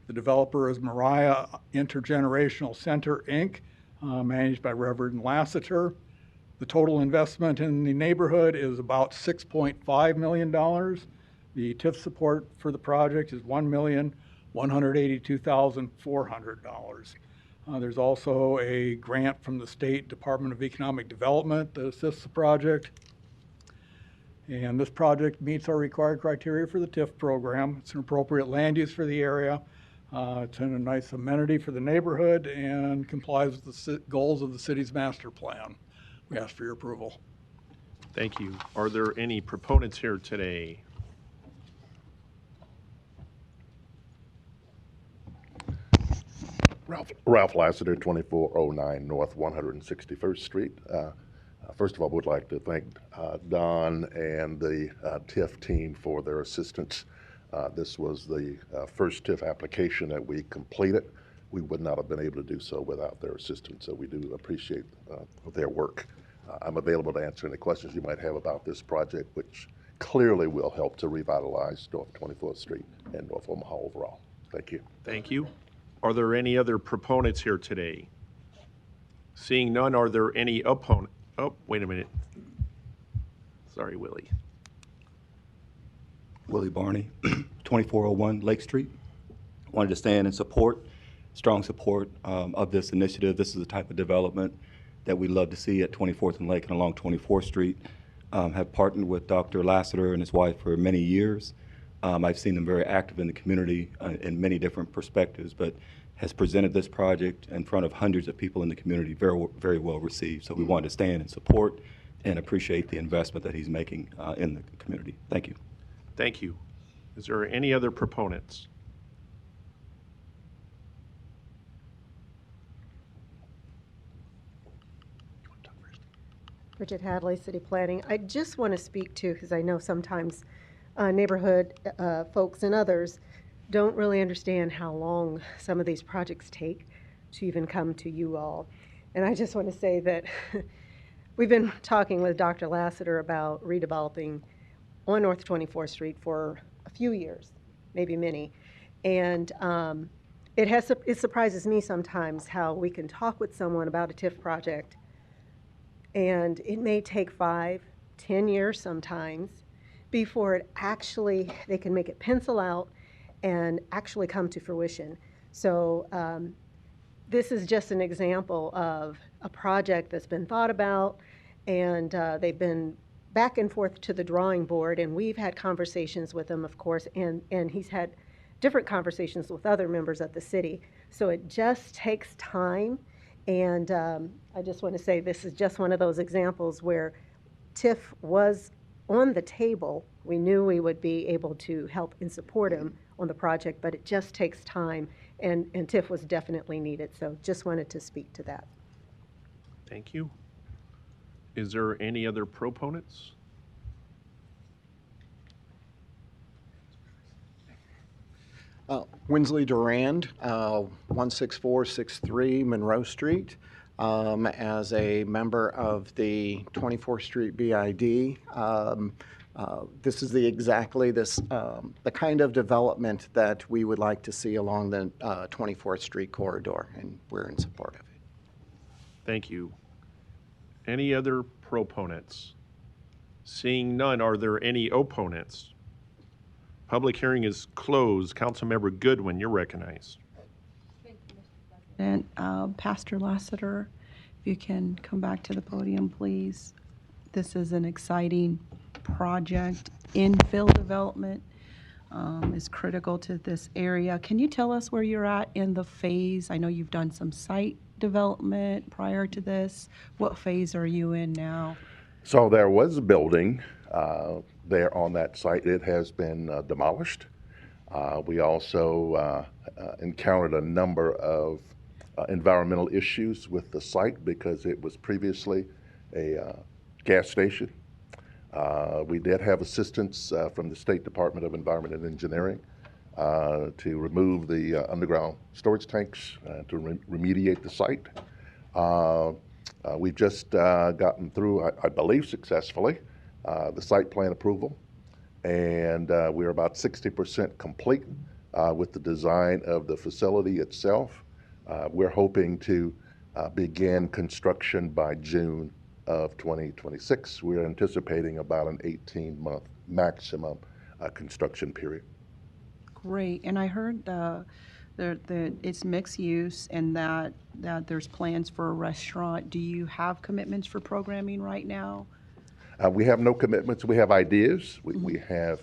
Speaker 16: The developer is Mariah Intergenerational Center, Inc., managed by Reverend Lassiter. The total investment in the neighborhood is about $6.5 million. The TIF support for the project is $1,182,400. There's also a grant from the State Department of Economic Development that assists the project. And this project meets our required criteria for the TIF program. It's an appropriate land use for the area. It's in a nice amenity for the neighborhood and complies with the goals of the city's master plan. We ask for your approval.
Speaker 2: Thank you. Are there any proponents here today?
Speaker 13: Ralph Lassiter, 2409 North 161st Street. First of all, I would like to thank Don and the TIF team for their assistance. This was the first TIF application that we completed. We would not have been able to do so without their assistance, so we do appreciate their work. I'm available to answer any questions you might have about this project, which clearly will help to revitalize North 24th Street and North Omaha overall. Thank you.
Speaker 2: Thank you. Are there any other proponents here today? Seeing none, are there any opponents? Oh, wait a minute. Sorry, Willie.
Speaker 15: Willie Barney, 2401 Lake Street. Wanted to stand in support, strong support of this initiative. This is the type of development that we love to see at 24th and Lake and along 24th Street. Have partnered with Dr. Lassiter and his wife for many years. I've seen them very active in the community in many different perspectives, but has presented this project in front of hundreds of people in the community, very, very well received. So we wanted to stand and support and appreciate the investment that he's making in the community. Thank you.
Speaker 2: Thank you. Is there any other proponents?
Speaker 6: Bridget Hadley, City Planning. I just want to speak to, because I know sometimes neighborhood folks and others don't really understand how long some of these projects take to even come to you all. And I just want to say that we've been talking with Dr. Lassiter about redeveloping on North 24th Street for a few years, maybe many. And it surprises me sometimes how we can talk with someone about a TIF project, and it may take 5, 10 years sometimes before they can make it pencil out and actually come to fruition. So this is just an example of a project that's been thought about, and they've been back and forth to the drawing board, and we've had conversations with him, of course, and he's had different conversations with other members of the city. So it just takes time, and I just want to say this is just one of those examples where TIF was on the table. We knew we would be able to help and support him on the project, but it just takes time, and TIF was definitely needed. So just wanted to speak to that.
Speaker 2: Thank you. Is there any other proponents?
Speaker 11: Winsley Durand, 16463 Monroe Street. As a member of the 24th Street BID, this is the kind of development that we would like to see along the 24th Street corridor, and we're in support of it.
Speaker 2: Thank you. Any other proponents? Seeing none, are there any opponents? Public hearing is closed. Councilmember Goodwin, you're recognized.
Speaker 8: And Pastor Lassiter, if you can come back to the podium, please. This is an exciting project. Infill development is critical to this area. Can you tell us where you're at in the phase? I know you've done some site development prior to this. What phase are you in now?
Speaker 13: So there was a building there on that site. It has been demolished. We also encountered a number of environmental issues with the site because it was previously a gas station. We did have assistance from the State Department of Environment and Engineering to remove the underground storage tanks to remediate the site. We've just gotten through, I believe successfully, the site plan approval, and we're about 60% complete with the design of the facility itself. We're hoping to begin construction by June of 2026. We're anticipating about an 18-month maximum construction period.
Speaker 8: Great. And I heard that it's mixed use and that there's plans for a restaurant. Do you have commitments for programming right now?
Speaker 13: We have no commitments. We have ideas. We have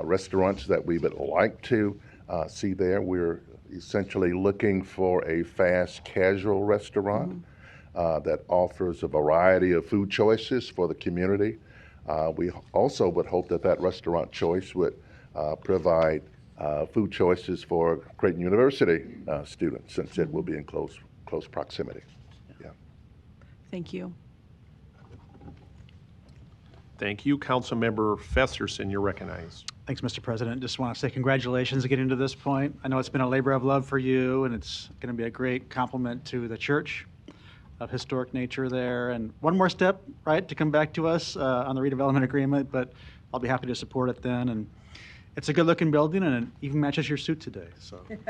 Speaker 13: restaurants that we would like to see there. We're essentially looking for a fast casual restaurant that offers a variety of food choices for the community. We also would hope that that restaurant choice would provide food choices for Creighton University students, since it will be in close proximity. Yeah.
Speaker 8: Thank you.
Speaker 2: Thank you. Councilmember Festerson, you're recognized.
Speaker 12: Thanks, Mr. President. Just want to say congratulations on getting to this point. I know it's been a labor of love for you, and it's going to be a great compliment to the church of historic nature there. And one more step, right, to come back to us on the redevelopment agreement, but I'll be happy to support it then. And it's a good-looking building, and it even matches your suit today. So, would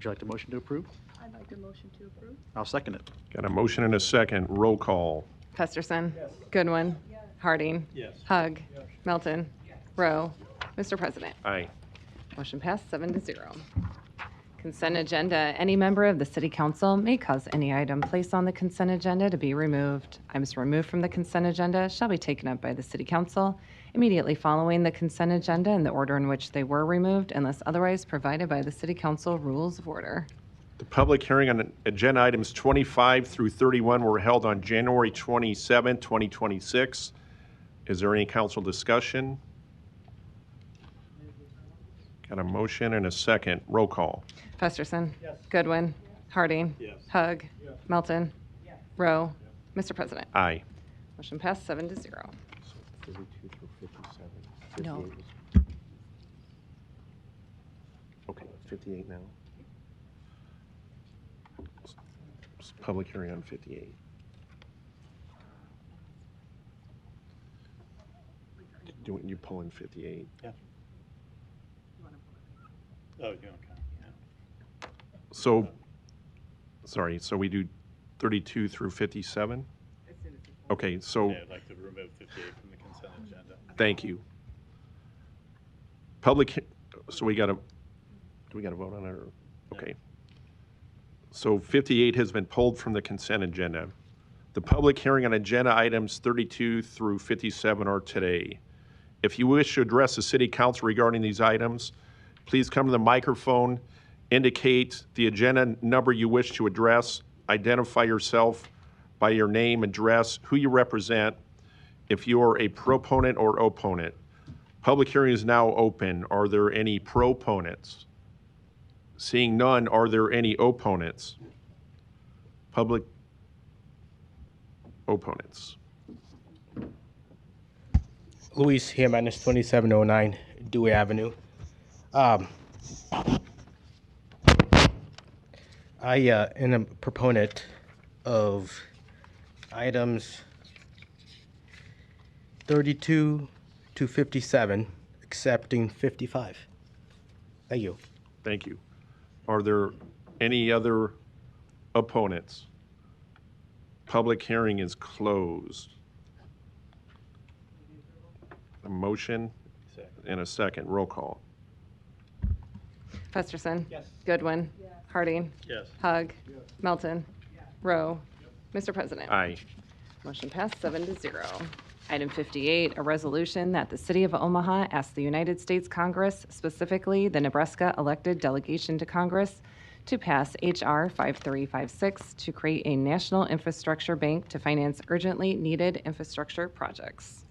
Speaker 12: you like a motion to approve?
Speaker 8: I'd like a motion to approve.
Speaker 12: I'll second it.
Speaker 2: Got a motion and a second. Roll call.
Speaker 1: Festerson. Goodwin. Harding.
Speaker 14: Yes.
Speaker 1: Hug. Melton. Rowe. Mr. President.
Speaker 2: Aye.
Speaker 1: Motion passed 7-0. Consent agenda. Any member of the City Council may cause any item placed on the consent agenda to be removed. Items removed from the consent agenda shall be taken up by the City Council immediately following the consent agenda in the order in which they were removed, unless otherwise provided by the City Council Rules of Order.
Speaker 2: The public hearing on agenda items 25 through 31 were held on January 27, 2026. Is there any council discussion? Got a motion and a second. Roll call.
Speaker 1: Festerson. Yes. Goodwin. Harding.
Speaker 14: Yes.
Speaker 1: Hug. Yes. Melton. Yes. Rowe. Mr. President.
Speaker 2: Aye.
Speaker 1: Motion passed 7-0.
Speaker 2: 32 through 57.
Speaker 1: No.
Speaker 2: Okay, 58 now. Public hearing on 58. You pull in 58?
Speaker 14: Yeah.
Speaker 5: Oh, okay.
Speaker 2: So, sorry, so we do 32 through 57? Okay, so,
Speaker 5: Yeah, I'd like to remove 58 from the consent agenda.
Speaker 2: thank you. So do we gotta vote on it? Okay. So 58 has been pulled from the consent agenda. The public hearing on agenda items 32 through 57 are today. If you wish to address the city council regarding these items, please come to the microphone, indicate the agenda number you wish to address, identify yourself by your name, address, who you represent, if you are a proponent or opponent. Public hearing is now open. Are there any proponents? Seeing none, are there any opponents? Public opponents.
Speaker 19: Luis here, minus 2709 Dewey Avenue. I am a proponent of items 32 to 57, accepting 55. Thank you.
Speaker 2: Thank you. Are there any other opponents? Public hearing is closed. A motion and a second. Roll call.
Speaker 1: Festerson. Yes. Goodwin. Harding.
Speaker 5: Yes.
Speaker 1: Hug. Melton. Rowe. Mr. President.
Speaker 2: Aye.
Speaker 1: Motion passed 7-0. Item 58, a resolution that the City of Omaha asks the United States Congress, specifically the Nebraska elected delegation to Congress, to pass H.R. 5356 to create a national infrastructure bank to finance urgently needed infrastructure projects.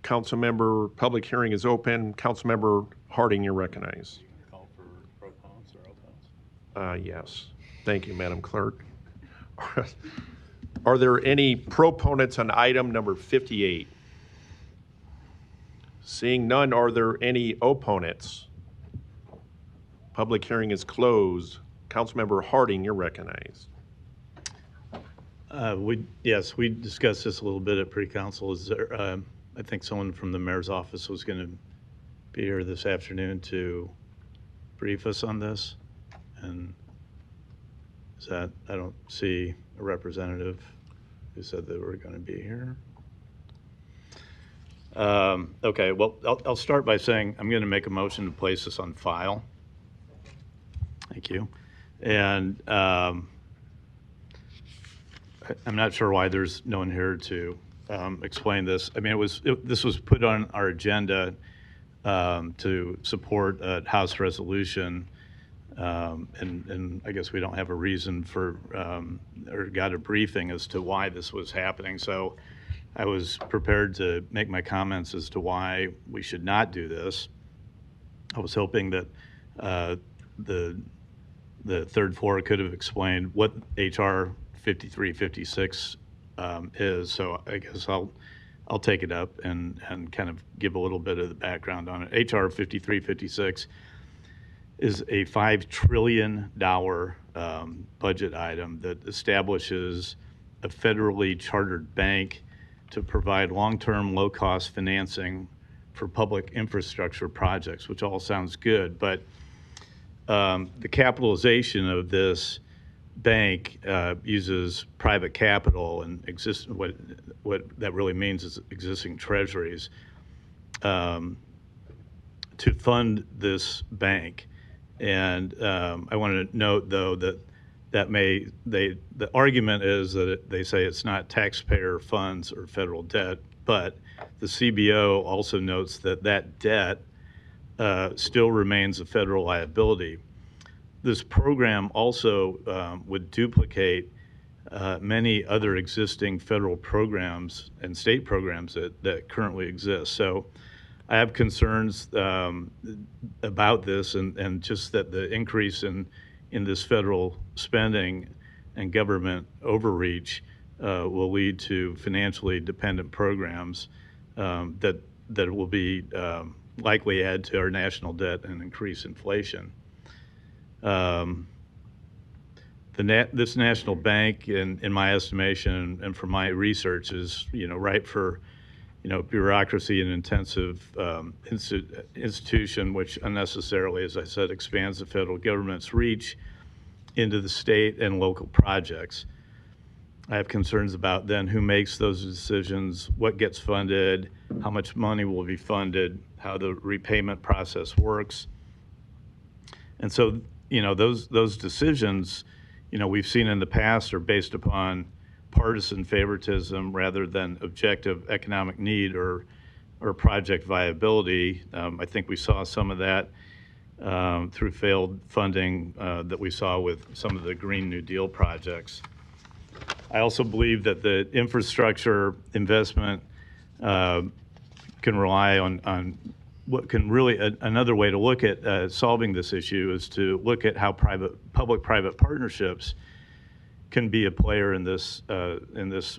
Speaker 2: Councilmember, public hearing is open. Councilmember Harding, you're recognized.
Speaker 5: Call for proponents or opponents?
Speaker 2: Yes. Thank you, Madam Clerk. Are there any proponents on item number 58? Seeing none, are there any opponents? Public hearing is closed. Councilmember Harding, you're recognized.
Speaker 5: Yes, we discussed this a little bit at pre-council. Is there, I think someone from the mayor's office was going to be here this afternoon to brief us on this. And is that, I don't see a representative who said they were going to be here. Okay, well, I'll start by saying I'm going to make a motion to place this on file. Thank you. And I'm not sure why there's no one here to explain this. I mean, this was put on our agenda to support a House resolution, and I guess we don't have a reason for or got a briefing as to why this was happening. So I was prepared to make my comments as to why we should not do this. I was hoping that the third floor could have explained what H.R. 5356 is. So I guess I'll take it up and kind of give a little bit of the background on it. H.R. 5356 is a $5 trillion budget item that establishes a federally chartered bank to provide long-term, low-cost financing for public infrastructure projects, which all sounds good, but the capitalization of this bank uses private capital and what that really means is existing treasuries to fund this bank. And I want to note, though, that the argument is that they say it's not taxpayer funds or federal debt, but the CBO also notes that that debt still remains a federal liability. This program also would duplicate many other existing federal programs and state programs that currently exist. So I have concerns about this and just that the increase in this federal spending and government overreach will lead to financially dependent programs that will be likely add to our national debt and increase inflation. This national bank, in my estimation and from my research, is ripe for bureaucracy and intensive institution, which unnecessarily, as I said, expands the federal government's reach into the state and local projects. I have concerns about then who makes those decisions, what gets funded, how much money will be funded, how the repayment process works. And so, those decisions, we've seen in the past are based upon partisan favoritism rather than objective economic need or project viability. I think we saw some of that through failed funding that we saw with some of the Green New Deal projects. I also believe that the infrastructure investment can rely on what can really, another way to look at solving this issue is to look at how public-private partnerships can be a player in this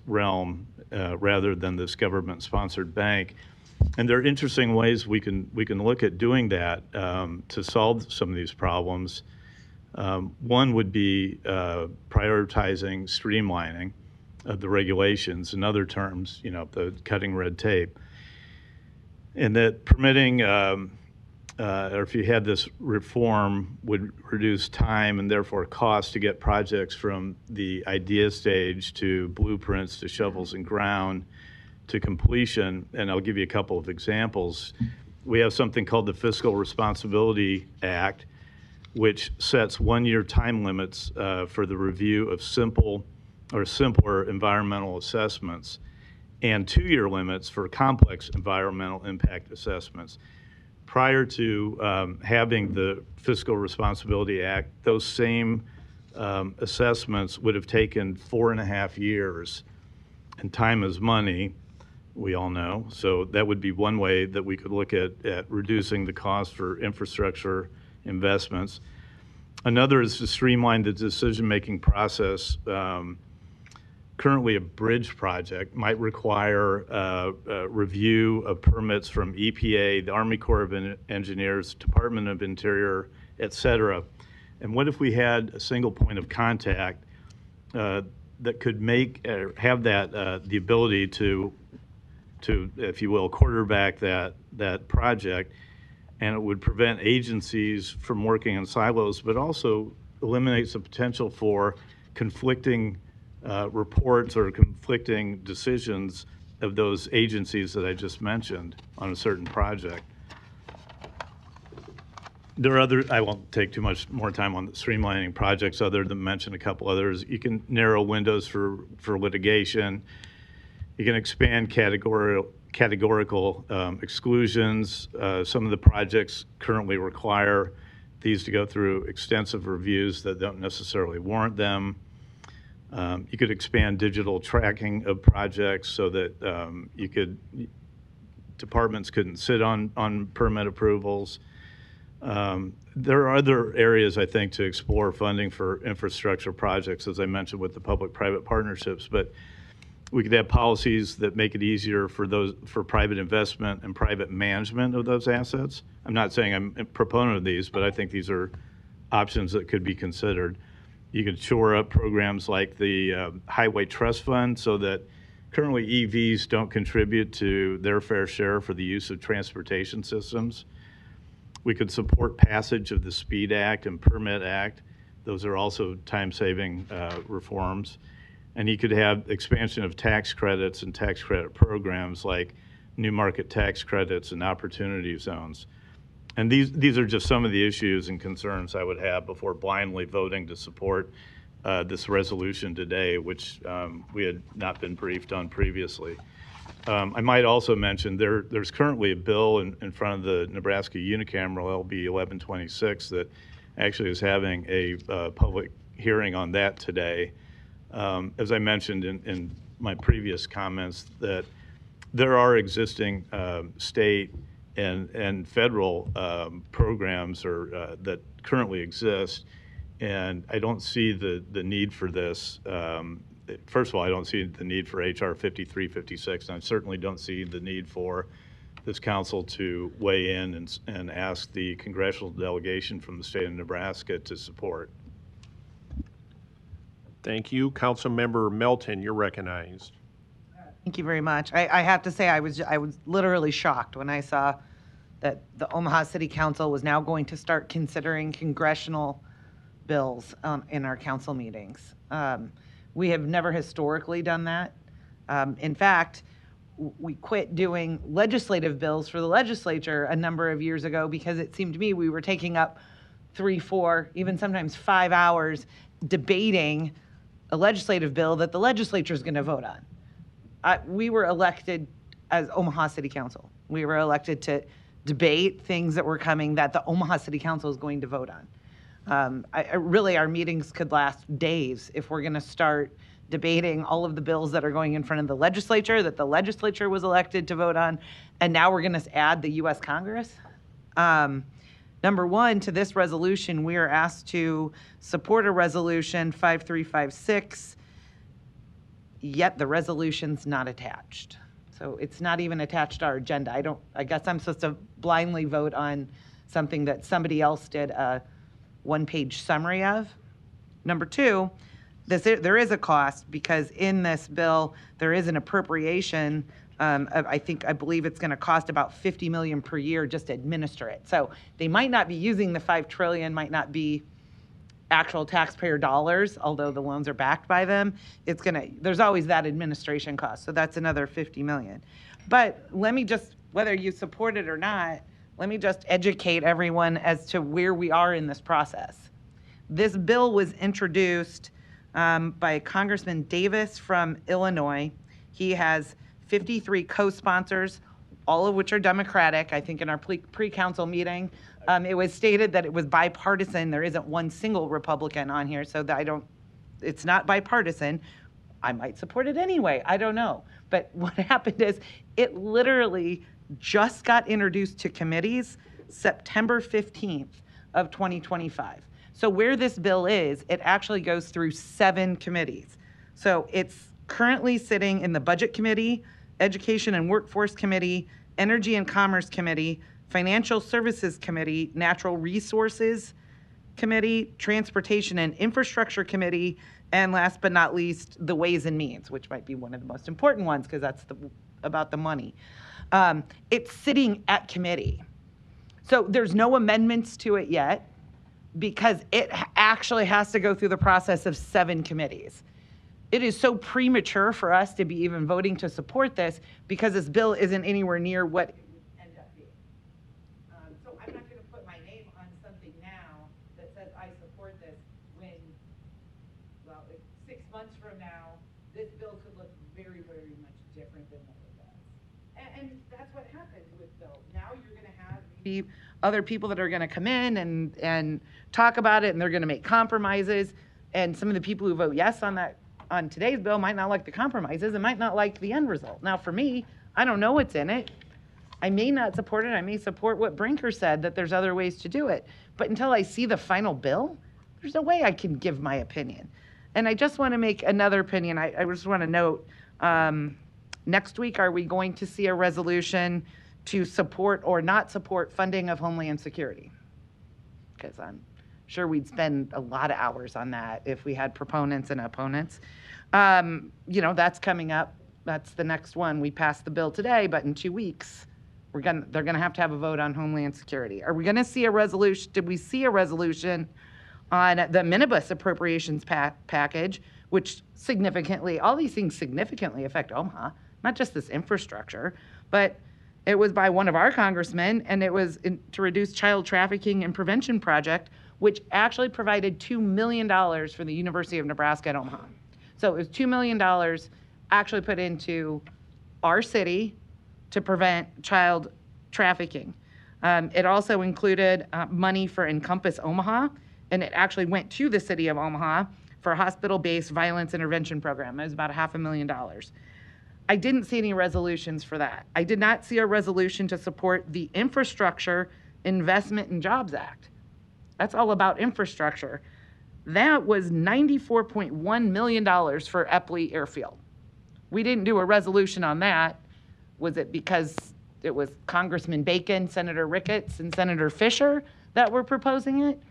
Speaker 5: realm rather than this government-sponsored bank. And there are interesting ways we can look at doing that to solve some of these problems. One would be prioritizing streamlining of the regulations. In other terms, the cutting red tape. And that permitting, or if you had this reform, would reduce time and therefore cost to get projects from the idea stage to blueprints to shovels and ground to completion. And I'll give you a couple of examples. We have something called the Fiscal Responsibility Act, which sets one-year time limits for the review of simple or simpler environmental assessments and two-year limits for complex environmental impact assessments. Prior to having the Fiscal Responsibility Act, those same assessments would have taken 4.5 years, and time is money, we all know. So that would be one way that we could look at reducing the cost for infrastructure investments. Another is to streamline the decision-making process. Currently, a bridge project might require a review of permits from EPA, the Army Corps of Engineers, Department of Interior, et cetera. And what if we had a single point of contact that could have that the ability to, if you will, quarterback that project, and it would prevent agencies from working in silos, but also eliminates the potential for conflicting reports or conflicting decisions of those agencies that I just mentioned on a certain project. There are other, I won't take too much more time on the streamlining projects other than mention a couple others. You can narrow windows for litigation. You can expand categorical exclusions. Some of the projects currently require these to go through extensive reviews that don't necessarily warrant them. You could expand digital tracking of projects so that departments couldn't sit on permit approvals. There are other areas, I think, to explore funding for infrastructure projects, as I mentioned, with the public-private partnerships. But we could have policies that make it easier for private investment and private management of those assets. I'm not saying I'm a proponent of these, but I think these are options that could be considered. You could shore up programs like the Highway Trust Fund so that currently EVs don't contribute to their fair share for the use of transportation systems. We could support passage of the SPEED Act and Permit Act. Those are also time-saving reforms. And you could have expansion of tax credits and tax credit programs like new market tax credits and opportunity zones. And these are just some of the issues and concerns I would have before blindly voting to support this resolution today, which we had not been briefed on previously. I might also mention there's currently a bill in front of the Nebraska unicameral, LB 1126, that actually is having a public hearing on that today. As I mentioned in my previous comments, that there are existing state and federal programs that currently exist, and I don't see the need for this. First of all, I don't see the need for HR 5356, and I certainly don't see the need for this council to weigh in and ask the congressional delegation from the state of Nebraska to support.
Speaker 2: Thank you. Councilmember Melton, you're recognized.
Speaker 9: Thank you very much. I have to say, I was literally shocked when I saw that the Omaha City Council was now going to start considering congressional bills in our council meetings. We have never historically done that. In fact, we quit doing legislative bills for the legislature a number of years ago because it seemed to me we were taking up 3, 4, even sometimes 5 hours debating a legislative bill that the legislature is going to vote on. We were elected as Omaha City Council. We were elected to debate things that were coming that the Omaha City Council is going to vote on. Really, our meetings could last days if we're going to start debating all of the bills that are going in front of the legislature, that the legislature was elected to vote on, and now we're going to add the U.S. Congress. Number one, to this resolution, we are asked to support a resolution 5356, yet the resolution's not attached. So it's not even attached to our agenda. I guess I'm supposed to blindly vote on something that somebody else did a one-page summary of. Number two, there is a cost because in this bill, there is an appropriation I believe it's going to cost about $50 million per year just to administer it. So they might not be using the $5 trillion, might not be actual taxpayer dollars, although the loans are backed by them. There's always that administration cost. So that's another $50 million. But let me just, whether you support it or not, let me just educate everyone as to where we are in this process. This bill was introduced by Congressman Davis from Illinois. He has 53 co-sponsors, all of which are Democratic. I think in our pre-council meeting, it was stated that it was bipartisan. There isn't one single Republican on here, so that it's not bipartisan. I might support it anyway. I don't know. But what happened is it literally just got introduced to committees September 15th of 2025. So where this bill is, it actually goes through 7 committees. So it's currently sitting in the Budget Committee, Education and Workforce Committee, Energy and Commerce Committee, Financial Services Committee, Natural Resources Committee, Transportation and Infrastructure Committee, and last but not least, the Ways and Means, which might be one of the most important ones because that's about the money. It's sitting at committee. So there's no amendments to it yet because it actually has to go through the process of 7 committees. It is so premature for us to be even voting to support this because this bill isn't anywhere near what it would end up being. So I'm not going to put my name on something now that says I support this when, well, 6 months from now, this bill could look very, very much different than what it does. And that's what happens with bills. Now you're going to have maybe other people that are going to come in and talk about it, and they're going to make compromises. And some of the people who vote yes on today's bill might not like the compromises and might not like the end result. Now, for me, I don't know what's in it. I may not support it. I may support what Brinker said, that there's other ways to do it. But until I see the final bill, there's no way I can give my opinion. And I just want to make another opinion. I just want to note, next week, are we going to see a resolution to support or not support funding of Homeland Security? Because I'm sure we'd spend a lot of hours on that if we had proponents and opponents. That's coming up. That's the next one. We passed the bill today, but in 2 weeks, they're going to have a vote on Homeland Security. Are we going to see a resolution? Did we see a resolution on the minibus appropriations package, which all these things significantly affect Omaha, not just this infrastructure, but it was by one of our congressmen, and it was to reduce child trafficking and prevention project, which actually provided $2 million for the University of Nebraska at Omaha. So it was $2 million actually put into our city to prevent child trafficking. It also included money for Encompass Omaha, and it actually went to the city of Omaha for a hospital-based violence intervention program. It was about $500,000. I didn't see any resolutions for that. I did not see a resolution to support the Infrastructure Investment and Jobs Act. That's all about infrastructure. That was $94.1 million for Epley Airfield. We didn't do a resolution on that. Was it because it was Congressman Bacon, Senator Ricketts, and Senator Fisher that were proposing it?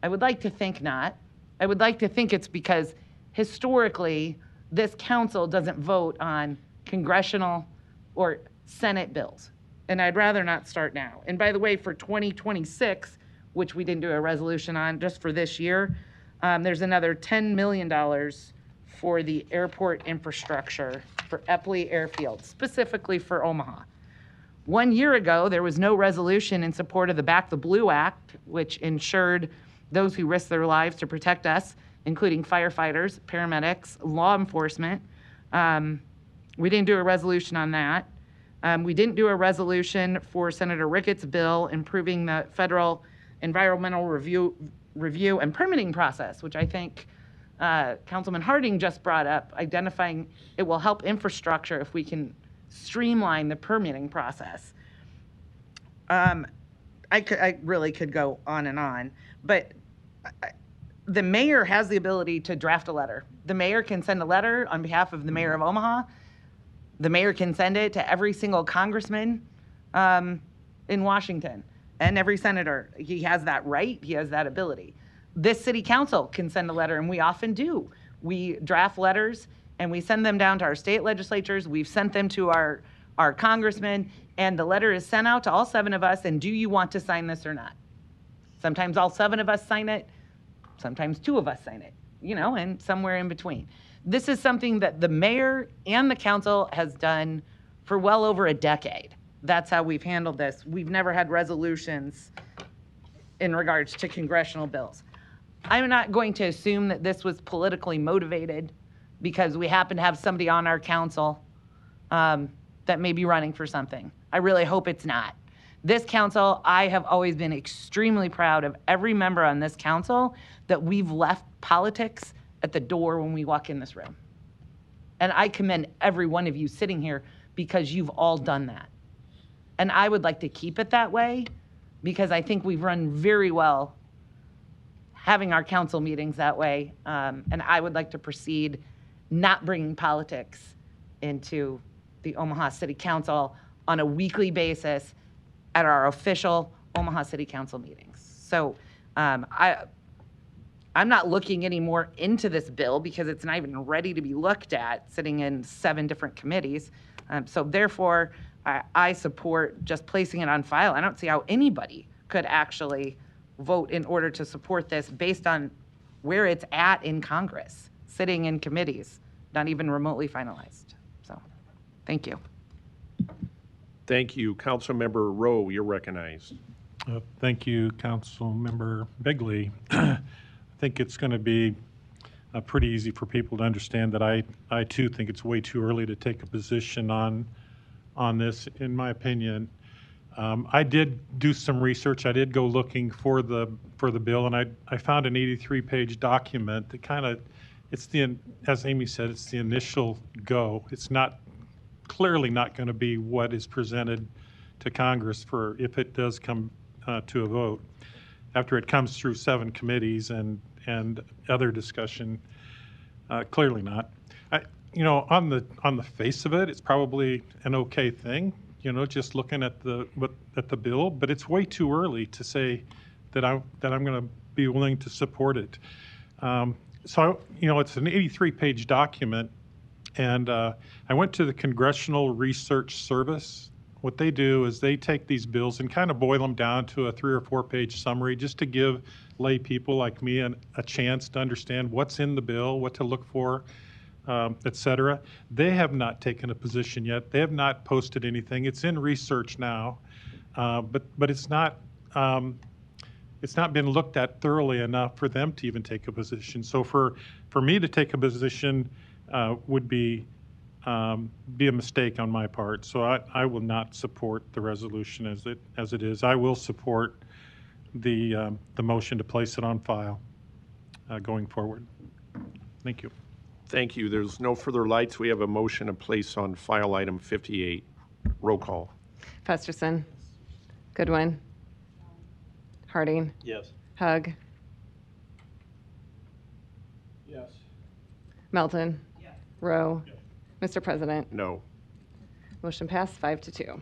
Speaker 9: I would like to think not. I would like to think it's because historically, this council doesn't vote on congressional or Senate bills. And I'd rather not start now. And by the way, for 2026, which we didn't do a resolution on just for this year, there's another $10 million for the airport infrastructure for Eppley Airfield, specifically for Omaha. 1 year ago, there was no resolution in support of the Back the Blue Act, which ensured those who risk their lives to protect us, including firefighters, paramedics, law enforcement. We didn't do a resolution on that. We didn't do a resolution for Senator Ricketts' bill improving the federal environmental review and permitting process, which I think Councilman Harding just brought up, identifying it will help infrastructure if we can streamline the permitting process. I really could go on, but the mayor has the ability to draft a letter. The mayor can send a letter on behalf of the mayor of Omaha. The mayor can send it to every single congressman in Washington and every senator. He has that right. He has that ability. This city council can send a letter, and we often do. We draft letters, and we send them down to our state legislatures. We've sent them to our congressmen, and the letter is sent out to all 7 of us, and do you want to sign this or not? Sometimes all 7 of us sign it. Sometimes 2 of us sign it, and somewhere in between. This is something that the mayor and the council has done for well over a decade. That's how we've handled this. We've never had resolutions in regards to congressional bills. I'm not going to assume that this was politically motivated because we happen to have somebody on our council that may be running for something. I really hope it's not. This council, I have always been extremely proud of every member on this council that we've left politics at the door when we walk in this room. And I commend every one of you sitting here because you've all done that. And I would like to keep it that way because I think we've run very well having our council meetings that way. And I would like to proceed not bringing politics into the Omaha City Council on a weekly basis at our official Omaha City Council meetings. So I'm not looking any more into this bill because it's not even ready to be looked at, sitting in 7 different committees. So therefore, I support just placing it on file. I don't see how anybody could actually vote in order to support this based on where it's at in Congress, sitting in committees, not even remotely finalized. So, thank you.
Speaker 2: Thank you. Councilmember Rowe, you're recognized.
Speaker 7: Thank you, Councilmember Bigley. I think it's going to be pretty easy for people to understand that I too think it's way too early to take a position on this, in my opinion. I did do some research. I did go looking for the bill, and I found an 83-page document that kind of, as Amy said, it's the initial go. It's clearly not going to be what is presented to Congress for if it does come to a vote. After it comes through 7 committees and other discussion, clearly not. On the face of it, it's probably an okay thing. Just looking at the bill, but it's way too early to say that I'm going to be willing to support it. So it's an 83-page document, and I went to the Congressional Research Service. What they do is they take these bills and kind of boil them down to a 3 or 4-page summary, just to give lay people like me a chance to understand what's in the bill, what to look for, et cetera. They have not taken a position yet. They have not posted anything. It's in research now, but it's not been looked at thoroughly enough for them to even take a position. So for me to take a position would be a mistake on my part. So I will not support the resolution as it is. I will support the motion to place it on file going forward. Thank you.
Speaker 2: Thank you. There's no further lights. We have a motion to place on file item 58. Roll call.
Speaker 1: Festerson. Goodwin. Harding.
Speaker 5: Yes.
Speaker 1: Hug.
Speaker 16: Yes.
Speaker 1: Melton. Rowe. Mr. President.
Speaker 2: No.
Speaker 1: Motion passed 5-2.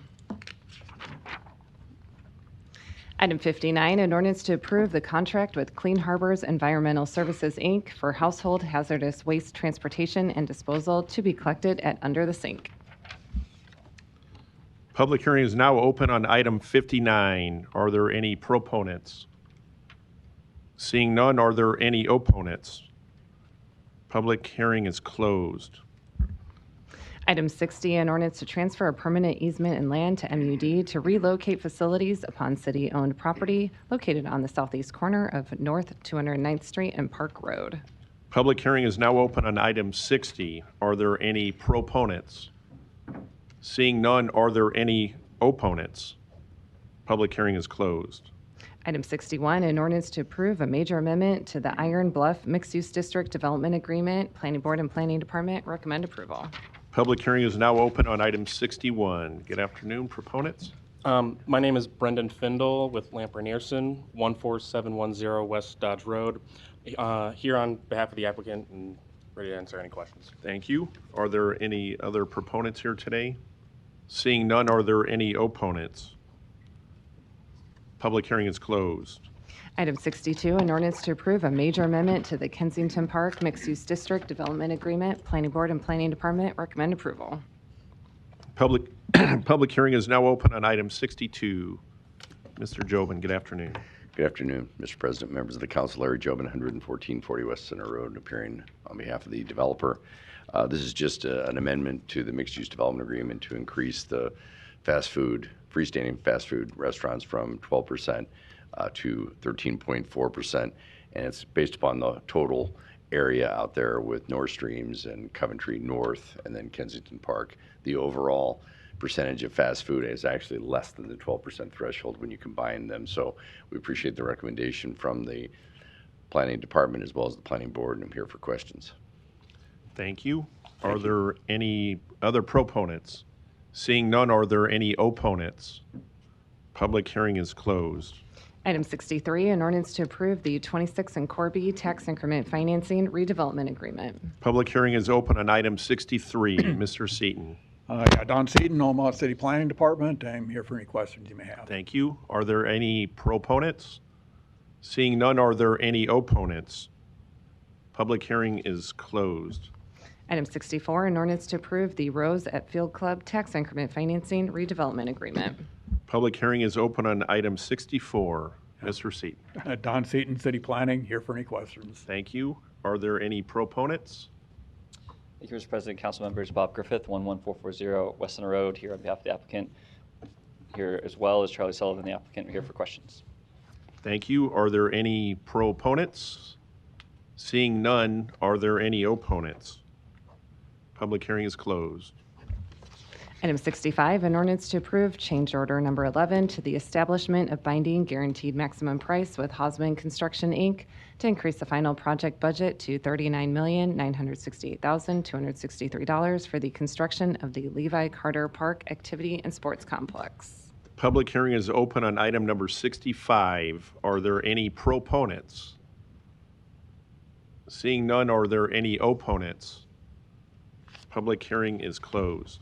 Speaker 1: Item 59, an ordinance to approve the contract with Clean Harbors Environmental Services, Inc. for household hazardous waste transportation and disposal to be collected at Under the Sink.
Speaker 2: Public hearing is now open on item 59. Are there any proponents? Seeing none, are there any opponents? Public hearing is closed.
Speaker 1: Item 60, an ordinance to transfer a permanent easement in land to MUD to relocate facilities upon city-owned property located on the southeast corner of North 209th Street and Park Road.
Speaker 2: Public hearing is now open on item 60. Are there any proponents? Seeing none, are there any opponents? Public hearing is closed.
Speaker 1: Item 61, an ordinance to approve a major amendment to the Iron Bluff Mixed-Use District Development Agreement. Planning Board and Planning Department recommend approval.
Speaker 2: Public hearing is now open on item 61. Good afternoon, proponents.
Speaker 20: My name is Brendan Findle with Lamper Nearson, 14710 West Dodge Road. Here on behalf of the applicant and ready to answer any questions.
Speaker 2: Thank you. Are there any other proponents here today? Seeing none, are there any opponents? Public hearing is closed.
Speaker 1: Item 62, an ordinance to approve a major amendment to the Kensington Park Mixed-Use District Development Agreement. Planning Board and Planning Department recommend approval.
Speaker 2: Public hearing is now open on item 62. Mr. Jobin, good afternoon.
Speaker 21: Good afternoon, Mr. President, members of the council. Larry Jobin, 11440 West Center Road, appearing on behalf of the developer. This is just an amendment to the mixed-use development agreement to increase the freestanding fast food restaurants from 12% to 13.4%, and it's based upon the total area out there with North Streams and Coventry North and then Kensington Park. The overall percentage of fast food is actually less than the 12% threshold when you combine them. So we appreciate the recommendation from the Planning Department as well as the Planning Board, and I'm here for questions.
Speaker 2: Thank you. Are there any other proponents? Seeing none, are there any opponents? Public hearing is closed.
Speaker 1: Item 63, an ordinance to approve the 26 and Corby Tax Increment Financing Redevelopment Agreement.
Speaker 2: Public hearing is open on item 63. Mr. Seaton.
Speaker 16: Don Seaton, Omaha City Planning Department. I'm here for any questions you may have.
Speaker 2: Thank you. Are there any proponents? Seeing none, are there any opponents? Public hearing is closed.
Speaker 1: Item 64, an ordinance to approve the Rose at Field Club Tax Increment Financing Redevelopment Agreement.
Speaker 2: Public hearing is open on item 64. Mr. Seaton.
Speaker 16: Don Seaton, City Planning, here for any questions.
Speaker 2: Thank you. Are there any proponents?
Speaker 23: Thank you, Mr. President. Council members, Bob Griffith, 11440 West Center Road, here on behalf of the applicant. Here as well as Charlie Sullivan, the applicant, here for questions.
Speaker 2: Thank you. Are there any proponents? Seeing none, are there any opponents? Public hearing is closed.
Speaker 1: Item 65, an ordinance to approve change order number 11 to the establishment of binding guaranteed maximum price with Hosman Construction, Inc. to increase the final project budget to $39,968,263 for the construction of the Levi Carter Park Activity and Sports Complex.
Speaker 2: Public hearing is open on item number 65. Are there any proponents? Seeing none, are there any opponents? Public hearing is closed.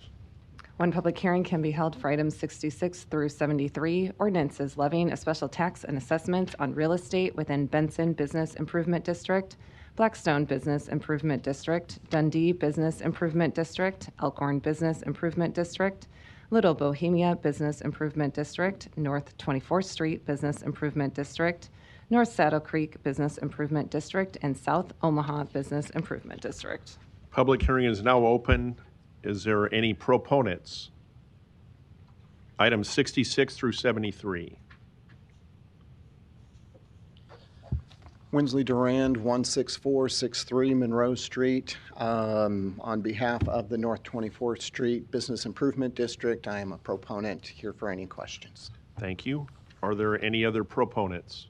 Speaker 1: One public hearing can be held for items 66 through 73, ordinances levying a special tax and assessment on real estate within Benson Business Improvement District, Blackstone Business Improvement District, Dundee Business Improvement District, Elkhorn Business Improvement District, Little Bohemia Business Improvement District, North 24th Street Business Improvement District, North Saddle Creek Business Improvement District, and South Omaha Business Improvement District.
Speaker 2: Public hearing is now open. Is there any proponents? Items 66 through 73.
Speaker 11: Winsley Durand, 16463 Monroe Street. On behalf of the North 24th Street Business Improvement District, I am a proponent here for any questions.
Speaker 2: Thank you. Are there any other proponents?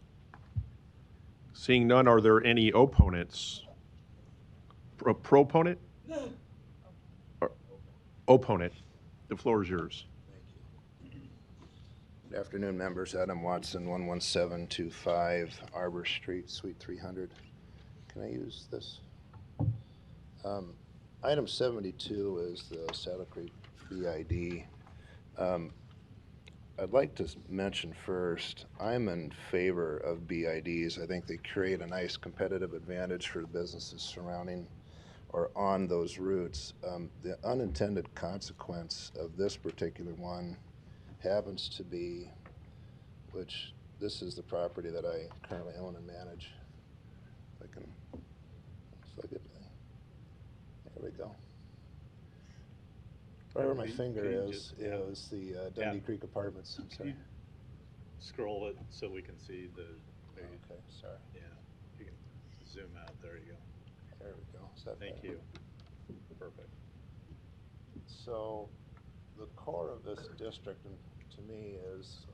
Speaker 2: Seeing none, are there any opponents? Proponent? Opponent. The floor is yours.
Speaker 24: Good afternoon, members. Adam Watson, 11725 Arbor Street, Suite 300. Can I use this? Item 72 is the Saddle Creek BID. I'd like to mention first, I'm in favor of BIDs. I think they create a nice competitive advantage for the businesses surrounding or on those routes. The unintended consequence of this particular one happens to be, which this is the property that I currently own and manage. If I can, if I get, there we go. Right where my finger is the Dundee Creek Apartments. I'm sorry.
Speaker 5: Scroll it so we can see the.
Speaker 24: Okay, sorry.
Speaker 5: Yeah, you can zoom out. There you go.
Speaker 24: There we go. Is that
Speaker 5: Thank
Speaker 24: better?
Speaker 5: you. Perfect.
Speaker 24: So the core of this district, to me, is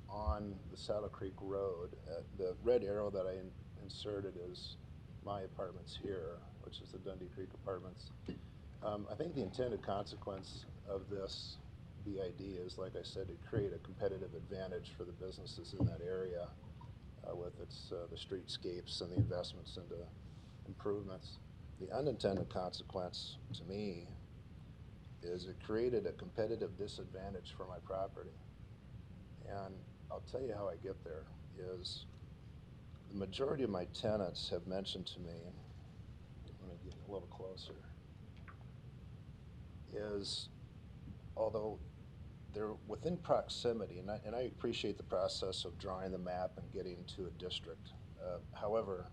Speaker 24: on the Saddle Creek Road. The red arrow that I inserted is my apartments here, which is the Dundee Creek Apartments. I think the intended consequence of this BID is, like I said, to create a competitive advantage for the businesses in that area with its the streetscapes and the investments into improvements. The unintended consequence, to me, is it created a competitive disadvantage for my property. And I'll tell you how I get there is the majority of my tenants have mentioned to me, let me get a little closer, is although they're within proximity, and I appreciate the process of drawing the map and getting to a district. However,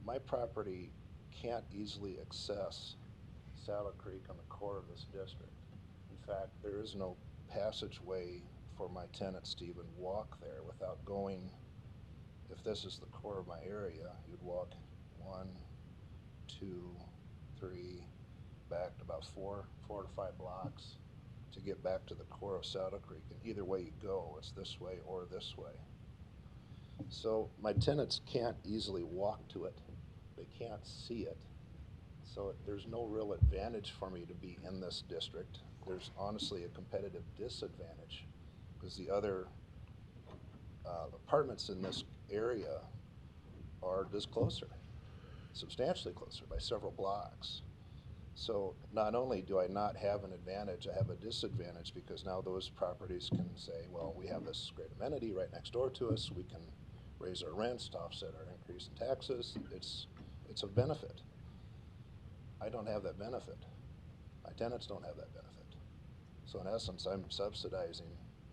Speaker 24: my property can't easily access Saddle Creek on the core of this district. In fact, there is no passageway for my tenants to even walk there without going, if this is the core of my area, you'd walk 1, 2, 3, back to about 4 to 5 blocks to get back to the core of Saddle Creek. And either way you go, it's this way or this way. So my tenants can't easily walk to it. They can't see it. So there's no real advantage for me to be in this district. There's honestly a competitive disadvantage because the other apartments in this area are just closer, substantially closer by several blocks. So not only do I not have an advantage, I have a disadvantage because now those properties can say, well, we have this great amenity right next door to us. We can raise our rents to offset our increase in taxes. It's a benefit. I don't have that benefit. My tenants don't have that benefit. So in essence, I'm subsidizing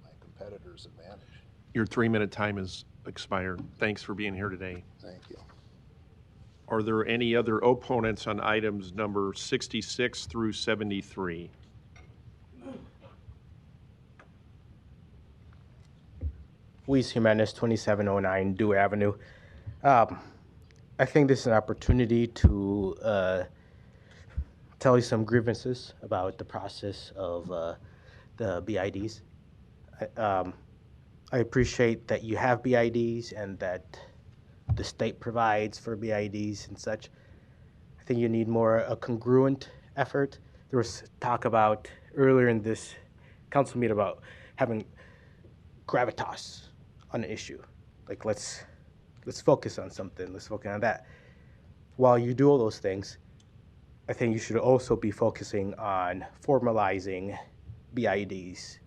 Speaker 24: my competitor's advantage.
Speaker 2: Your 3-minute time has expired. Thanks for being here today.
Speaker 24: Thank you.
Speaker 2: Are there any other opponents on items number 66 through 73?
Speaker 19: Luis Jimenez, 2709 Dewey Avenue. I think this is an opportunity to tell you some grievances about the process of the BIDs. I appreciate that you have BIDs and that the state provides for BIDs and such. I think you need more a congruent effort. There was talk about earlier in this council meeting about having gravitas on an issue. Like let's focus on something. Let's focus on that. While you do all those things, I think you should also be focusing on formalizing BIDs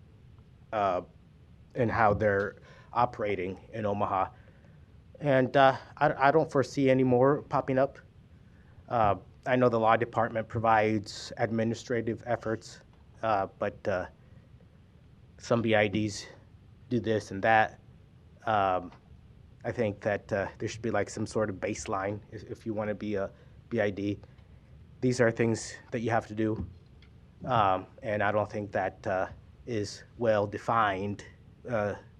Speaker 19: and how they're operating in Omaha. And I don't foresee any more popping up. I know the law department provides administrative efforts, but some BIDs do this and that. I think that there should be like some sort of baseline if you want to be a BID. These are things that you have to do, and I don't think that is well defined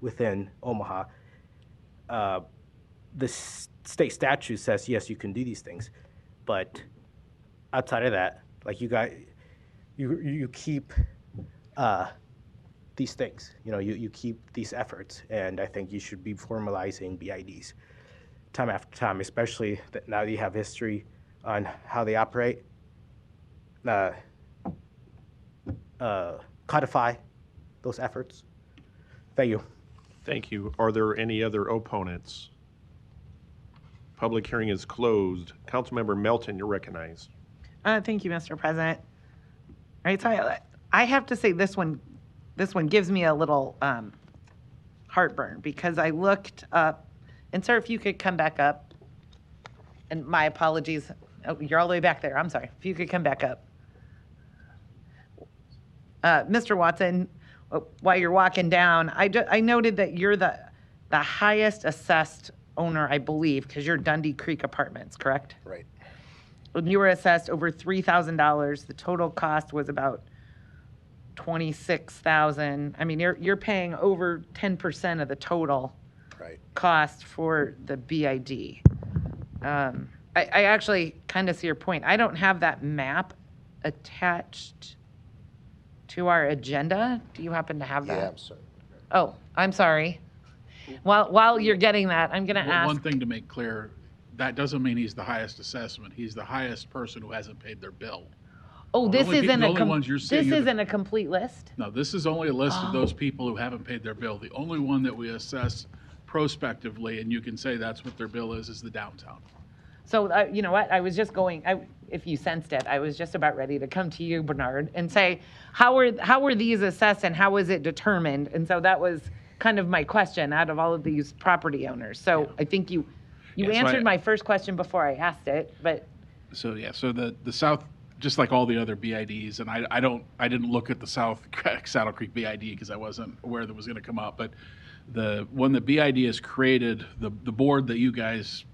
Speaker 19: within Omaha. The state statute says, yes, you can do these things, but outside of that, like you keep these things, you keep these efforts, and I think you should be formalizing BIDs time after time, especially that now that you have history on how they operate. Codify those efforts. Thank you.
Speaker 2: Thank you. Are there any other opponents? Public hearing is closed. Councilmember Melton, you're recognized.
Speaker 9: Thank you, Mr. President. All right, so I have to say this one gives me a little heartburn because I looked up, and sir, if you could come back up, and my apologies, oh, you're all the way back there, I'm sorry, if you could come back up. Mr. Watson, while you're walking down, I noted that you're the highest assessed owner, I believe, because you're Dundee Creek Apartments, correct?
Speaker 24: Right.
Speaker 9: When you were assessed over $3,000, the total cost was about $26,000. I mean, you're paying over 10% of the total cost for the BID. I actually kind of see your point. I don't have that map attached to our agenda. Do you happen to have that?
Speaker 24: Yeah, I'm sorry.
Speaker 9: Oh, I'm sorry. While you're getting that, I'm going to ask.
Speaker 3: One thing to make clear, that doesn't mean he's the highest assessment. He's the highest person who hasn't paid their bill.
Speaker 9: Oh, this isn't
Speaker 3: a
Speaker 9: a complete list?
Speaker 3: No, this is only a list of those people who haven't paid their bill. The only one that we assess prospectively, and you can say that's what their bill is the downtown.
Speaker 9: So, you know what? I was just going, if you sensed it, I was just about ready to come to you, Bernard, and say, how were these assessed and how was it determined? And so that was kind of my question out of all of these property owners. So I think you answered my first question before I asked it, but.
Speaker 3: So the South, just like all the other BIDs, and I didn't look at the South Saddle Creek BID because I wasn't aware that was going to come up, but when the BID is created, the board that you guys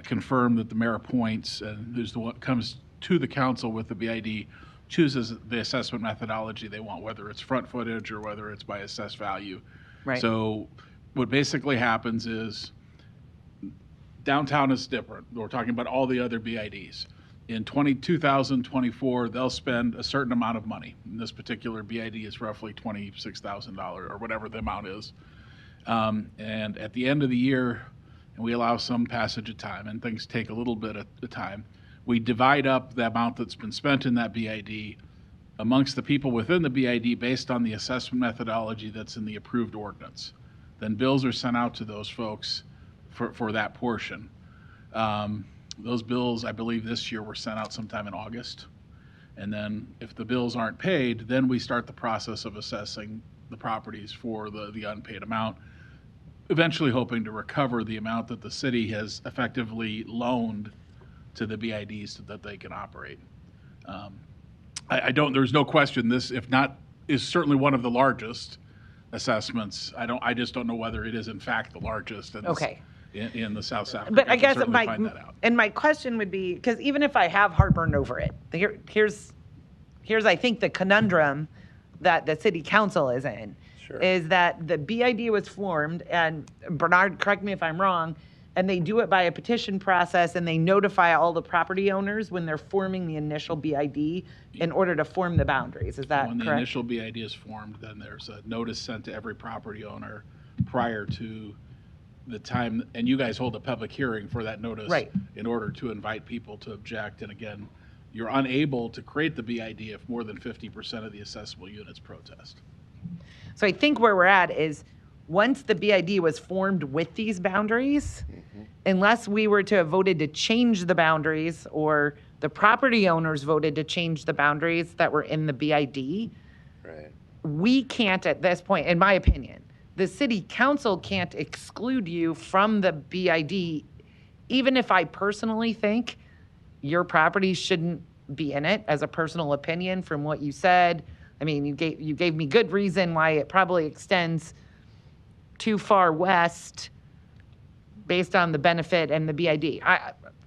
Speaker 3: confirm that the mayor appoints and who's the one comes to the council with the BID chooses the assessment methodology they want, whether it's front footage or whether it's by assessed value.
Speaker 9: Right.
Speaker 3: So what basically happens is downtown is different. We're talking about all the other BIDs. In 2024, they'll spend a certain amount of money. And this particular BID is roughly $26,000 or whatever the amount is. And at the end of the year, and we allow some passage of time, and things take a little bit of time, we divide up the amount that's been spent in that BID amongst the people within the BID based on the assessment methodology that's in the approved ordinance. Then bills are sent out to those folks for that portion. Those bills, I believe this year, were sent out sometime in August. And then if the bills aren't paid, then we start the process of assessing the properties for the unpaid amount, eventually hoping to recover the amount that the city has effectively loaned to the BIDs so that they can operate. There's no question this, if not, is certainly one of the largest assessments. I just don't know whether it is in fact the largest in the South South.
Speaker 9: But I guess my question would be, because even if I have heartburn over it, here's I think the conundrum that the city council is in. Sure. Is that the BID was formed, and Bernard, correct me if I'm wrong, and they do it by a petition process, and they notify all the property owners when they're forming the initial BID in order to form the boundaries. Is that correct?
Speaker 3: When the initial BID is formed, then there's a notice sent to every property owner prior to the time, and you guys hold a public hearing for that notice in order to invite people to object. And again, you're unable to create the BID if more than 50% of the assessable units protest.
Speaker 9: So I think where we're at is once the BID was formed with these boundaries, unless we were to have voted to change the boundaries or the property owners voted to change the boundaries that were in the BID, we can't at this point, in my opinion, the city council can't exclude you from the BID, even if I personally think your property shouldn't be in it as a personal opinion from what you said. I mean, you gave me good reason why it probably extends too far west based on the benefit and the BID.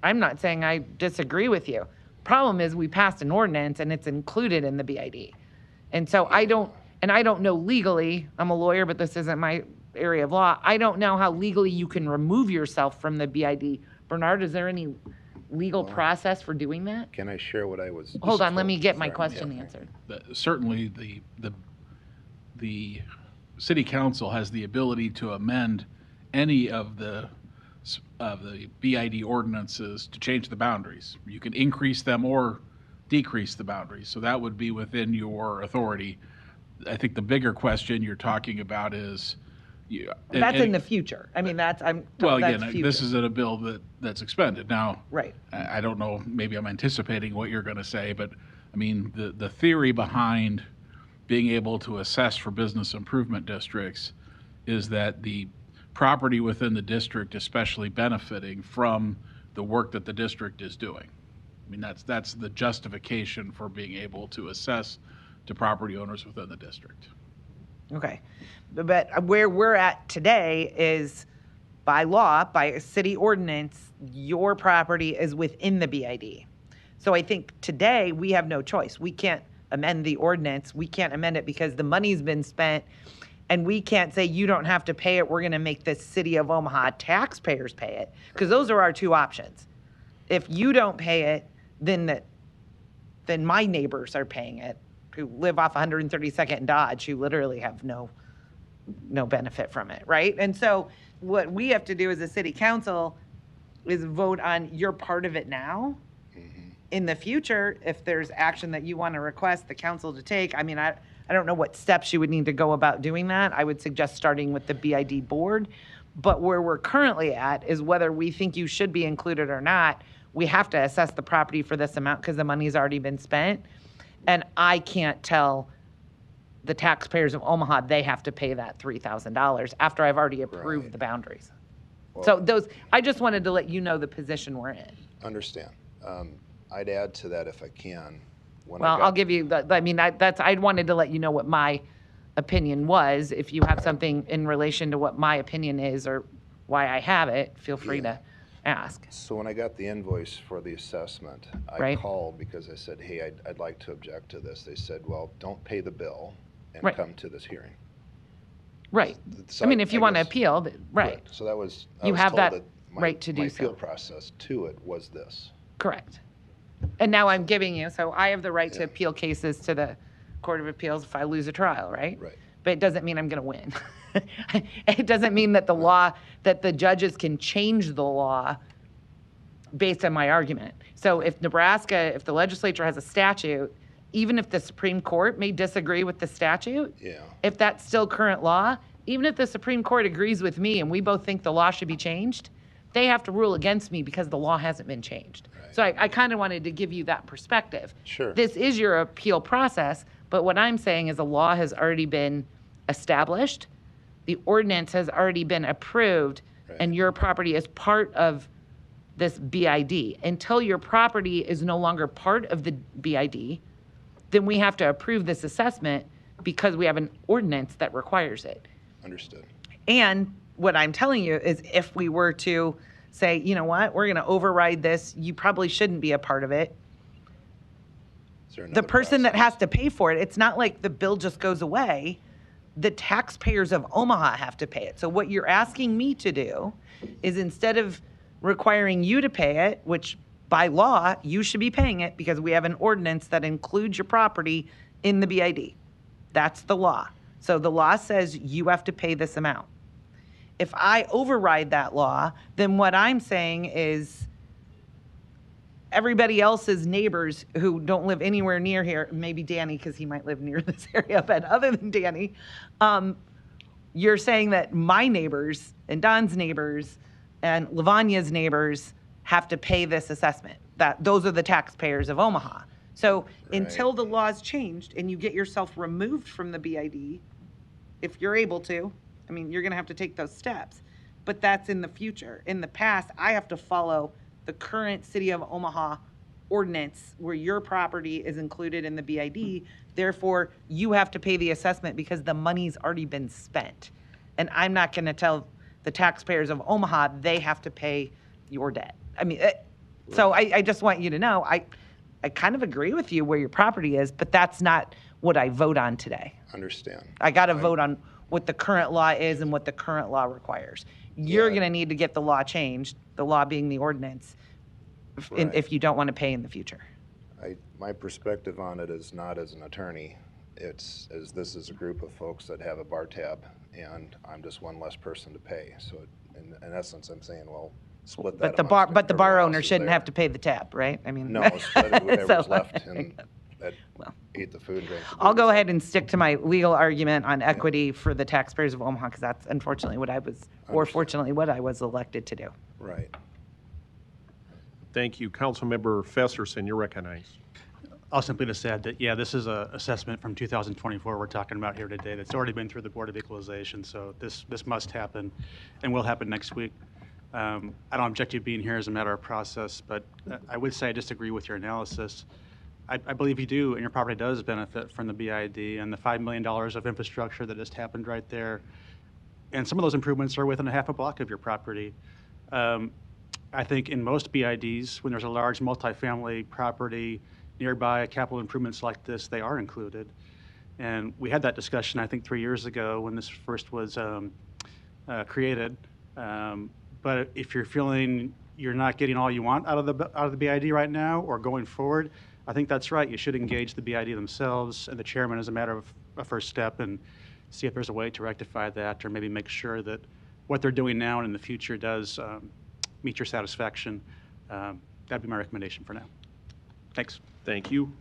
Speaker 9: I'm not saying I disagree with you. Problem is we passed an ordinance and it's included in the BID. And so I don't know legally, I'm a lawyer, but this isn't my area of law. I don't know how legally you can remove yourself from the BID. Bernard, is there any legal process for doing that?
Speaker 24: Can I share what I was?
Speaker 9: Hold on, let me get my question answered.
Speaker 3: Certainly, the city council has the ability to amend any of the BID ordinances to change the boundaries. You can increase them or decrease the boundaries. So that would be within your authority. I think the bigger question you're talking about is.
Speaker 9: That's in the future. I mean,
Speaker 3: this is in a bill that's expended. Now,
Speaker 9: right.
Speaker 3: I don't know, maybe I'm anticipating what you're going to say, but I mean, the theory behind being able to assess for business improvement districts is that the property within the district, especially benefiting from the work that the district is doing. I mean, that's the justification for being able to assess to property owners within the district.
Speaker 9: Okay. But where we're at today is by law, by a city ordinance, your property is within the BID. So I think today we have no choice. We can't amend the ordinance. We can't amend it because the money's been spent, and we can't say you don't have to pay it. We're going to make the city of Omaha taxpayers pay it, because those are our two options. If you don't pay it, then my neighbors are paying it, who live off 132nd and Dodge, who literally have no benefit from it, right? And so what we have to do as a city council is vote on your part of it now. In the future, if there's action that you want to request the council to take, I mean, I don't know what steps you would need to go about doing that. I would suggest starting with the BID board. But where we're currently at is whether we think you should be included or not, we have to assess the property for this amount because the money's already been spent. And I can't tell the taxpayers of Omaha they have to pay that $3,000 after I've already approved the boundaries. So I just wanted to let you know the position we're in.
Speaker 24: Understand. I'd add to that if I can.
Speaker 9: I'll give you I wanted to let you know what my opinion was. If you have something in relation to what my opinion is or why I have it, feel free to ask.
Speaker 24: So when I got the invoice for the assessment, I called because I said, hey, I'd like to object to this. They said, well, don't pay the bill and come to this hearing.
Speaker 9: Right.
Speaker 24: So
Speaker 9: I mean, if you want to appeal, right.
Speaker 24: So that was,
Speaker 9: you have that right to do
Speaker 24: my
Speaker 9: so.
Speaker 24: appeal process to it was this.
Speaker 9: Correct. And now I'm giving you, so I have the right to appeal cases to the Court of Appeals if I lose a trial, right?
Speaker 24: Right.
Speaker 9: But it doesn't mean I'm going to win. It doesn't mean that that the judges can change the law based on my argument. So if if the legislature has a statute, even if the Supreme Court may disagree with the statute, if that's still current law, even if the Supreme Court agrees with me and we both think the law should be changed, they have to rule against me because the law hasn't been changed. Right. So I kind of wanted to give you that perspective.
Speaker 24: Sure.
Speaker 9: This is your appeal process, but what I'm saying is a law has already been established, the ordinance has already been approved, and your property is part of this BID. Until your property is no longer part of the BID, then we have to approve this assessment because we have an ordinance that requires it.
Speaker 24: Understood.
Speaker 9: And what I'm telling you is if we were to say, you know what, we're going to override this, you probably shouldn't be a part of it. The person that has to pay for it, it's not like the bill just goes away. The taxpayers of Omaha have to pay it. So what you're asking me to do is instead of requiring you to pay it, which by law, you should be paying it because we have an ordinance that includes your property in the BID. That's the law. So the law says you have to pay this amount. If I override that law, then what I'm saying is everybody else's neighbors who don't live anywhere near here, maybe Danny, because he might live near this area, but other than Danny, you're saying that my neighbors and Don's neighbors and Lavania's neighbors have to pay this assessment. That those are the taxpayers of Omaha. So until the law's changed and you get yourself removed from the BID, if you're able to, I mean, you're going to have to take those steps, but that's in the future. In the past, I have to follow the current City of Omaha ordinance where your property is included in the BID. Therefore, you have to pay the assessment because the money's already been spent. And I'm not going to tell the taxpayers of Omaha they have to pay your debt. I mean, so I just want you to know, I kind of agree with you where your property is, but that's not what I vote on today.
Speaker 24: Understand.
Speaker 9: I got to vote on what the current law is and what the current law requires. You're going to need to get the law changed, the law being the ordinance, if you don't want to pay in the future.
Speaker 24: My perspective on it is not as an attorney. This is a group of folks that have a bar tab, and I'm just one less person to pay. So in essence, I'm saying, well, split that.
Speaker 9: But the bar owner shouldn't have to pay the tab, right? I mean,
Speaker 24: no, split it whoever's left and that ate the food and drank the
Speaker 9: I'll go ahead and stick to my legal argument on equity for the taxpayers of Omaha because that's unfortunately what I was, or fortunately what I was elected to do.
Speaker 24: Right.
Speaker 2: Thank you. Councilmember Festerson, you're recognized.
Speaker 12: I'll simply just add that, yeah, this is an assessment from 2024 we're talking about here today that's already been through the Board of Equalization, so this must happen and will happen next week. I don't object to you being here as a matter of process, but I would say I disagree with your analysis. I believe you do, and your property does benefit from the BID and the $5 million of infrastructure that just happened right there. And some of those improvements are within a half a block of your property. I think in most BIDs, when there's a large multifamily property nearby, capital improvements like this, they are included. And we had that discussion, I think, 3 years ago when this first was created. But if you're feeling you're not getting all you want out of the BID right now or going forward, I think that's right. You should engage the BID themselves and the chairman as a matter of a first step and see if there's a way to rectify that, or maybe make sure that what they're doing now and in the future does meet your satisfaction. That'd be my recommendation for now. Thanks.
Speaker 2: Thank you.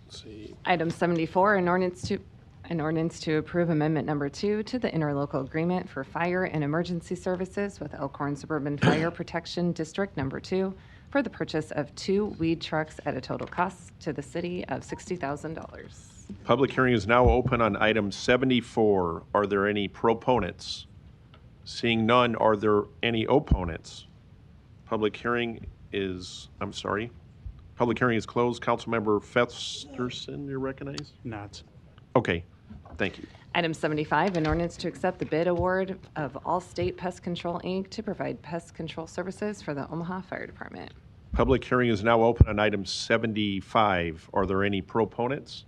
Speaker 2: Let's see.
Speaker 1: Item 74, an ordinance to approve amendment number 2 to the interlocal agreement for fire and emergency services with Elkhorn Suburban Fire Protection District Number 2 for the purchase of 2 weed trucks at a total cost to the city of $60,000.
Speaker 2: Public hearing is now open on item 74. Are there any proponents? Seeing none, are there any opponents? Public hearing is closed. Councilmember Festerson, you're recognized?
Speaker 12: Not.
Speaker 2: Okay, thank you.
Speaker 1: Item 75, an ordinance to accept the bid award of Allstate Pest Control, Inc. to provide pest control services for the Omaha Fire Department.
Speaker 2: Public hearing is now open on item 75. Are there any proponents?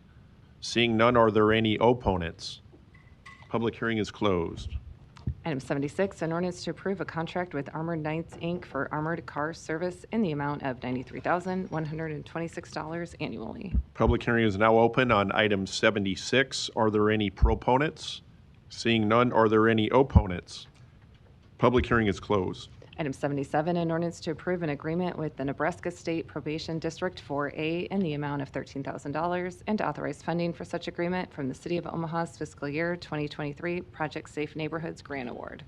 Speaker 2: Seeing none, are there any opponents? Public hearing is closed.
Speaker 1: Item 76, an ordinance to approve a contract with Armored Knights, Inc. for armored car service in the amount of $93,126 annually.
Speaker 2: Public hearing is now open on item 76. Are there any proponents? Seeing none, are there any opponents? Public hearing is closed.
Speaker 1: Item 77, an ordinance to approve an agreement with the Nebraska State Probation District 4A in the amount of $13,000 and to authorize funding for such agreement from the City of Omaha's fiscal year 2023 Project Safe Neighborhoods Grant Award.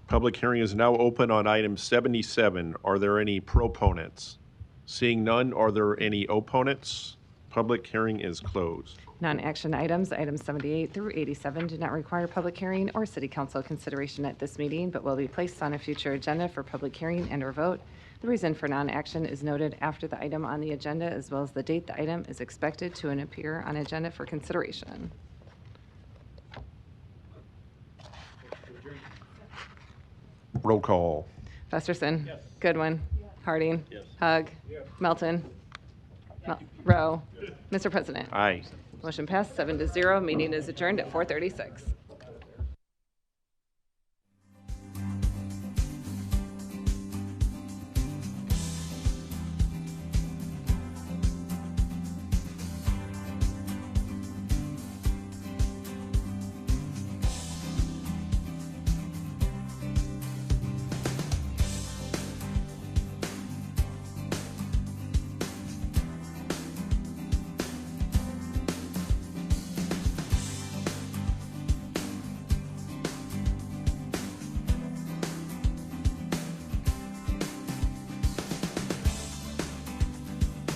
Speaker 2: Public hearing is now open on item 77. Are there any proponents? Seeing none, are there any opponents? Public hearing is closed.
Speaker 1: Non-action items, items 78 through 87, do not require public hearing or city council consideration at this meeting, but will be placed on a future agenda for public hearing and/or vote. The reason for non-action is noted after the item on the agenda, as well as the date the item is expected to appear on agenda for consideration.
Speaker 2: Roll call.
Speaker 1: Festerson. Yes. Goodwin. Yes. Harding. Yes. Hug. Yes. Melton. Rowe. Mr. President.
Speaker 2: Aye.
Speaker 1: Motion passed 7-0. Meeting is adjourned at 4:36.